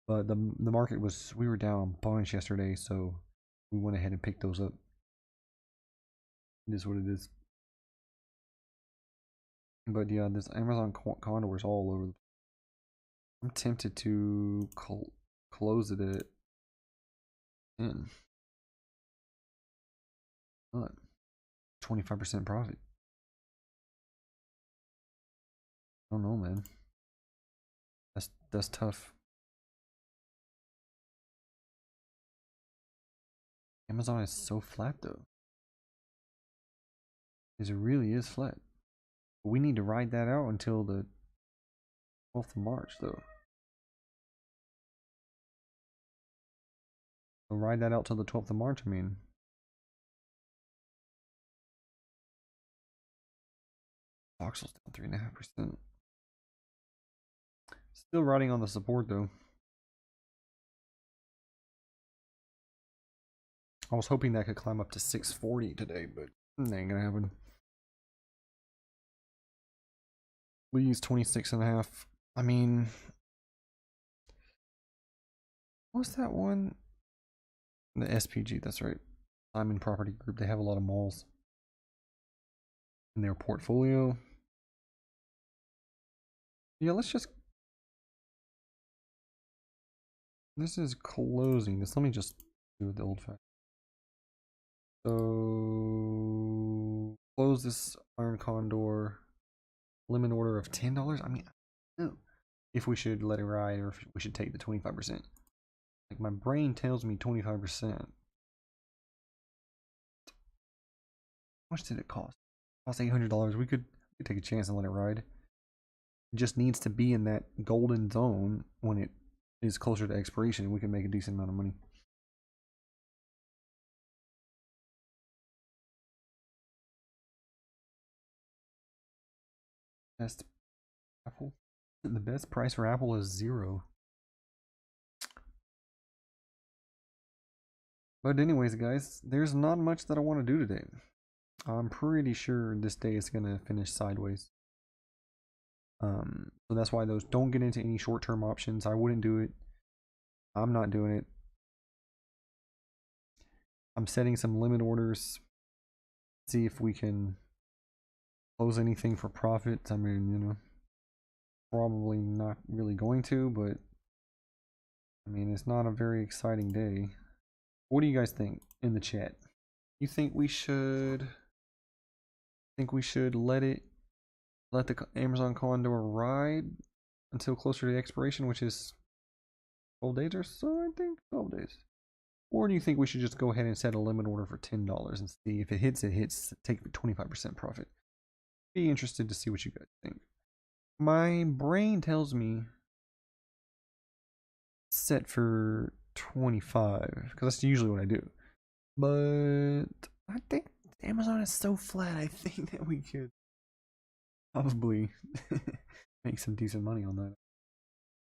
But the market was, we were down a bunch yesterday, so we went ahead and picked those up. It is what it is. But yeah, this Amazon Condor is all over. I'm tempted to close it at 10. But 25% profit. I don't know, man. That's tough. Amazon is so flat though. It really is flat. We need to ride that out until the 12th of March though. So ride that out till the 12th of March, I mean. Voxel's down 3.5%. Still riding on the support though. I was hoping that could climb up to 640 today, but it ain't gonna happen. Lee's 26.5. I mean, what's that one? The SPG, that's right. Simon Property Group. They have a lot of malls in their portfolio. Yeah, let's just. This is closing. Let me just do it the old fashioned. So close this Iron Condor. Limit order of $10. I mean, no. If we should let it ride or if we should take the 25%. Like my brain tells me 25%. How much did it cost? It cost $800. We could take a chance and let it ride. It just needs to be in that golden zone when it is closer to expiration. We can make a decent amount of money. Best Apple. The best price for Apple is 0. But anyways, guys, there's not much that I want to do today. I'm pretty sure this day is gonna finish sideways. So that's why those don't get into any short-term options. I wouldn't do it. I'm not doing it. I'm setting some limit orders. See if we can close anything for profit. I mean, you know, probably not really going to, but I mean, it's not a very exciting day. What do you guys think in the chat? You think we should let the Amazon Condor ride until closer to the expiration, which is 12 days or so, I think 12 days. Or do you think we should just go ahead and set a limit order for $10 and see if it hits, take 25% profit? Be interested to see what you guys think. My brain tells me set for 25 because that's usually what I do. But I think Amazon is so flat. I think that we could probably make some decent money on that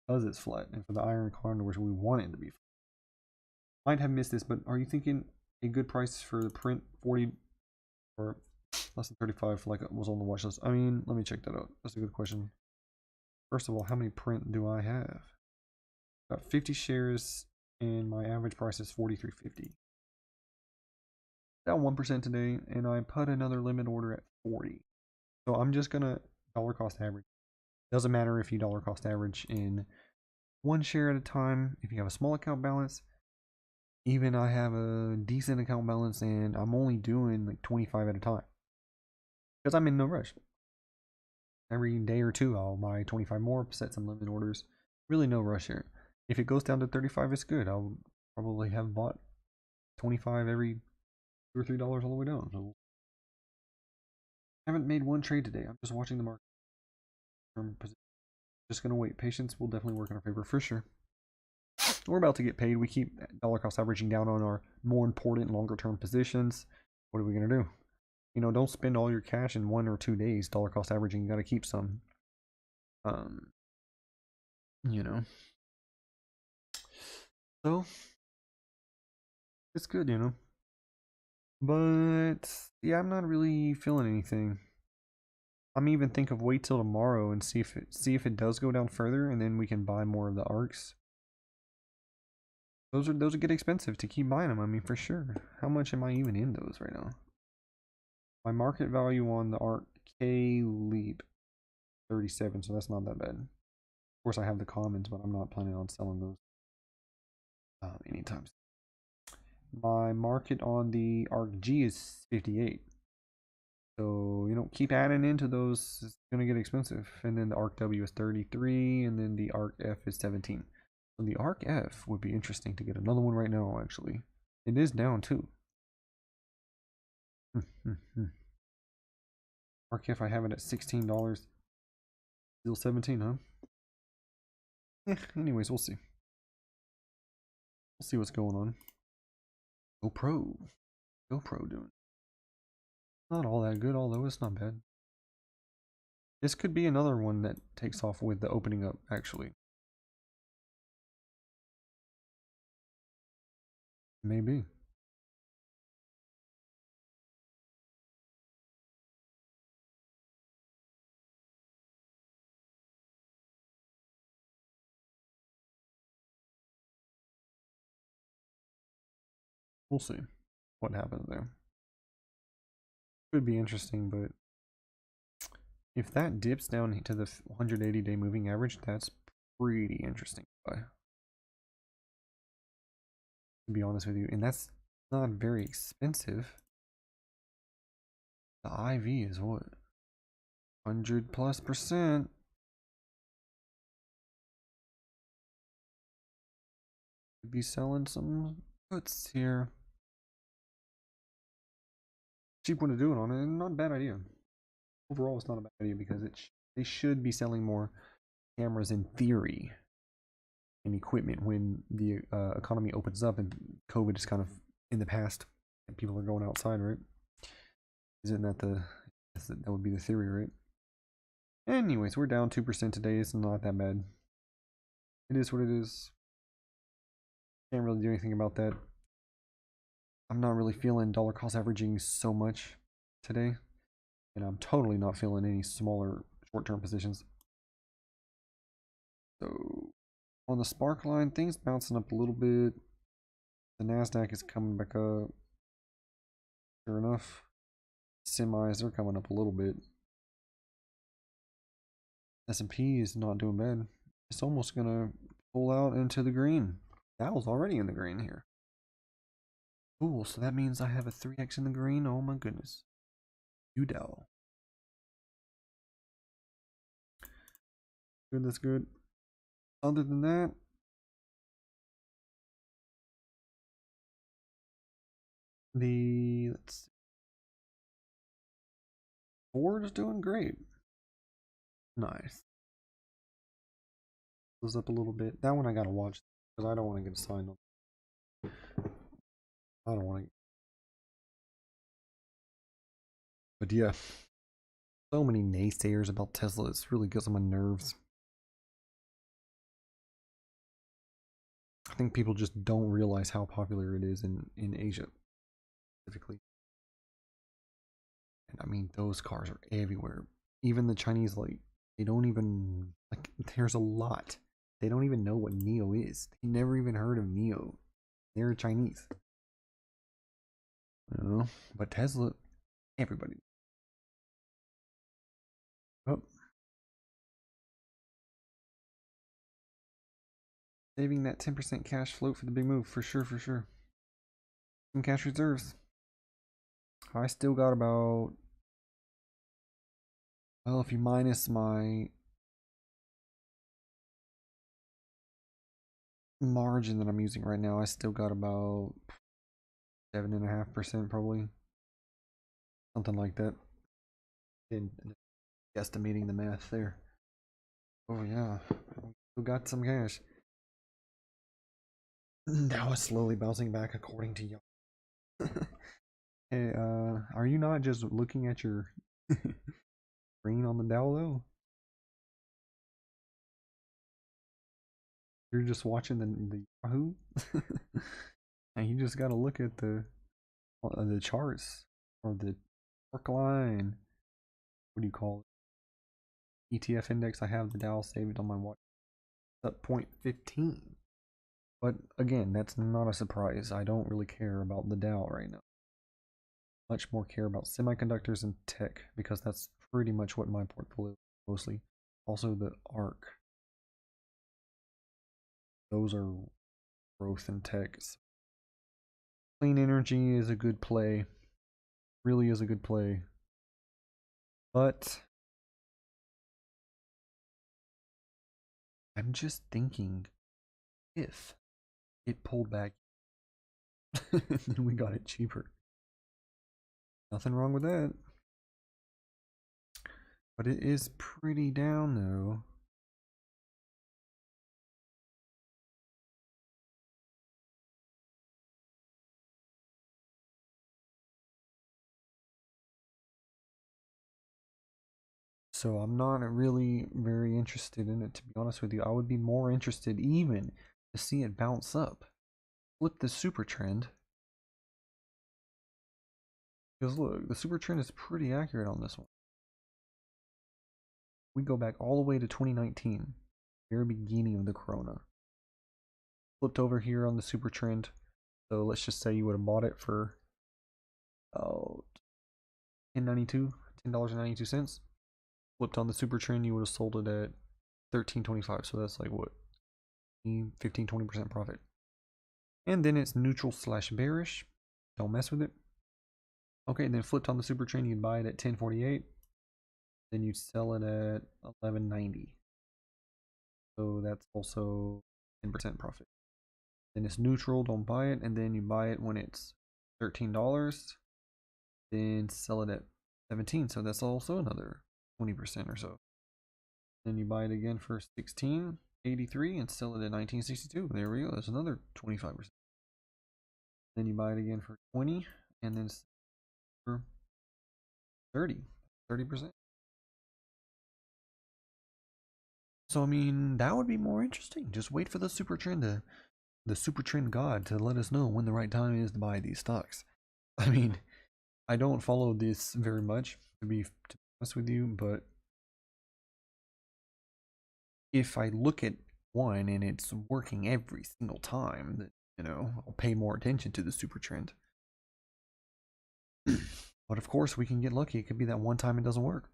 because it's flat. And for the Iron Condor, which we want it to be flat. Might have missed this, but are you thinking a good price for the print 40 or less than 35 like it was on the watch list? I mean, let me check that out. That's a good question. First of all, how many print do I have? Got 50 shares and my average price is 43.50. Down 1% today, and I put another limit order at 40. So I'm just gonna dollar cost average. Doesn't matter if you dollar cost average in one share at a time. If you have a small account balance, even I have a decent account balance and I'm only doing like 25 at a time because I'm in no rush. Every day or two I'll buy 25 more, set some limit orders. Really no rush here. If it goes down to 35, it's good. I'll probably have bought 25 every $2 or $3 all the way down. So I haven't made one trade today. I'm just watching the market. Just gonna wait. Patience will definitely work in our favor for sure. We're about to get paid. We keep dollar cost averaging down on our more important longer term positions. What are we gonna do? You know, don't spend all your cash in 1 or 2 days dollar cost averaging. You gotta keep some. You know. So it's good, you know. But yeah, I'm not really feeling anything. I'm even think of wait till tomorrow and see if it does go down further, and then we can buy more of the ARCs. Those would get expensive to keep buying them. I mean, for sure. How much am I even in those right now? My market value on the ARC K Leap 37, so that's not that bad. Of course, I have the commons, but I'm not planning on selling those anytime soon. My market on the ARC G is 58. So, you know, keep adding into those. It's going to get expensive. And then the ARC W is 33, and then the ARC F is 17. So the ARC F would be interesting to get another one right now, actually. It is down, too. ARC F, I have it at $16. Still 17, huh? Anyways, we'll see. We'll see what's going on. GoPro doing not all that good, although it's not bad. This could be another one that takes off with the opening up, actually. Maybe. We'll see what happens there. Could be interesting, but if that dips down to the 180-day moving average, that's pretty interesting. To be honest with you, and that's not very expensive. The IV is what? 100+%. Could be selling some puts here. Cheap one to do it on, and not a bad idea. Overall, it's not a bad idea because they should be selling more cameras in theory and equipment when the economy opens up and COVID is kind of in the past and people are going outside, right? Isn't that that would be the theory, right? Anyways, we're down 2% today. It's not that bad. It is what it is. Can't really do anything about that. I'm not really feeling dollar cost averaging so much today. And I'm totally not feeling any smaller short-term positions. So on the spark line, things bouncing up a little bit. The NASDAQ is coming back up. Sure enough. Semis, they're coming up a little bit. S&P is not doing bad. It's almost gonna pull out into the green. Dow's already in the green here. Cool, so that means I have a 3x in the green. Oh my goodness. You Dow. Good, that's good. Other than that, let's see. Ford is doing great. Nice. Goes up a little bit. That one I gotta watch because I don't want to get signed on. I don't want to. But yeah, so many naysayers about Tesla. It's really gets on my nerves. I think people just don't realize how popular it is in Asia, specifically. And I mean, those cars are everywhere. Even the Chinese, like, they don't even, like, there's a lot. They don't even know what Neo is. They never even heard of Neo. They're Chinese. You know? But Tesla, everybody. Oh. Saving that 10% cash float for the big move, for sure, for sure. Some cash reserves. I still got about, well, if you minus my margin that I'm using right now, I still got about 7.5% probably. Something like that. In estimating the math there. Oh yeah, we got some cash. Now it's slowly bouncing back according to you. Hey, are you not just looking at your screen on the Dow though? You're just watching the Yahoo, and you just gotta look at the charts or the arc line. What do you call it? ETF index. I have the Dow saved on my watch. It's up 0.15. But again, that's not a surprise. I don't really care about the Dow right now. Much more care about semiconductors and tech because that's pretty much what my portfolio is mostly. Also the ARC. Those are growth and tech. Clean energy is a good play. Really is a good play. But I'm just thinking if it pulled back and then we got it cheaper. Nothing wrong with that. But it is pretty down though. So I'm not really very interested in it, to be honest with you. I would be more interested even to see it bounce up. Flip the super trend. Because look, the super trend is pretty accurate on this one. We go back all the way to 2019, very beginning of the corona. Flipped over here on the super trend. So let's just say you would have bought it for $10.92. Flipped on the super trend, you would have sold it at $13.25. So that's like what, 15-20% profit. And then it's neutral / bearish. Don't mess with it. Okay, then flipped on the super trend, you'd buy it at 10.48. Then you'd sell it at 11.90. So that's also 10% profit. Then it's neutral, don't buy it, and then you buy it when it's $13, then sell it at 17, so that's also another 20% or so. Then you buy it again for 16.83 and sell it at 19.62. There we go, that's another 25%. Then you buy it again for 20 and then for 30%. So I mean, that would be more interesting. Just wait for the super trend god to let us know when the right time is to buy these stocks. I mean, I don't follow this very much, to be honest with you, but if I look at one and it's working every single time, that, you know, I'll pay more attention to the super trend. But of course, we can get lucky. It could be that one time it doesn't work.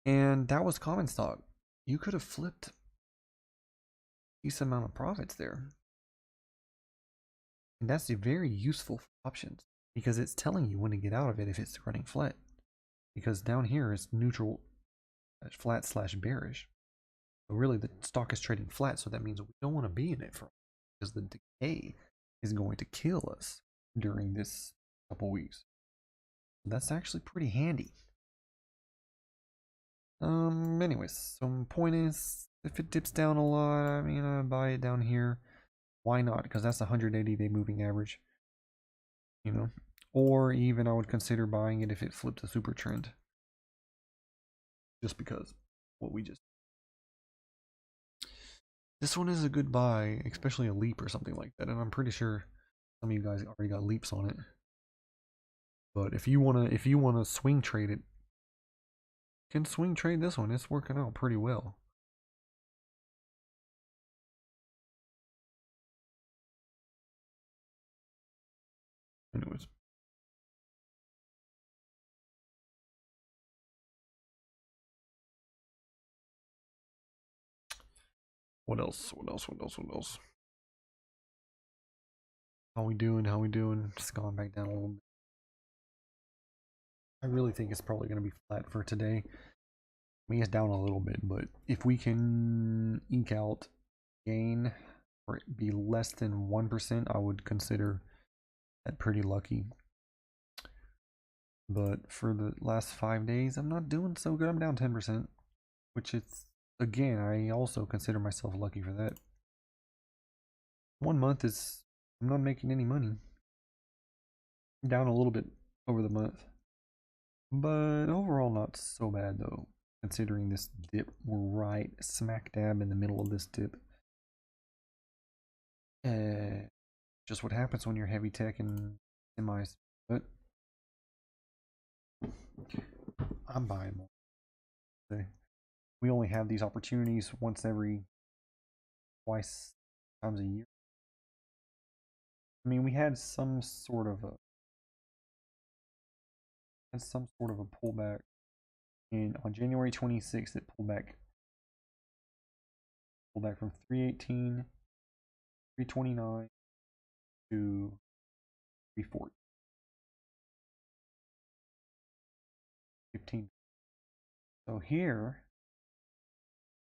And that was common stock. You could have flipped a decent amount of profits there. And that's very useful for options because it's telling you when to get out of it if it's running flat. Because down here it's neutral, flat / bearish. So really the stock is trading flat, so that means we don't want to be in it for because the decay is going to kill us during this couple weeks. That's actually pretty handy. Anyways, so point is, if it dips down a lot, I mean, I buy it down here. Why not? Because that's a 180-day moving average, you know. Or even I would consider buying it if it flipped a super trend, just because what we just. This one is a good buy, especially a leap or something like that, and I'm pretty sure some of you guys already got leaps on it. But if you wanna swing trade it, you can swing trade this one. It's working out pretty well. Anyways. What else? How we doing? Just gone back down a little bit. I really think it's probably going to be flat for today. I mean, it's down a little bit, but if we can eke out gain or it be less than 1%, I would consider that pretty lucky. But for the last 5 days, I'm not doing so good. I'm down 10%, which is, again, I also consider myself lucky for that. 1 month is, I'm not making any money. I'm down a little bit over the month. But overall, not so bad though, considering this dip. We're right smack dab in the middle of this dip. Just what happens when you're heavy tech and semis. But I'm buying more. We only have these opportunities twice times a year. I mean, we had some sort of a pullback on January 26th. It pulled back from 318, 329 to 340. 15. So here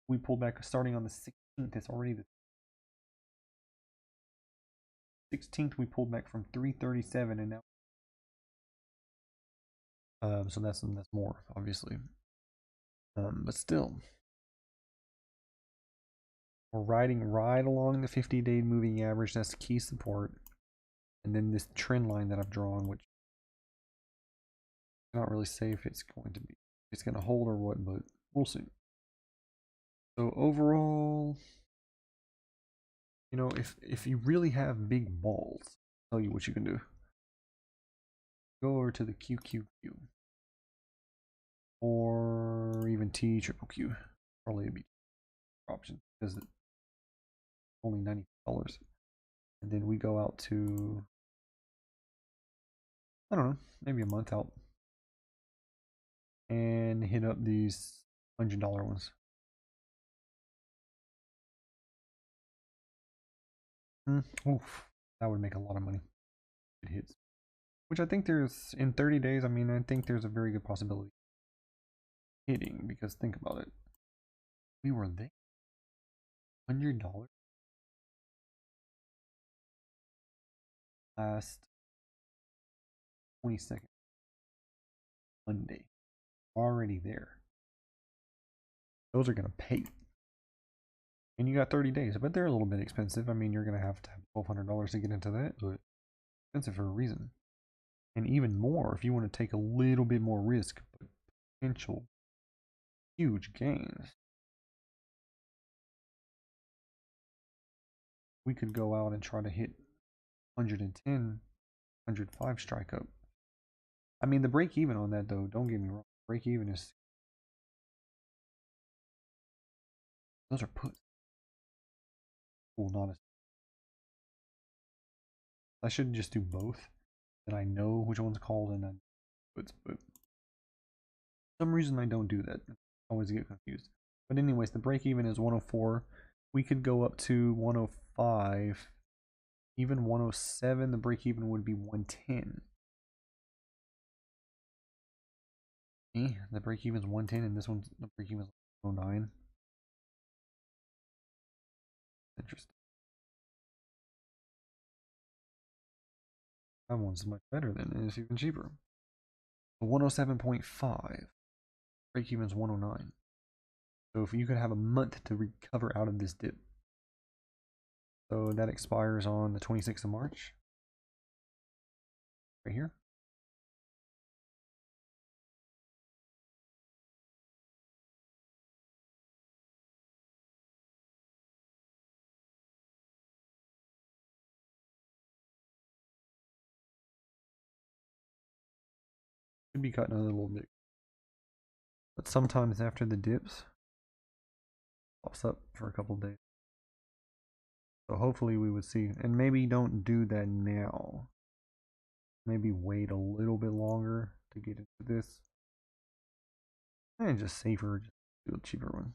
we pulled back starting on the 16th. It's already the 16th. We pulled back from 337, and now so that's more obviously, but still we're riding right along the 50-day moving average. That's key support, and then this trend line that I've drawn, which I cannot really say if it's going to be it's gonna hold or what, but we'll see. So overall, you know, if you really have big balls, I'll tell you what you can do. Go over to the QQQ or even T triple Q. Probably a be option because it's only $90. And then we go out to, I don't know, maybe a month out and hit up these $100 ones. Oof, that would make a lot of money. It hits, which I think there's in 30 days. I mean, I think there's a very good possibility hitting because think about it. We were there. $100 last 22nd Monday. Already there. Those are gonna pay. And you got 30 days, but they're a little bit expensive. I mean, you're gonna have $1,200 to get into that, but expensive for a reason. And even more if you want to take a little bit more risk, but potential huge gains. We could go out and try to hit 110, 105 strike up. I mean, the break even on that though, don't get me wrong, break even is, those are puts. Well, not as, I should just do both. Then I know which one's called and then puts, but for some reason I don't do that. I always get confused. But anyways, the break even is 104. We could go up to 105. Even 107, the break even would be 110. The break even is 110 and this one's the break even is 109. Interesting. That one's much better than it is even cheaper. 107.5. Break even is 109. So if you could have a month to recover out of this dip. So that expires on the 26th of March. Right here. Could be cutting a little bit. But sometimes after the dips, pops up for a couple days. So hopefully we would see. And maybe don't do that now. Maybe wait a little bit longer to get into this. And just safer, just do a cheaper one.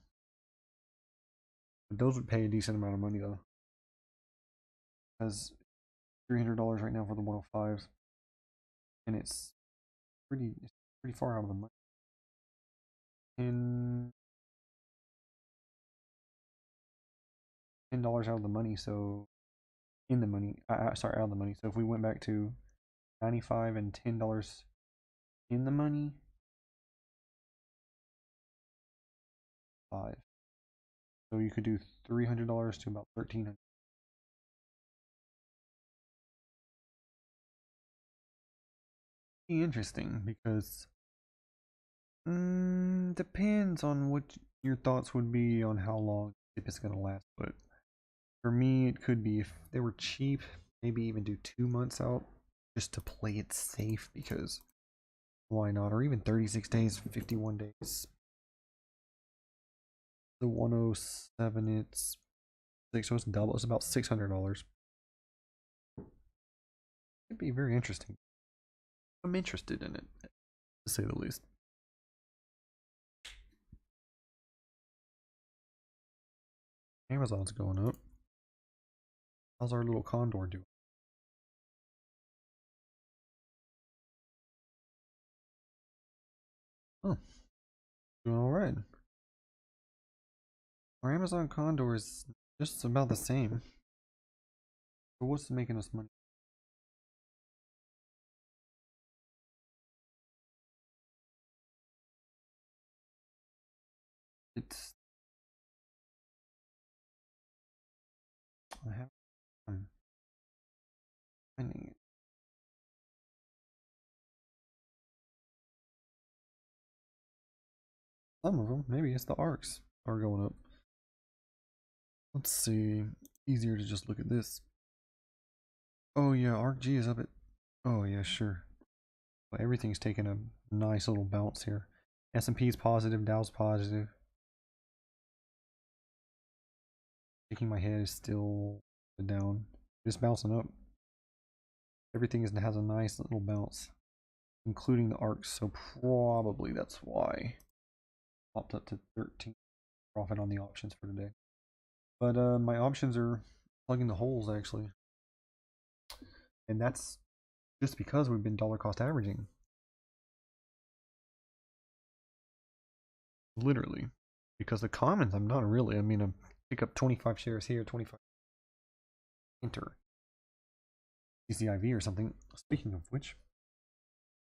But those would pay a decent amount of money though. Because $300 right now for the 105s. And it's pretty far out of the money. And $10 out of the money, so in the money, sorry, out of the money. So if we went back to 95 and $10 in the money, 5. So you could do $300 to about 1,300. Be interesting because depends on what your thoughts would be on how long if it's gonna last. But for me, it could be if they were cheap, maybe even do 2 months out just to play it safe because why not? Or even 36 days, 51 days. The 107, it's so it's double. It's about $600. It'd be very interesting. I'm interested in it, to say the least. Amazon's going up. How's our little condor doing? Oh, doing all right. Our Amazon condor is just about the same. But what's making us money? It's I have I'm finding it. Some of them, maybe it's the arcs are going up. Let's see. Easier to just look at this. Oh yeah, arc G is up at. Oh yeah, sure. Well, everything's taking a nice little bounce here. S&P is positive, Dow's positive. Shaking my head is still down. It's bouncing up. Everything has a nice little bounce, including the arcs. So probably that's why popped up to 13 profit on the options for today. But my options are plugging the holes actually, and that's just because we've been dollar cost averaging. Literally, because the commons I'm not really. I mean, I pick up 25 shares here, 25. Enter CCIV or something. Speaking of which,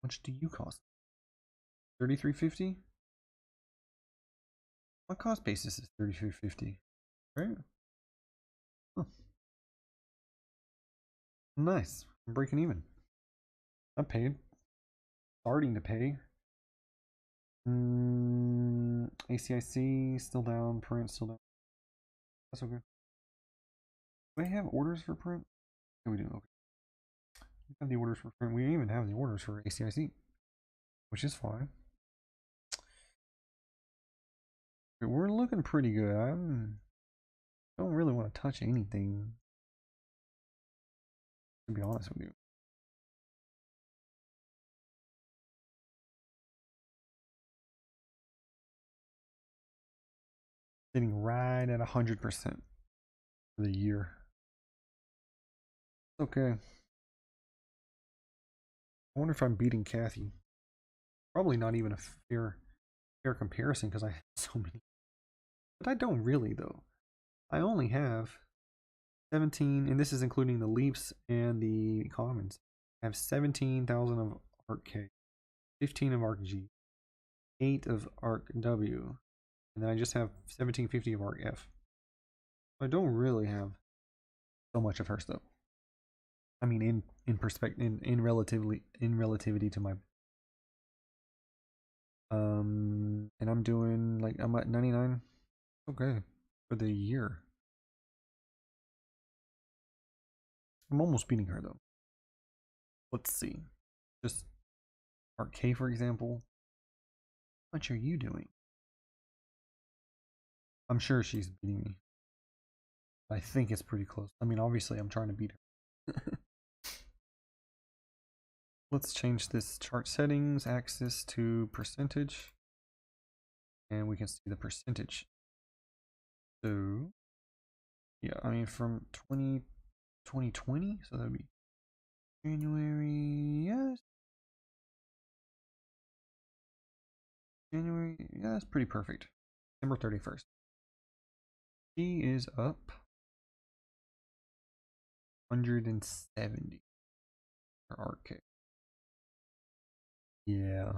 how much do you cost? 33.50. My cost basis is 33.50, right? Huh. Nice. I'm breaking even. I'm paid. Starting to pay. ACIC still down. Print still down. That's okay. Do they have orders for print? Yeah, we do. Okay. We have the orders for print. We even have the orders for ACIC, which is fine. We're looking pretty good. I don't really want to touch anything, to be honest with you. Sitting right at 100% for the year. Okay. I wonder if I'm beating Kathy. Probably not even a fair comparison because I have so many. But I don't really though. I only have 17, and this is including the leaps and the commons. I have 17,000 of Arc K, 15 of Arc G, 8 of Arc W, and then I just have 1750 of Arc F. I don't really have so much of her stuff. I mean, in perspective, in relativity to my. And I'm doing like I'm at 99. Okay, for the year. I'm almost beating her though. Let's see. Just Arc K, for example. How much are you doing? I'm sure she's beating me. I think it's pretty close. I mean, obviously, I'm trying to beat her. Let's change this chart settings, axis to percentage. And we can see the percentage. So, yeah, I mean, from 2020, so that'd be January, yes. January, yeah, that's pretty perfect. December 31st. She is up 170 for RK. Yeah.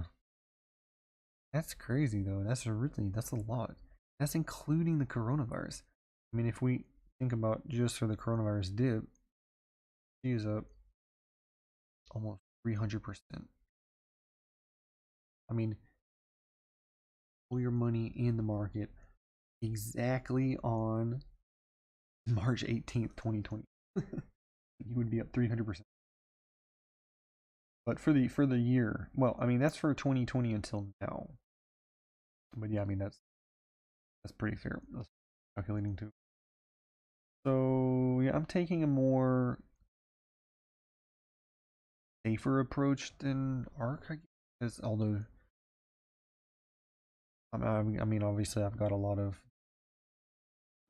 That's crazy though. That's a lot. That's including the coronavirus. I mean, if we think about just for the coronavirus dip, she is up almost 300%. I mean, pull your money in the market exactly on March 18th, 2020. You would be up 300%. But for the year, well, I mean that's for 2020 until now. But yeah, I mean that's pretty fair. That's calculating too. So yeah, I'm taking a more safer approach than Arc, I guess. Although I mean, obviously I've got a lot of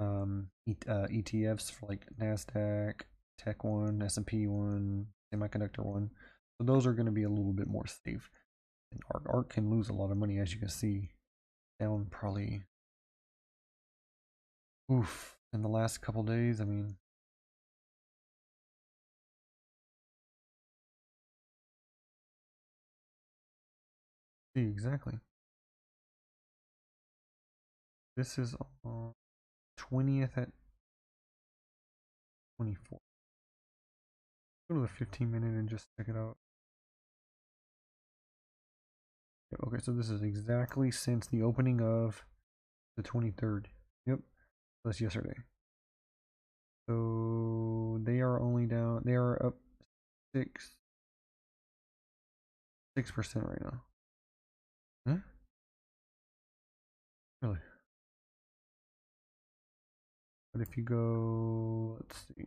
ETFs for like Nasdaq, Tech One, S&P one, Semiconductor one. So those are going to be a little bit more safe. And Arc can lose a lot of money, as you can see, down probably. Oof! In the last couple days, I mean. See exactly. This is on 20th at 24. Go to the 15-minute and just check it out. Okay, so this is exactly since the opening of the 23rd. Yep, that's yesterday. So they are only down. They are up 6% right now. Huh? Really? But if you go, let's see,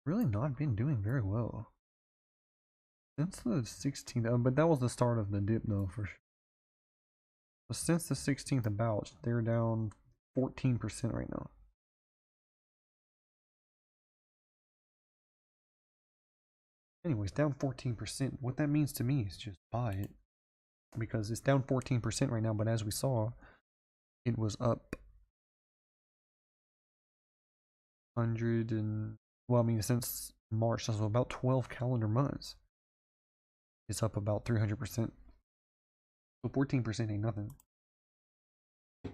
really not been doing very well since the 16th. But that was the start of the dip, though, for sure. But since the 16th, about they're down 14% right now. Anyways, down 14%. What that means to me is just buy it because it's down 14% right now. But as we saw, it was up 100 and well, I mean, since March, so about 12 calendar months, it's up about 300%. So 14% ain't nothing. So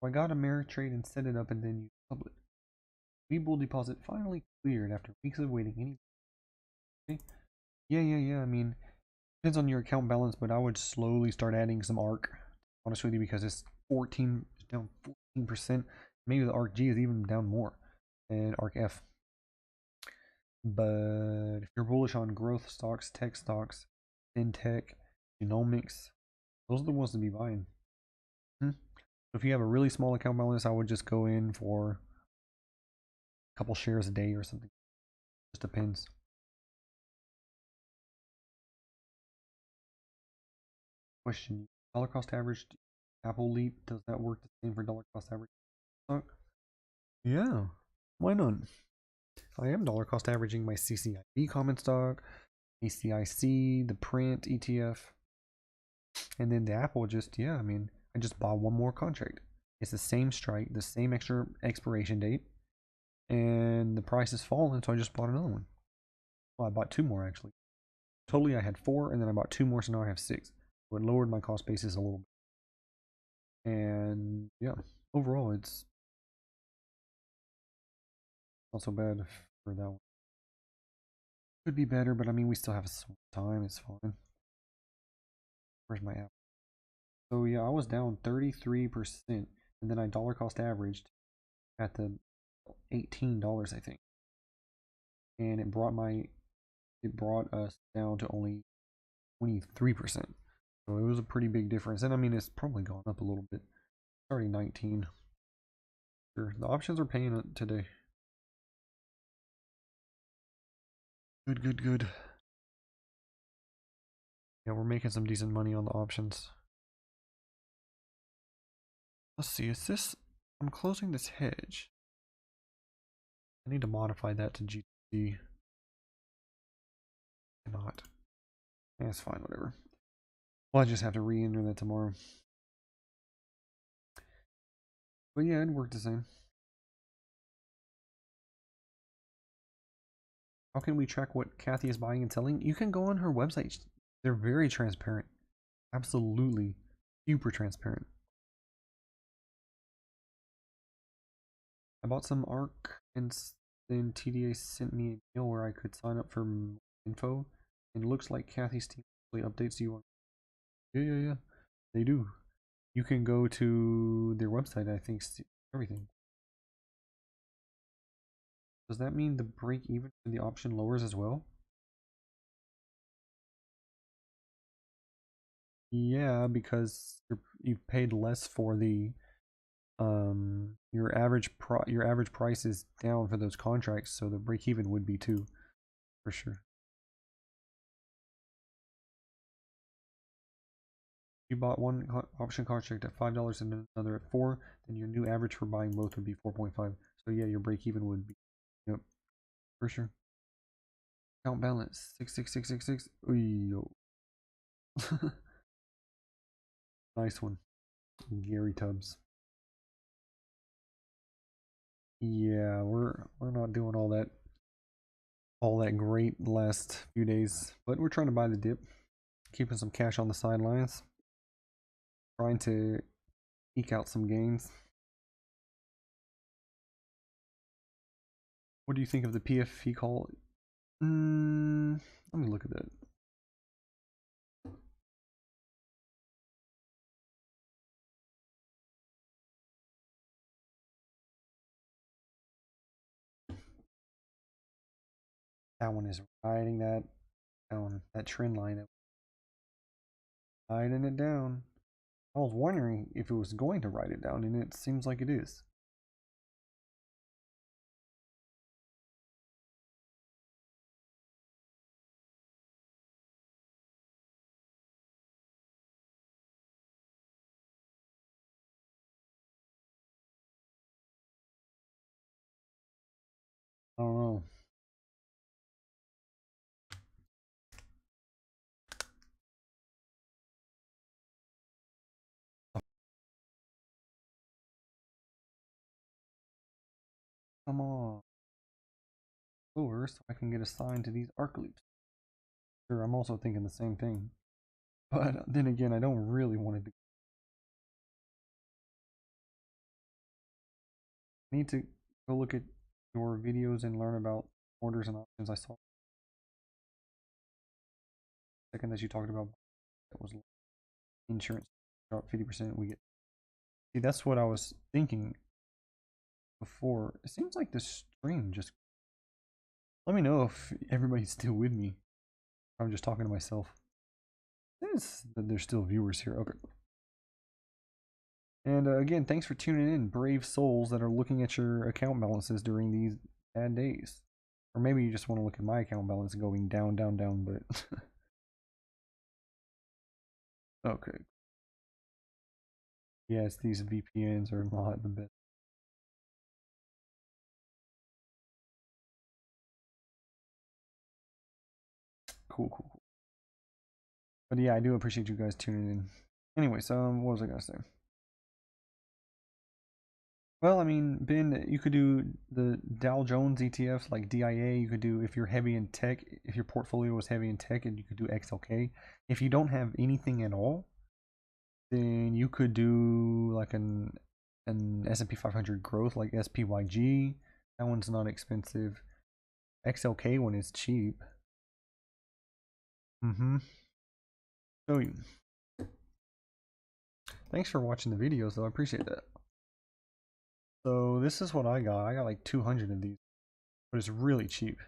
I got Ameritrade and set it up and then used public. Webull deposit finally cleared after weeks of waiting. Okay. Yeah. I mean, depends on your account balance, but I would slowly start adding some ARC. Honest with you, because it's 14, it's down 14%. Maybe the ARC G is even down more, and ARC F. But if you're bullish on growth stocks, tech stocks, fintech, genomics, those are the ones to be buying. So if you have a really small account balance, I would just go in for a couple shares a day or something. Just depends. Question: dollar cost average, Apple Leap, does that work the same for dollar cost average stock? Yeah, why not? I am dollar cost averaging my CCIB common stock, ACIC, the print ETF, and then the Apple just, yeah, I mean, I just bought one more contract. It's the same strike, the same extra expiration date, and the price has fallen, so I just bought another one. Well, I bought two more actually. Totally, I had four, and then I bought two more, so now I have six. So it lowered my cost basis a little bit. And yeah, overall, it's not so bad for that one. Could be better, but I mean, we still have some time. It's fine. Where's my app? So yeah, I was down 33%, and then I dollar cost averaged at the $18, I think, and it brought us down to only 23%. So it was a pretty big difference, and I mean, it's probably gone up a little bit. It's already 19. Sure, the options are paying it today. Good. Yeah, we're making some decent money on the options. Let's see, is this... I'm closing this hedge. I need to modify that to GTC. Cannot. Yeah, it's fine, whatever. Well, I just have to re-enter that tomorrow. But yeah, it worked the same. How can we track what Kathy is buying and selling? You can go on her website. They're very transparent. Absolutely. Super transparent. I bought some ARC and then TDA sent me a mail where I could sign up for info. And it looks like Kathy's team updates you on. Yeah. They do. You can go to their website, I think, see everything. Does that mean the break even for the option lowers as well? Yeah, because you've paid less for the your average price is down for those contracts, so the break even would be too, for sure. You bought one option contract at $5 and another at 4, then your new average for buying both would be 4.5. So yeah, your break even would be, yep, for sure. Account balance 66666. Yo. Nice one, Gary Tubbs. Yeah, we're not doing all that great the last few days, but we're trying to buy the dip, keeping some cash on the sidelines, trying to eke out some gains. What do you think of the PFP call Let me look at that. That one is riding that down, that trend line, riding it down. I was wondering if it was going to write it down, and it seems like it is. I don't know. Come on. Over so I can get assigned to these arc loops. Sure, I'm also thinking the same thing. But then again, I don't really want it to. I need to go look at your videos and learn about orders and options. I saw the second that you talked about that was insurance drop 50%. We get. See, that's what I was thinking before. It seems like the stream just. Let me know if everybody's still with me. I'm just talking to myself. There's still viewers here. Okay. And again, thanks for tuning in, brave souls that are looking at your account balances during these bad days. Or maybe you just want to look at my account balance going down, down, down, but. Okay. Yes, these VPNs are not the best. Cool, cool, cool. But yeah, I do appreciate you guys tuning in. Anyway, so what was I gonna say? Well, I mean, Ben, you could do the Dow Jones ETF like DIA. You could do if you're heavy in tech, if your portfolio is heavy in tech, and you could do XLK. If you don't have anything at all, then you could do like an S&P 500 growth like SPYG. That one's not expensive. XLK one is cheap. Show you. Thanks for watching the videos though, I appreciate that. So this is what I got. I got like 200 of these, but it's really cheap.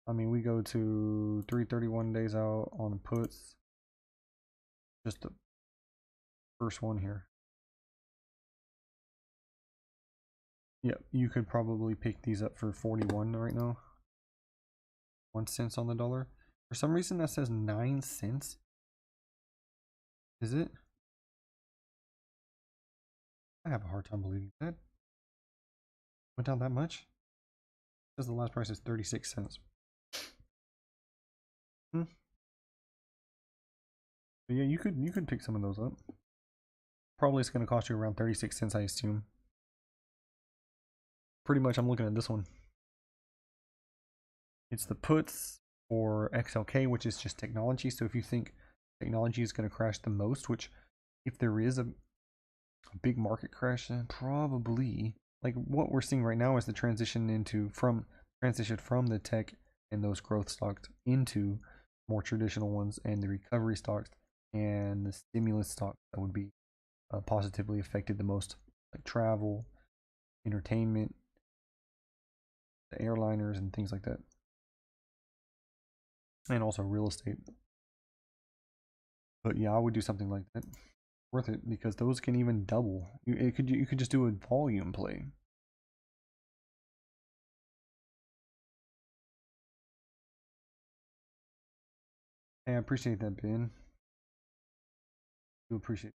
I mean, we go to 331 days out on puts. Just the first one here. Yep, you could probably pick these up for 41 right now. 1 cent on the dollar. For some reason that says 9 cents. Is it? I have a hard time believing that. Went down that much? It says the last price is 36 cents. But yeah, you could pick some of those up. Probably it's gonna cost you around 36 cents, I assume. Pretty much I'm looking at this one. It's the puts for XLK, which is just technology. So if you think technology is going to crash the most, which if there is a big market crash, then probably like what we're seeing right now is the transition from the tech and those growth stocks into more traditional ones and the recovery stocks and the stimulus stocks that would be positively affected the most, like travel, entertainment, the airliners, and things like that. And also real estate. But yeah, I would do something like that. Worth it because those can even double. You could just do a volume play. Hey, I appreciate that, Ben. Do appreciate.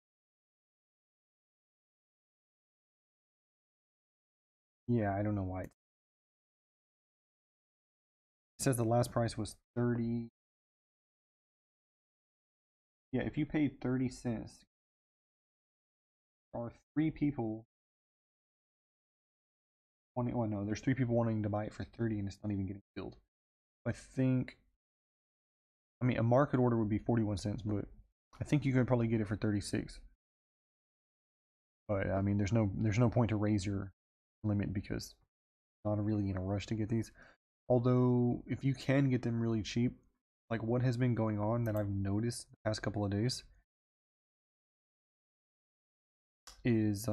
Yeah, I don't know why. It says the last price was 30. Yeah, if you paid 30 cents, there are 3 people wanting. Oh no, there's 3 people wanting to buy it for 30, and it's not even getting filled. I think. I mean, a market order would be 41 cents, but I think you could probably get it for 36. But I mean, there's no point to raise your limit because not really in a rush to get these. Although, if you can get them really cheap, like what has been going on that I've noticed the past couple of days is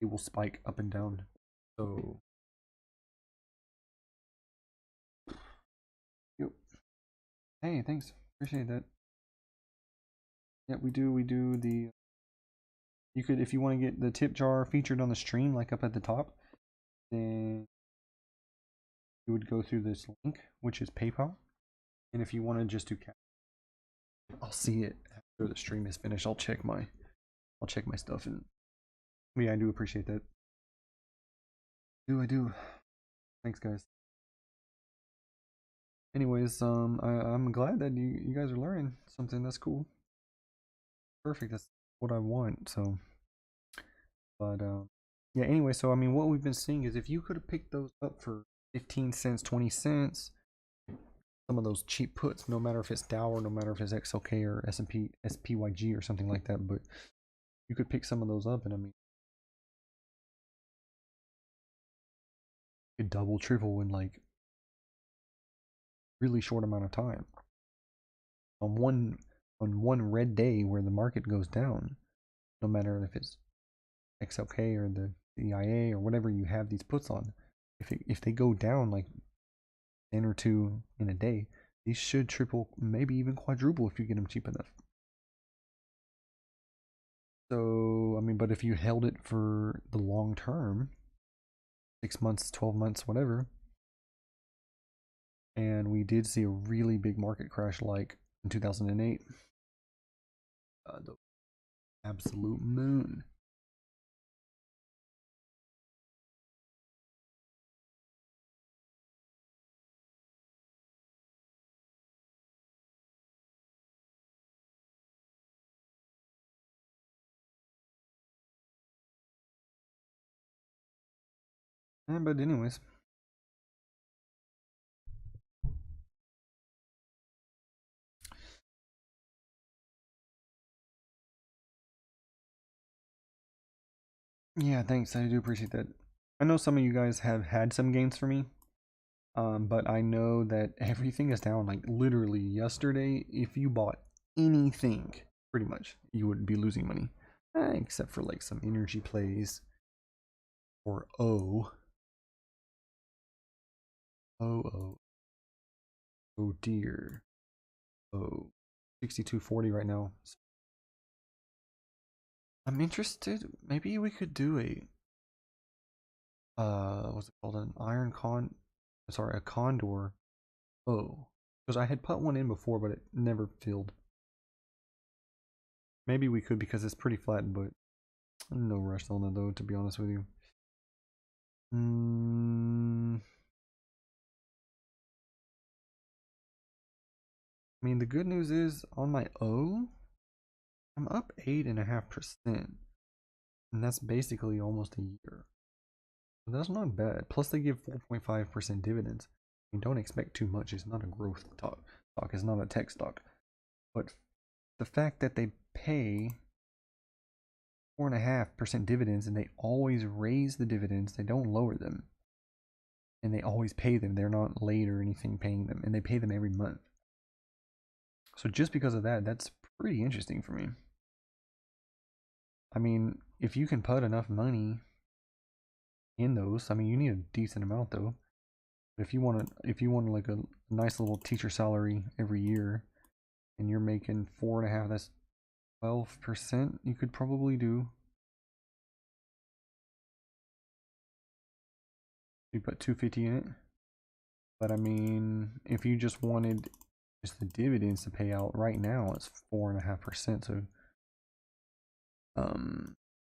it will spike up and down. So, yep. Hey, thanks. Appreciate that. Yeah, we do the you could, if you want to get the tip jar featured on the stream, like up at the top, then you would go through this link, which is PayPal. And if you want to just do cash, I'll see it after the stream is finished. I'll check my stuff, and yeah, I do appreciate that. I do. Thanks, guys. Anyways, I'm glad that you guys are learning something. That's cool. Perfect. That's what I want. So, but yeah. Anyway, so I mean, what we've been seeing is if you could have picked those up for 15 cents, 20 cents, some of those cheap puts, no matter if it's Dow or no matter if it's XLK or S&P, SPYG or something like that, but you could pick some of those up, and I mean, it double, triple in like really short amount of time. On one red day where the market goes down, no matter if it's XLK or the EIA or whatever you have these puts on, if they go down like 10 or 2 in a day, these should triple, maybe even quadruple if you get them cheap enough. So, I mean, but if you held it for the long term, 6 months, 12 months, whatever, and we did see a really big market crash like in 2008, the absolute moon. But anyways, yeah, thanks. I do appreciate that. I know some of you guys have had some gains for me, but I know that everything is down. Like literally yesterday, if you bought anything, pretty much you would be losing money, except for like some energy plays or oh dear, 62.40 right now. I'm interested. Maybe we could do a what's it called, an a condor. Oh, because I had put one in before, but it never filled. Maybe we could because it's pretty flat, but no rush on it though, to be honest with you. I mean, the good news is on my O, I'm up 8.5%, and that's basically almost a year. So that's not bad. Plus, they give 4.5% dividends. I mean, don't expect too much. It's not a growth stock. It's not a tech stock. But the fact that they pay 4.5% dividends and they always raise the dividends, they don't lower them, and they always pay them. They're not late or anything paying them, and they pay them every month. So just because of that, that's pretty interesting for me. I mean, if you can put enough money in those, I mean, you need a decent amount though. If you want like a nice little teacher salary every year, and you're making 4.5, that's 12%. You could probably do. You put 250 in it. But I mean, if you just wanted just the dividends to pay out right now, it's 4.5%. So,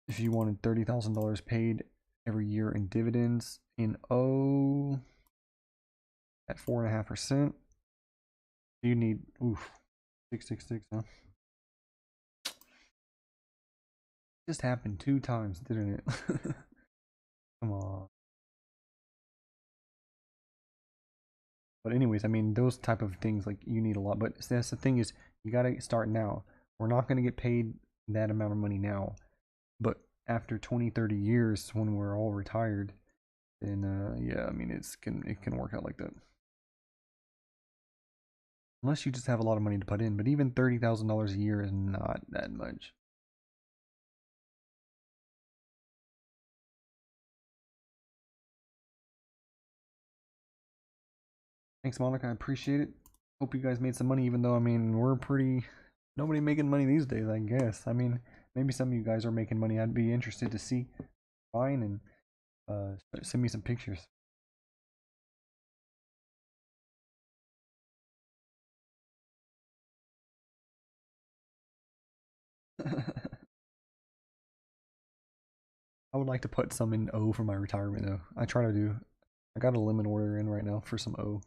if you wanted $30,000 paid every year in dividends in O at 4.5%, you need 666, huh? Just happened 2 times, didn't it? Come on. But anyways, I mean, those type of things, like, you need a lot. But that's the thing, is you gotta start now. We're not gonna get paid that amount of money now, but after 20, 30 years when we're all retired, then yeah, I mean it can work out like that. Unless you just have a lot of money to put in, but even $30,000 a year is not that much. Thanks, Monica. I appreciate it. Hope you guys made some money, even though, I mean, we're pretty. Nobody making money these days, I guess. I mean, maybe some of you guys are making money. I'd be interested to see. Fine, and send me some pictures. I would like to put some in O for my retirement, though. I try to do. I got a limit order in right now for some O.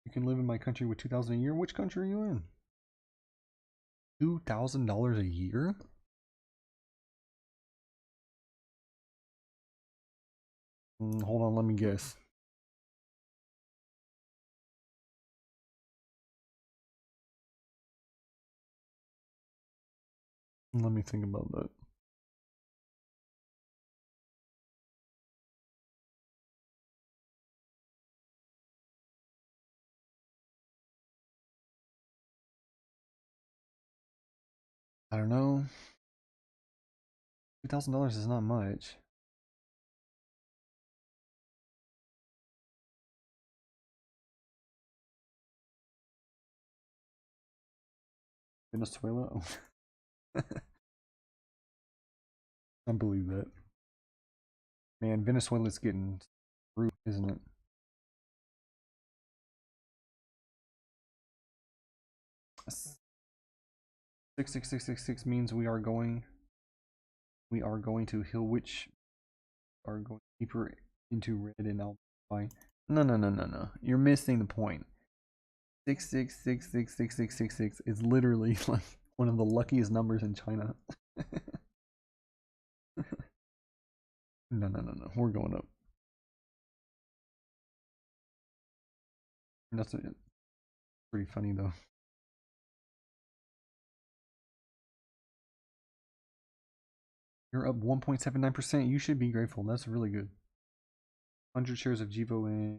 You can live in my country with 2,000 a year. Which country are you in? $2,000 a year? Hold on, let me guess. Let me think about that. I don't know. $2,000 is not much. Venezuela? I believe that. Man, Venezuela's getting screwed, isn't it? 66666 means we are going to hill which are going deeper into red and alpine. No, no, no, no, no. You're missing the point. 666666666 is literally like one of the luckiest numbers in China. No, no, no, no. We're going up. That's pretty funny though. You're up 1.79%. You should be grateful. That's really good. 100 shares of Jivo and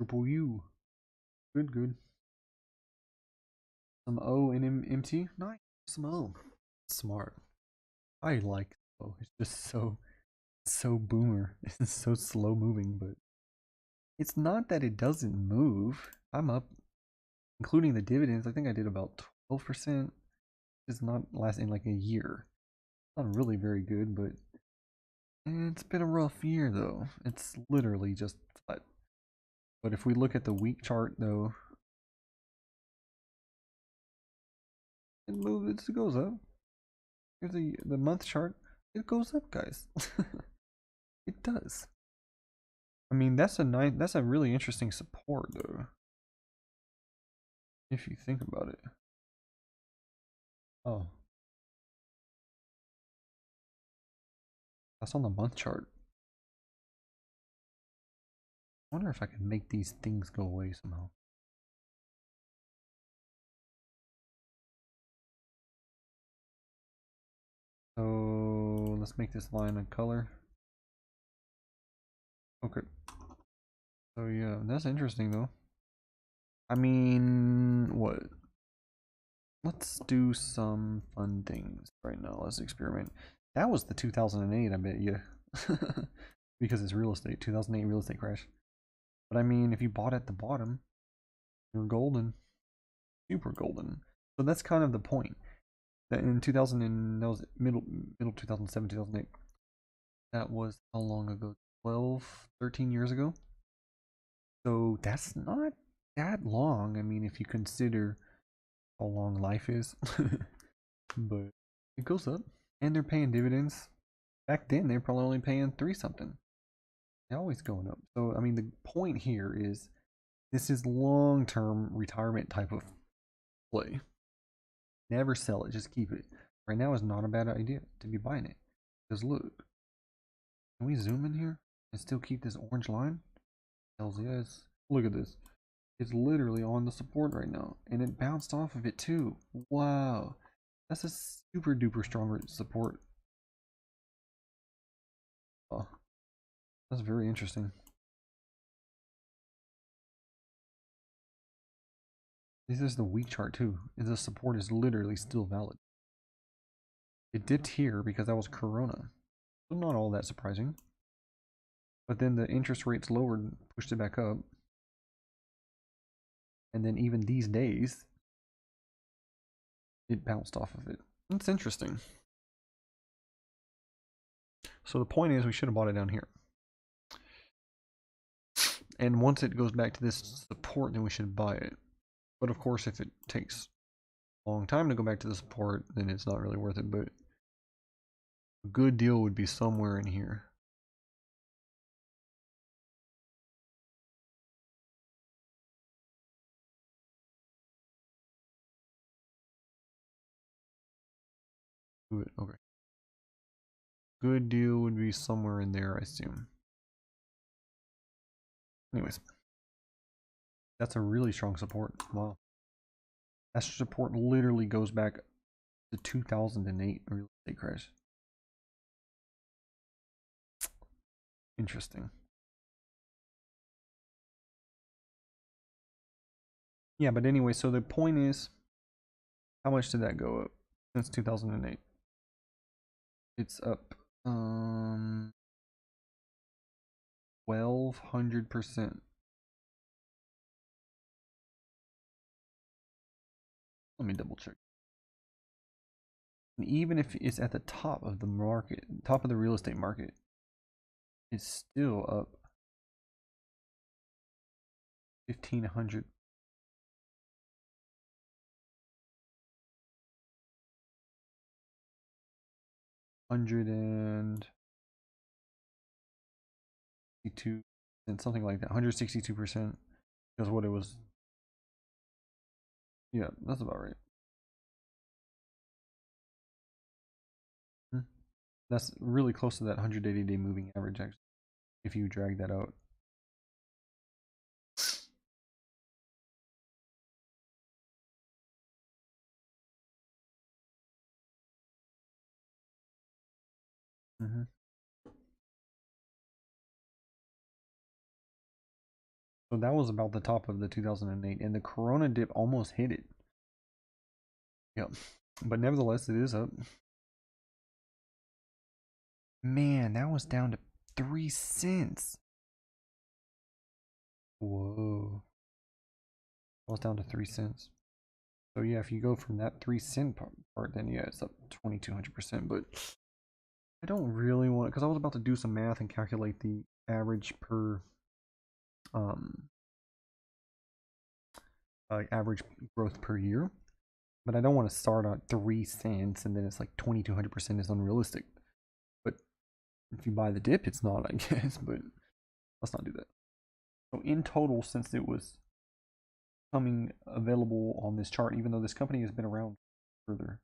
Triple U. Good, good. Some O and MT. Nice. Some O. Smart. I like O. It's just so boomer. It's so slow moving, but it's not that it doesn't move. I'm up, including the dividends. I think I did about 12%. It's not lasting like a year. Not really very good, but it's been a rough year though. It's literally just flat. But if we look at the week chart though, it goes up. Here's the month chart. It goes up, guys. It does. I mean, that's a really interesting support though. If you think about it. Oh. That's on the month chart. I wonder if I can make these things go away somehow. So let's make this line a color. Okay. So yeah, that's interesting though. I mean, what? Let's do some fun things right now. Let's experiment. That was the 2008, I bet you. Because it's real estate, 2008 real estate crash. But I mean, if you bought at the bottom, you're golden. Super golden. So that's kind of the point. That in 2000 and that was middle 2007, 2008. That was how long ago? 12, 13 years ago. So that's not that long. I mean, if you consider how long life is. But it goes up. And they're paying dividends. Back then, they're probably only paying 3 something. They're always going up. So, I mean, the point here is this is long term retirement type of play. Never sell it, just keep it. Right now is not a bad idea to be buying it. Because look, can we zoom in here and still keep this orange line? Hells yes. Look at this. It's literally on the support right now. And it bounced off of it too. Wow. That's a super duper strong support. Oh, that's very interesting. This is the week chart too. The support is literally still valid. It dipped here because that was Corona. So not all that surprising. But then the interest rates lowered, pushed it back up. And then even these days, it bounced off of it. That's interesting. So the point is we should have bought it down here. And once it goes back to this support, then we should buy it. But of course, if it takes a long time to go back to the support, then it's not really worth it. But a good deal would be somewhere in here. Good, okay. Good deal would be somewhere in there, I assume. Anyways, that's a really strong support. Wow. That support literally goes back to 2008 real estate crash. Interesting. Yeah, but anyway, so the point is, how much did that go up since 2008? It's up 1200%. Let me double check. And even if it's at the top of the market, top of the real estate market, it's still up 1500. And 62 and something like that, 162% is what it was. Yeah, that's about right. That's really close to that 180-day moving average, actually, if you drag that out. So that was about the top of the 2008, and the Corona dip almost hit it. Yep. But nevertheless, it is up. Man, that was down to 3 cents. Whoa. That was down to 3 cents. So yeah, if you go from that 3 cent part, then yeah, it's up 2200%. But I don't really want it because I was about to do some math and calculate the average per average growth per year. But I don't want to start at 3 cents and then it's like 2200% is unrealistic. But if you buy the dip, it's not, I guess. But let's not do that. So in total, since it was coming available on this chart, even though this company has been around further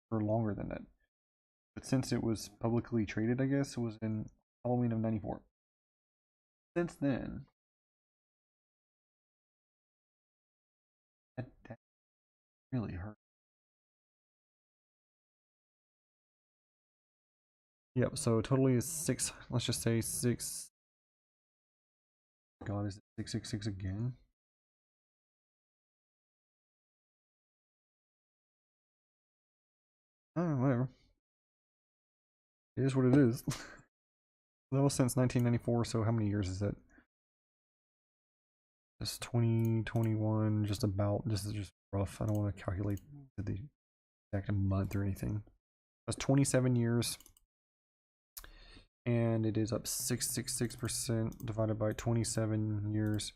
for longer than that, but since it was publicly traded, I guess it was in Halloween of '94. Since then, that really hurt. Yep. So totally is 6. Let's just say 6. God, is it 666 again? Oh, whatever. It is what it is. That was since 1994. So how many years is that? It's 2021. Just about. This is just rough. I don't want to calculate the exact month or anything. That's 27 years. And it is up 666% divided by 27 years.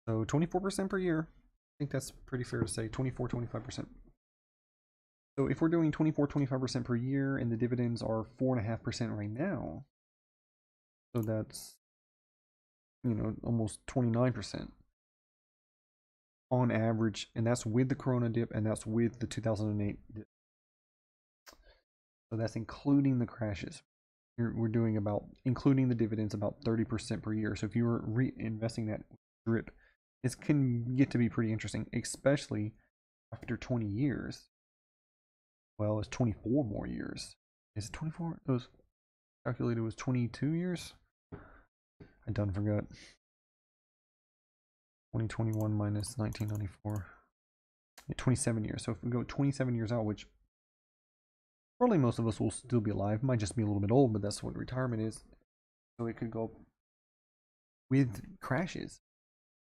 So 24% per year. I think that's pretty fair to say. 24, 25%. So if we're doing 24, 25% per year and the dividends are 4.5% right now, so that's, almost 29% on average. And that's with the Corona dip and that's with the 2008 dip. So that's including the crashes. We're doing about, including the dividends, about 30% per year. So if you were reinvesting that drip, it can get to be pretty interesting, especially after 20 years. Well, it's 24 more years. Is it 24? It was calculated was 22 years. I done forgot. 2021 minus 1994. Yeah, 27 years. So if we go 27 years out, which probably most of us will still be alive, might just be a little bit old, but that's what retirement is. So it could go with crashes.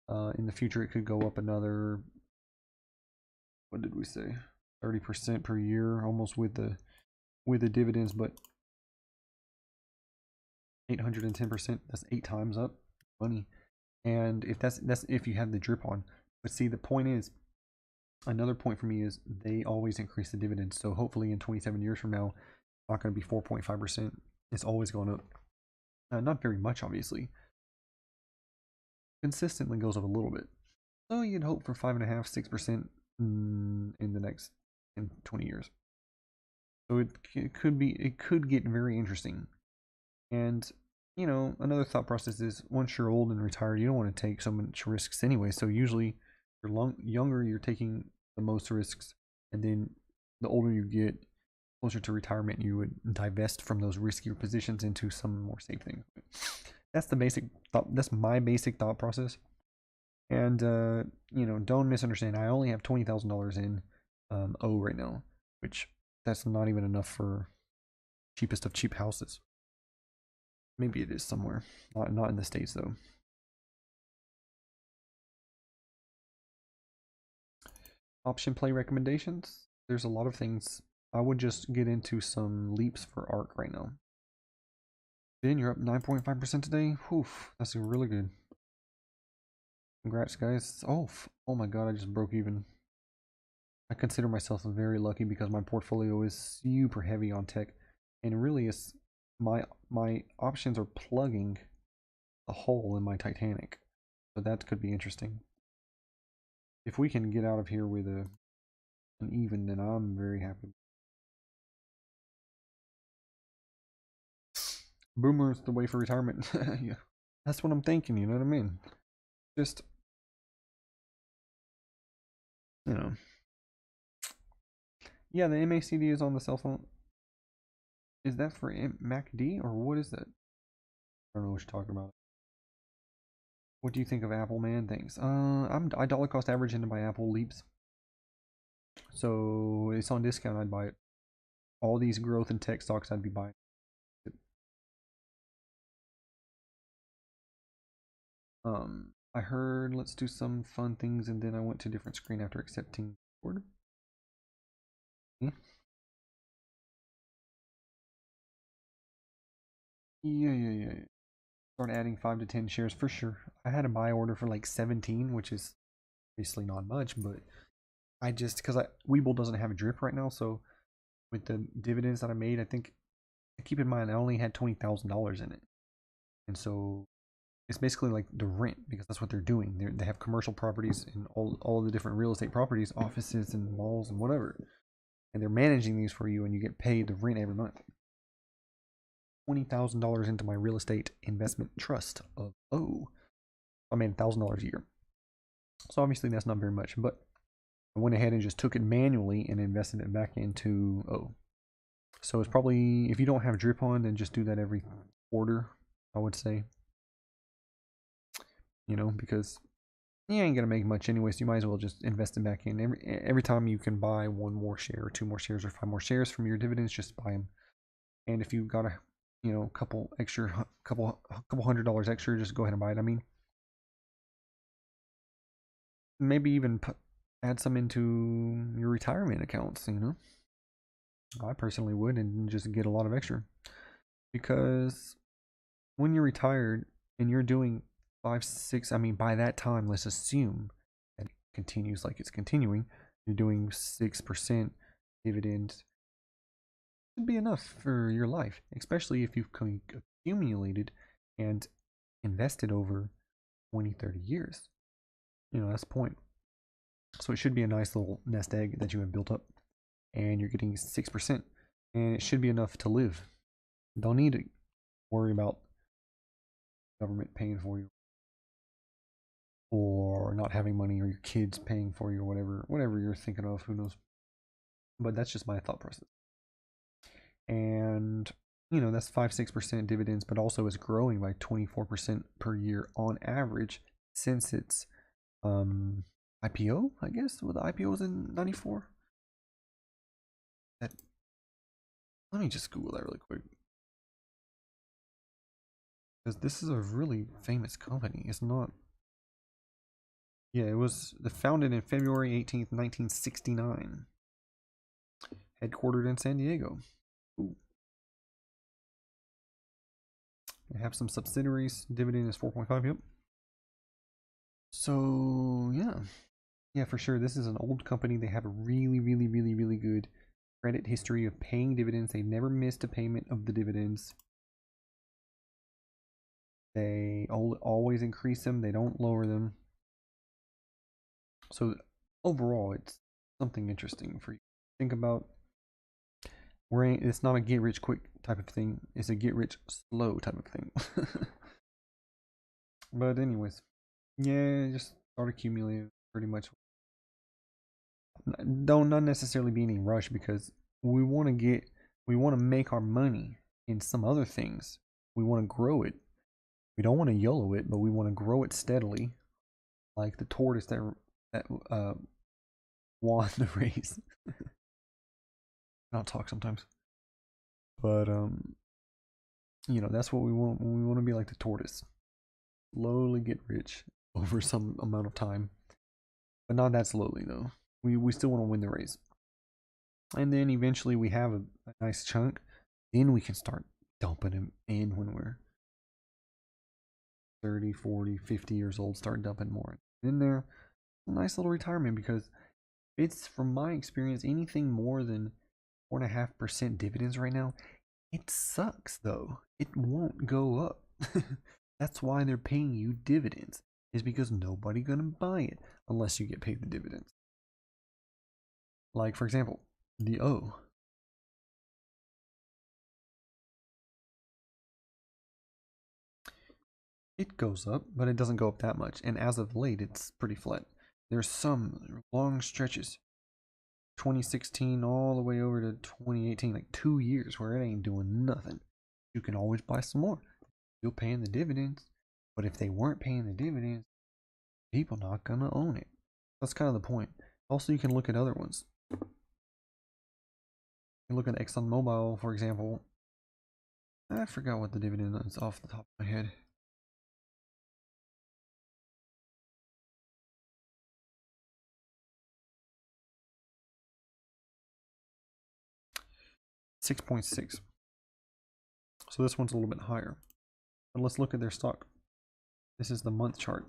In the future, it could go up another, what did we say? 30% per year, almost with the dividends, but 810%. That's 8 times up money. And if that's if you have the drip on. But see, the point is, another point for me is they always increase the dividends. So hopefully in 27 years from now, it's not going to be 4.5%. It's always going up. Not very much, obviously. Consistently goes up a little bit. So you'd hope for 5.5%, 6% in the next 20 years. So it could get very interesting. And you know, another thought process is once you're old and retired, you don't want to take so much risks anyway. So usually, you're younger, you're taking the most risks, and then the older you get, closer to retirement, you would divest from those riskier positions into some more safe things. That's the basic thought. That's my basic thought process. And you know, don't misunderstand. I only have $20,000 in O right now, which that's not even enough for cheapest of cheap houses. Maybe it is somewhere, not in the States though. Option play recommendations. There's a lot of things. I would just get into some leaps for ARK right now. Ben, you're up 9.5% today. Whew, that's really good. Congrats, guys. Oh my god, I just broke even. I consider myself very lucky because my portfolio is super heavy on tech, and really is my options are plugging a hole in my Titanic. So that could be interesting. If we can get out of here with an even, then I'm very happy. Boomer's the way for retirement. Yeah, that's what I'm thinking. You know what I mean? Just, you know, yeah. The MACD is on the cell phone. Is that for MACD or what is that? I don't know what you're talking about. What do you think of Apple, man? Thanks. I dollar cost average into my Apple leaps, so it's on discount. I'd buy it. All these growth and tech stocks, I'd be buying. I heard let's do some fun things, and then I went to a different screen after accepting order. Yeah, yeah. Start adding 5 to 10 shares for sure. I had a buy order for like 17, which is obviously not much, but I just because Webull doesn't have a drip right now, so with the dividends that I made, I think keep in mind I only had $20,000 in it, and so it's basically like the rent because that's what they're doing. They have commercial properties and all the different real estate properties, offices and malls and whatever, and they're managing these for you, and you get paid the rent every month. $20,000 into my real estate investment trust of I made $1,000 a year. So obviously that's not very much, but I went ahead and just took it manually and invested it back into O. So it's probably, if you don't have drip on, then just do that every quarter, I would say. You know, because you ain't gonna make much anyway, so you might as well just invest it back in. Every time you can buy 1 more share or 2 more shares or 5 more shares from your dividends, just buy them. And if you got a, you know, couple $100 extra, just go ahead and buy it. I mean, maybe even add some into your retirement accounts, you know. I personally would, and just get a lot of extra, because when you're retired and you're doing 5 6, I mean, by that time, let's assume that it continues like it's continuing, you're doing 6% dividends, should be enough for your life, especially if you've accumulated and invested over 20-30 years. You know, that's the point. So it should be a nice little nest egg that you have built up, and you're getting 6%, and it should be enough to live. Don't need to worry about government paying for you, or not having money, or your kids paying for you, or whatever you're thinking of. Who knows? but that's just my thought process. And that's 5-6% dividends, but also it's growing by 24% per year on average since its IPO, I guess. Well, the IPO was in 94. Let me just Google that really quick, because this is a really famous company. It's not. Yeah, it was founded in February 18th, 1969. Headquartered in San Diego. Ooh. They have some subsidiaries. Dividend is 4.5. Yep. So yeah, for sure. This is an old company. They have a really, really, really, really good credit history of paying dividends. They never missed a payment of the dividends. They always increase them. They don't lower them. So overall, it's something interesting for you to think about. It's not a get rich quick type of thing. It's a get rich slow type of thing. But anyways, yeah, just start accumulating pretty much. Don't not necessarily be any rush, because we want to make our money in some other things. We want to grow it. We don't want to YOLO it, but we want to grow it steadily, like the tortoise that won the race. I don't talk sometimes, but that's what we want. We want to be like the tortoise, slowly get rich over some amount of time, but not that slowly though. We still want to win the race, and then eventually we have a nice chunk. Then we can start dumping them in when we're 30, 40, 50 years old. Start dumping more in there. A nice little retirement, because it's, from my experience, anything more than 4.5% dividends right now, it sucks though. It won't go up. That's why they're paying you dividends, is because nobody gonna buy it unless you get paid the dividends. Like, for example, the O. It goes up, but it doesn't go up that much. And as of late, it's pretty flat. There's some long stretches, 2016 all the way over to 2018, like 2 years where it ain't doing nothing. You can always buy some more. You're paying the dividends. But if they weren't paying the dividends, people not gonna own it. That's kind of the point. Also, you can look at other ones. You can look at ExxonMobil, for example. I forgot what the dividend is off the top of my head. $6.6. So this one's a little bit higher. But let's look at their stock. This is the month chart.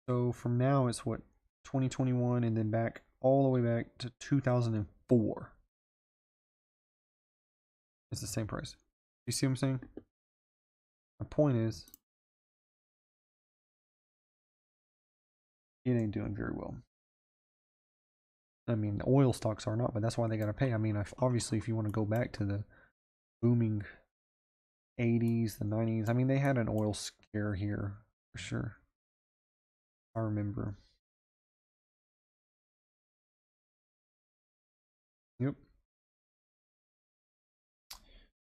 So from now it's what, 2021, and then back all the way back to 2004. It's the same price. You see what I'm saying? My point is, it ain't doing very well. I mean, oil stocks are not, but that's why they gotta pay. I mean, obviously, if you want to go back to the booming 80s, the 90s, I mean, they had an oil scare here for sure. I remember. Yep.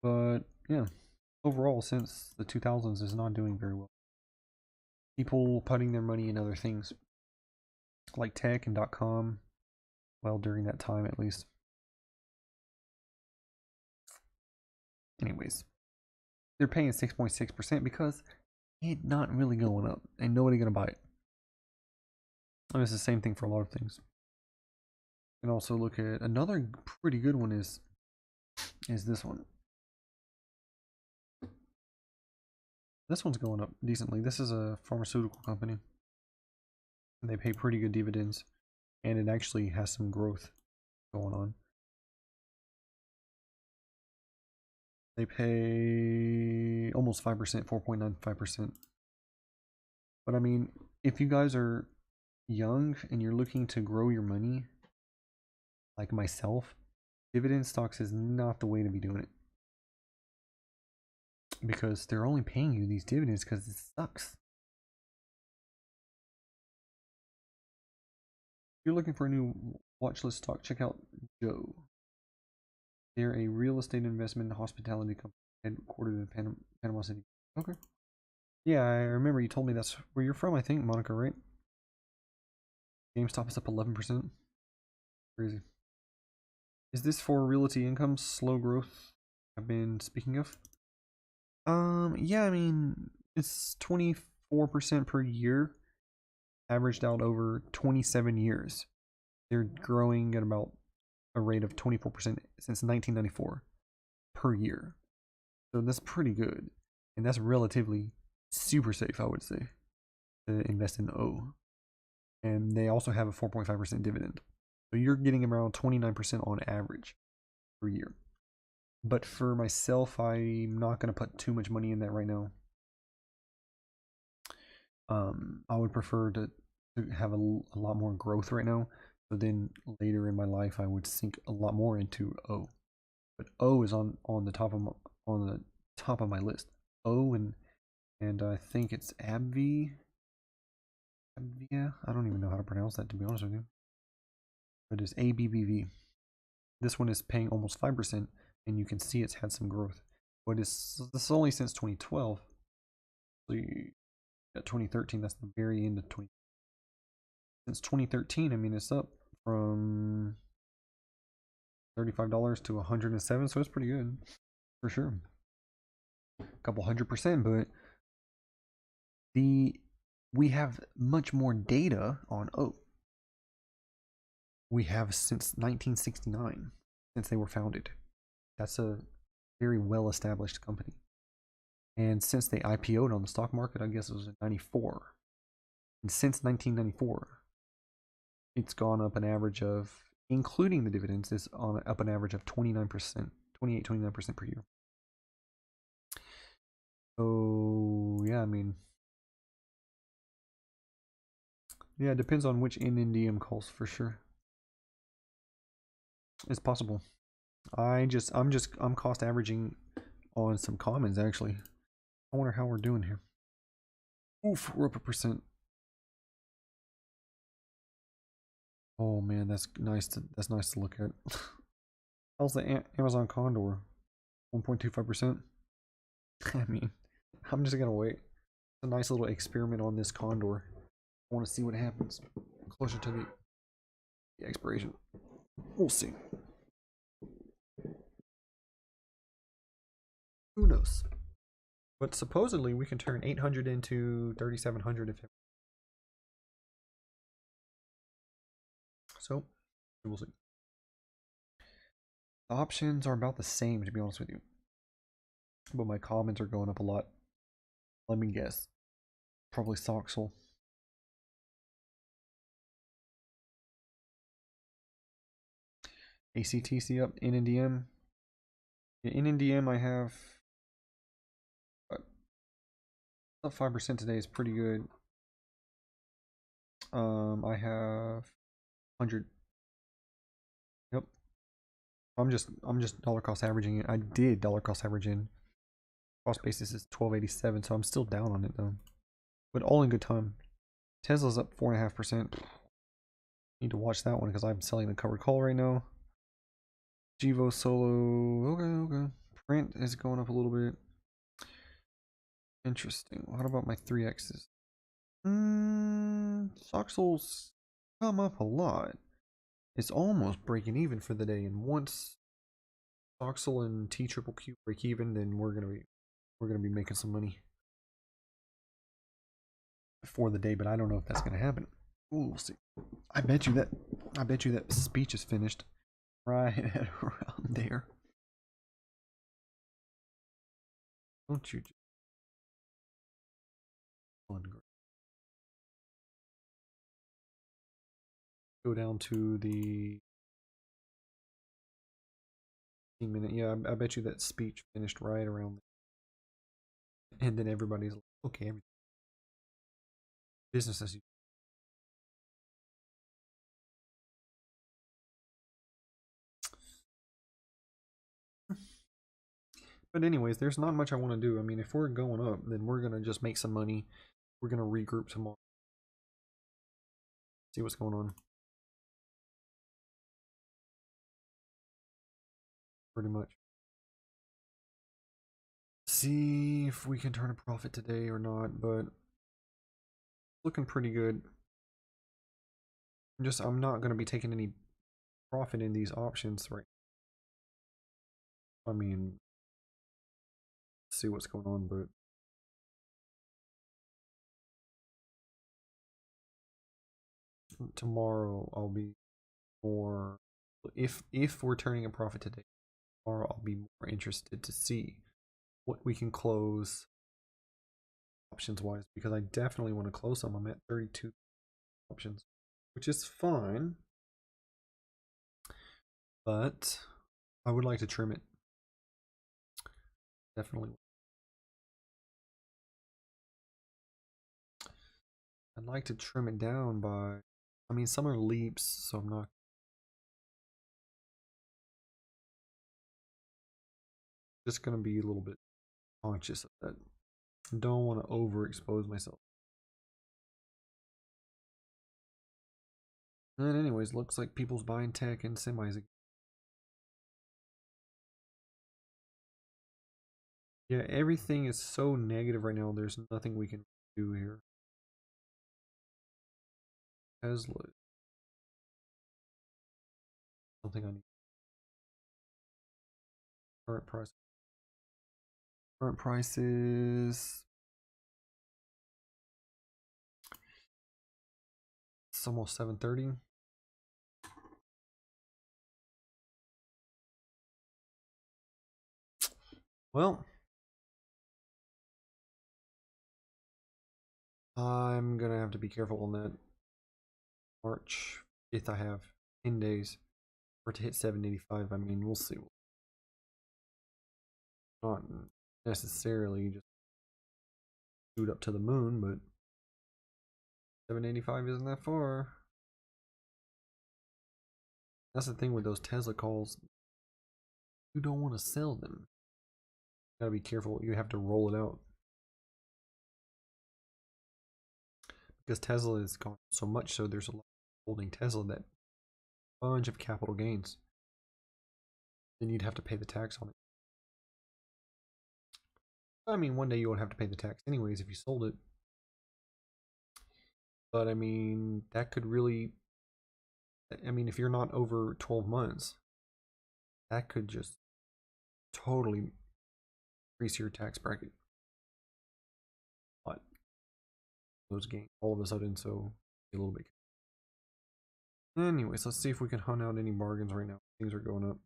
But yeah, overall, since the 2000s, is not doing very well. People putting their money in other things, like tech and .com. Well, during that time, at least. Anyways, they're paying 6.6% because it's not really going up, and nobody gonna buy it. And it's the same thing for a lot of things. You can also look at another pretty good one is this one. This one's going up decently. This is a pharmaceutical company, and they pay pretty good dividends, and it actually has some growth going on. They pay almost 5%, 4.95%. But I mean, if you guys are young and you're looking to grow your money, like myself, dividend stocks is not the way to be doing it. Because they're only paying you these dividends because it sucks. you're looking for a new watch list stock, check out Joe. They're a real estate investment and hospitality company headquartered in Panama City. Okay. Yeah, I remember you told me that's where you're from, I think, Monica, right? GameStop is up 11%. Crazy. Is this for realty income, slow growth I've been speaking of? Yeah, I mean, it's 24% per year, averaged out over 27 years. They're growing at about a rate of 24% since 1994 per year. So that's pretty good. And that's relatively super safe, I would say, to invest in O. And they also have a 4.5% dividend. So you're getting around 29% on average per year. But for myself, I'm not going to put too much money in that right now. I would prefer to have a lot more growth right now. So then later in my life, I would sink a lot more into O. But O is on the top of my list. O and I think it's AbbVie. AbbVie. I don't even know how to pronounce that, to be honest with you. But it's ABBV. This one is paying almost 5%, and you can see it's had some growth. But this is only since 2012. So you got 2013. That's the very end of 20. Since 2013, I mean, it's up from $35 to $107, so it's pretty good for sure. A couple 100%, but we have much more data on O. We have since 1969, since they were founded. That's a very well established company. And since they IPO'd on the stock market, I guess it was in 94. And since 1994, it's gone up an average of, including the dividends, is on up an average of 29%, 29% per year. So yeah, I mean, yeah, it depends on which NNDM calls for sure. It's possible. I'm cost averaging on some commons actually. I wonder how we're doing here. Oof, we're up 1%. Oh man, that's nice to look at. How's the Amazon Condor? 1.25%. I mean, I'm just gonna wait. It's a nice little experiment on this Condor. I want to see what happens closer to the expiration. We'll see. Who knows? But supposedly we can turn 800 into 3,700 if. So we'll see. The options are about the same, to be honest with you, but my comments are going up a lot. Let me guess. Probably Soxel. ACTC up. NNDM. Yeah, NNDM I have up 5% today is pretty good. I have 100. Yep. I'm just dollar cost averaging it. I did dollar cost average in. Cost basis is 1287, so I'm still down on it though. But all in good time. Tesla's up 4.5%. Need to watch that one because I'm selling the covered call right now. Givo Solo. Okay. Print is going up a little bit. Interesting. What about my 3Xs? Soxel's come up a lot. It's almost breaking even for the day, and once Soxel and TQQQ break even, then we're gonna be making some money for the day. But I don't know if that's gonna happen. Ooh, we'll see. I bet you that speech is finished right at around there. Don't you just go down to the 15-minute? Yeah, I bet you that speech finished right around there. And then everybody's like, okay, business as usual. But anyways, there's not much I want to do. I mean, if we're going up, then we're gonna just make some money. We're gonna regroup tomorrow. See what's going on. pretty much. See if we can turn a profit today or not, but looking pretty good. I'm not going to be taking any profit in these options right. I mean, see what's going on, but tomorrow I'll be more, if we're turning a profit today, tomorrow I'll be more interested to see what we can close options wise, because I definitely want to close some. I'm at 32 options, which is fine, but I would like to trim it. Definitely. I'd like to trim it down by, I mean, some are leaps, so I'm not just going to be a little bit conscious of that. Don't want to overexpose myself. And anyways, looks like people's buying tech and semis. Yeah, everything is so negative right now. There's nothing we can do here. Tesla. Something I need. Current price. Current price is, it's almost 730. Well, I'm gonna have to be careful on that. March 5th, I have 10 days for it to hit 785. I mean, we'll see. Not necessarily just shoot up to the moon, but 785 isn't that far. That's the thing with those Tesla calls. You don't want to sell them. You gotta be careful. You have to roll it out. Because Tesla is gone so much so there's a lot holding Tesla that bunch of capital gains. Then you'd have to pay the tax on it. I mean, one day you won't have to pay the tax anyways if you sold it. But I mean, that could really, I mean, if you're not over 12 months, that could just totally increase your tax bracket. But those gains all of a sudden, so a little bit. Anyways, let's see if we can hunt out any bargains right now. Things are going up.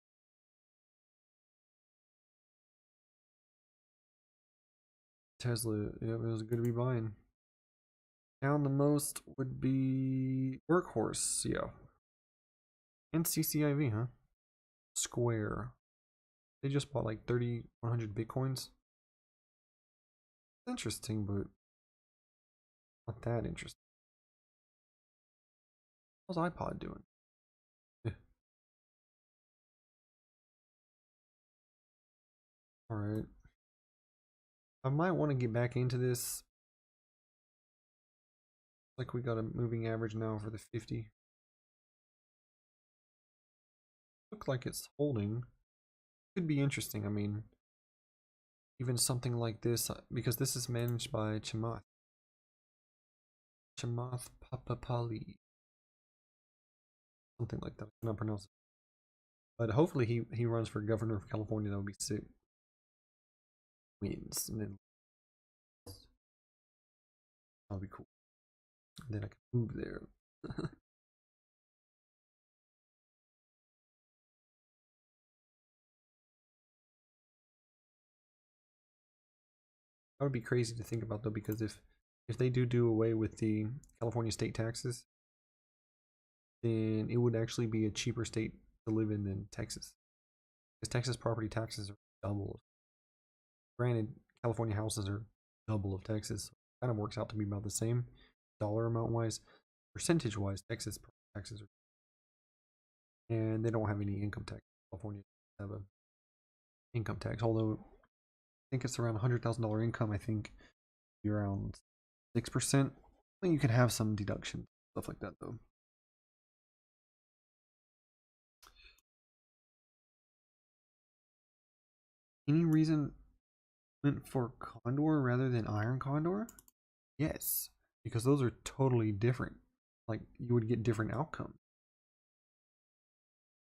Tesla, yeah, it was good to be buying. Down the most would be Workhorse, yeah. And CCIV, huh? Square. They just bought like 3,100 Bitcoins. Interesting, but not that interesting. How's iPod doing? Alright. I might want to get back into this. Like we got a moving average now for the 50. Look like it's holding. Could be interesting. I mean, even something like this, because this is managed by Chamath. Chamath Papapali. Something like that. I cannot pronounce it. But hopefully he runs for governor of California. That would be sick. Wins. And then that'll be cool. And then I can move there. That would be crazy to think about though, because if they do away with the California state taxes, then it would actually be a cheaper state to live in than Texas. Because Texas property taxes are double. Granted, California houses are double of Texas. So it kind of works out to be about the same dollar amount wise. Percentage wise, Texas taxes are, and they don't have any income tax. California have a income tax, although I think it's around $100,000 income. I think around 6%. You can have some deduction stuff like that though. Any reason went for Condor rather than Iron Condor? Yes, because those are totally different. Like, you would get different outcomes.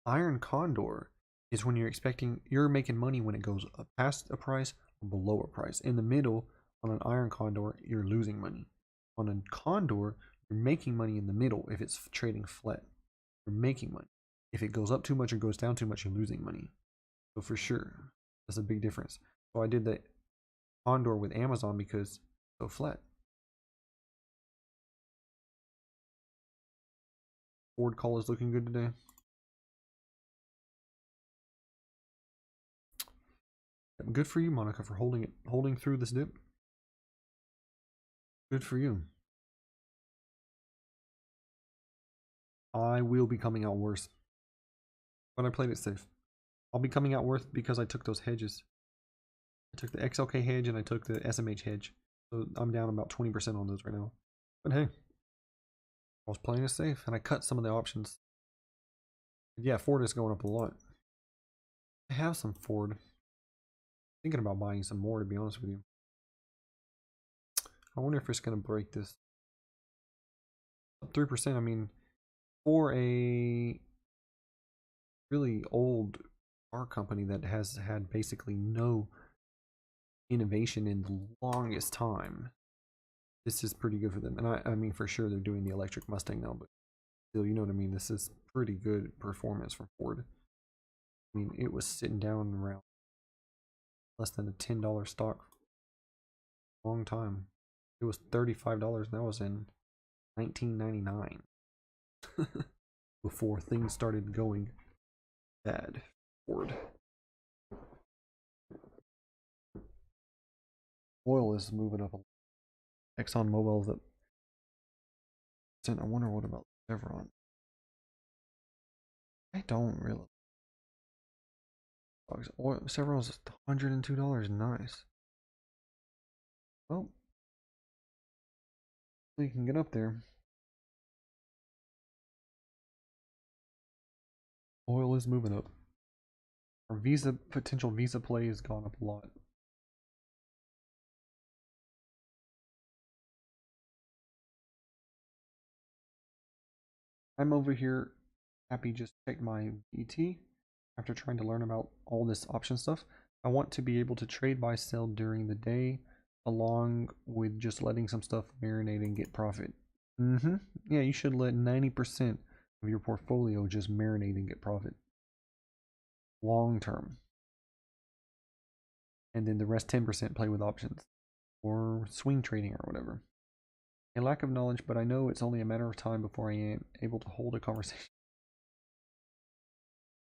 Iron Condor is when you're making money when it goes up past a price or below a price. In the middle, on an Iron Condor, you're losing money. On a Condor, you're making money in the middle if it's trading flat. You're making money. If it goes up too much or goes down too much, you're losing money. So for sure, that's a big difference. So I did the Condor with Amazon because it's so flat. Ford call is looking good today. Good for you, Monica, for holding through this dip. Good for you. I will be coming out worse, but I played it safe. I'll be coming out worse because I took those hedges. I took the XLK hedge and I took the SMH hedge. So I'm down about 20% on those right now. But hey, I was playing it safe and I cut some of the options. Yeah, Ford is going up a lot. I have some Ford. Thinking about buying some more, to be honest with you. I wonder if it's going to break this. Up 3%, I mean, for a really old car company that has had basically no innovation in the longest time, this is pretty good for them. And I mean, for sure, they're doing the electric Mustang now, but still, you know what I mean? This is pretty good performance from Ford. I mean, it was sitting down around less than a $10 stock long time. It was $35, and that was in 1999 before things started going bad. Ford. Oil is moving up a lot. Exxon Mobil is up. I wonder what about Chevron. I don't really. Oil, Chevron's $102. Nice. Well, you can get up there. Oil is moving up. Our potential Visa play has gone up a lot. I'm over here happy just checked my VT after trying to learn about all this option stuff. I want to be able to trade, buy, sell during the day along with just letting some stuff marinate and get profit. Yeah, you should let 90% of your portfolio just marinate and get profit. Long term. And then the rest 10% play with options or swing trading or whatever. A lack of knowledge, but I know it's only a matter of time before I am able to hold a conversation.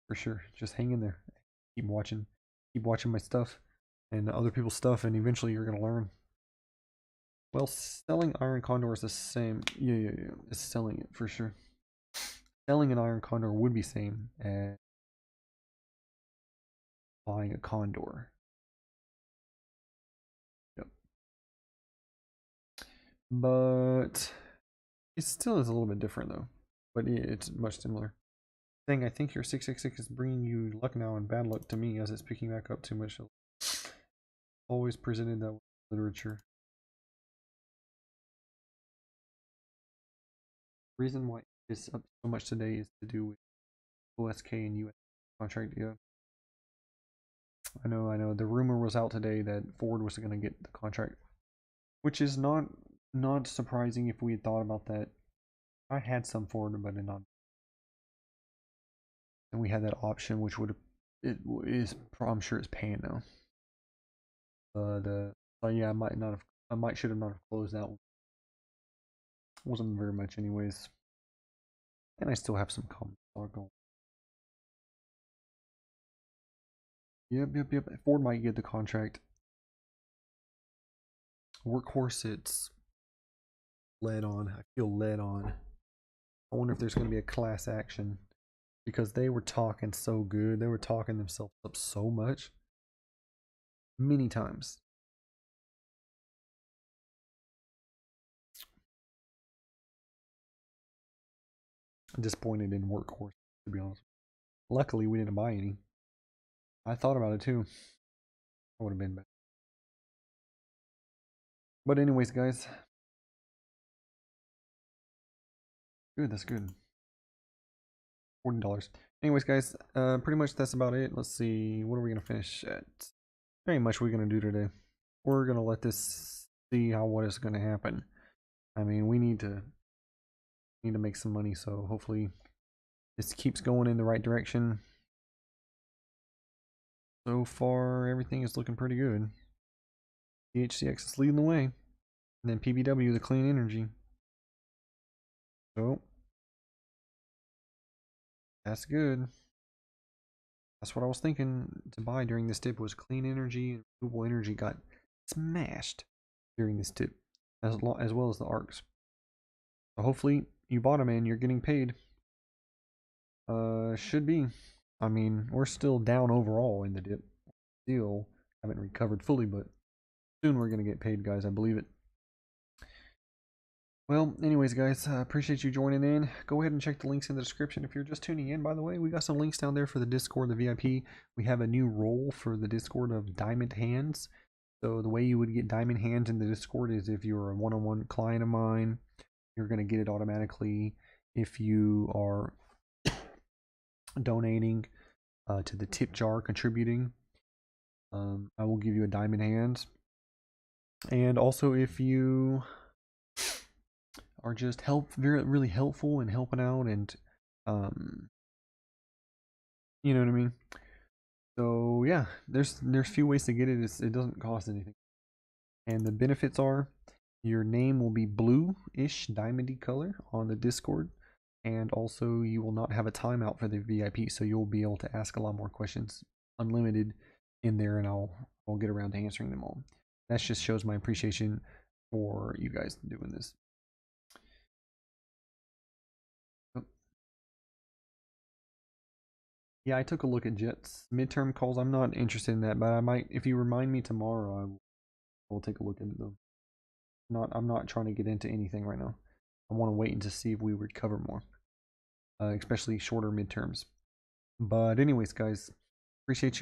For sure. Just hang in there. Keep watching my stuff and other people's stuff, and eventually you're gonna learn. Well, selling Iron Condor is the same. Yeah. It's selling it for sure. Selling an Iron Condor would be same as buying a Condor. Yep. But it still is a little bit different though. But it's much similar. Thing, I think your 666 is bringing you luck now and bad luck to me as it's picking back up too much. Always presented that literature. The reason why it's up so much today is to do with OSK and US contract. Yeah, I know. The rumor was out today that Ford was going to get the contract, which is not surprising if we had thought about that. I had some Ford, but not. And we had that option, which would it is. I'm sure it's paying now. But yeah, I might should have not have closed that one. Wasn't very much, anyways. And I still have some common stock going. Yep. Ford might get the contract. Workhorse, it's led on. I feel led on. I wonder if there's going to be a class action because they were talking so good. They were talking themselves up so much. Many times. I'm disappointed in Workhorse, to be honest. Luckily, we didn't buy any. I thought about it too. That would have been bad. But anyways, guys. Good, that's good. $40. Anyways, guys, pretty much that's about it. Let's see, what are we gonna finish at? Very much we're gonna do today. We're gonna let this see what is gonna happen. I mean, we need to make some money, so hopefully this keeps going in the right direction. So far, everything is looking pretty good. THCX is leading the way, and then PBW, the clean energy. So that's good. That's what I was thinking to buy during this dip was clean energy, and renewable energy got smashed during this dip, as well as the ARCs. So hopefully you bought them and you're getting paid. Should be. I mean, we're still down overall in the dip. Still haven't recovered fully, but soon we're gonna get paid, guys. I believe it. Well, anyways, guys, appreciate you joining in. Go ahead and check the links in the description. If you're just tuning in, by the way, we got some links down there for the Discord, the VIP. We have a new role for the Discord of Diamond Hands. So the way you would get Diamond Hands in the Discord is if you're a one-on-one client of mine, you're going to get it automatically. If you are donating to the tip jar, contributing, I will give you a Diamond Hands. And also if you are just really helpful and helping out, and you know what I mean. So yeah, there's few ways to get it. It doesn't cost anything, and the benefits are your name will be blue-ish diamondy color on the Discord, and also you will not have a timeout for the VIP, so you'll be able to ask a lot more questions, unlimited, in there, and I'll get around to answering them all. That just shows my appreciation for you guys doing this. Yeah, I took a look at Jet's midterm calls. I'm not interested in that, but I might, if you remind me tomorrow, I will take a look into them. I'm not trying to get into anything right now. I want to wait and to see if we recover more, especially shorter midterms. But anyways, guys, appreciate you.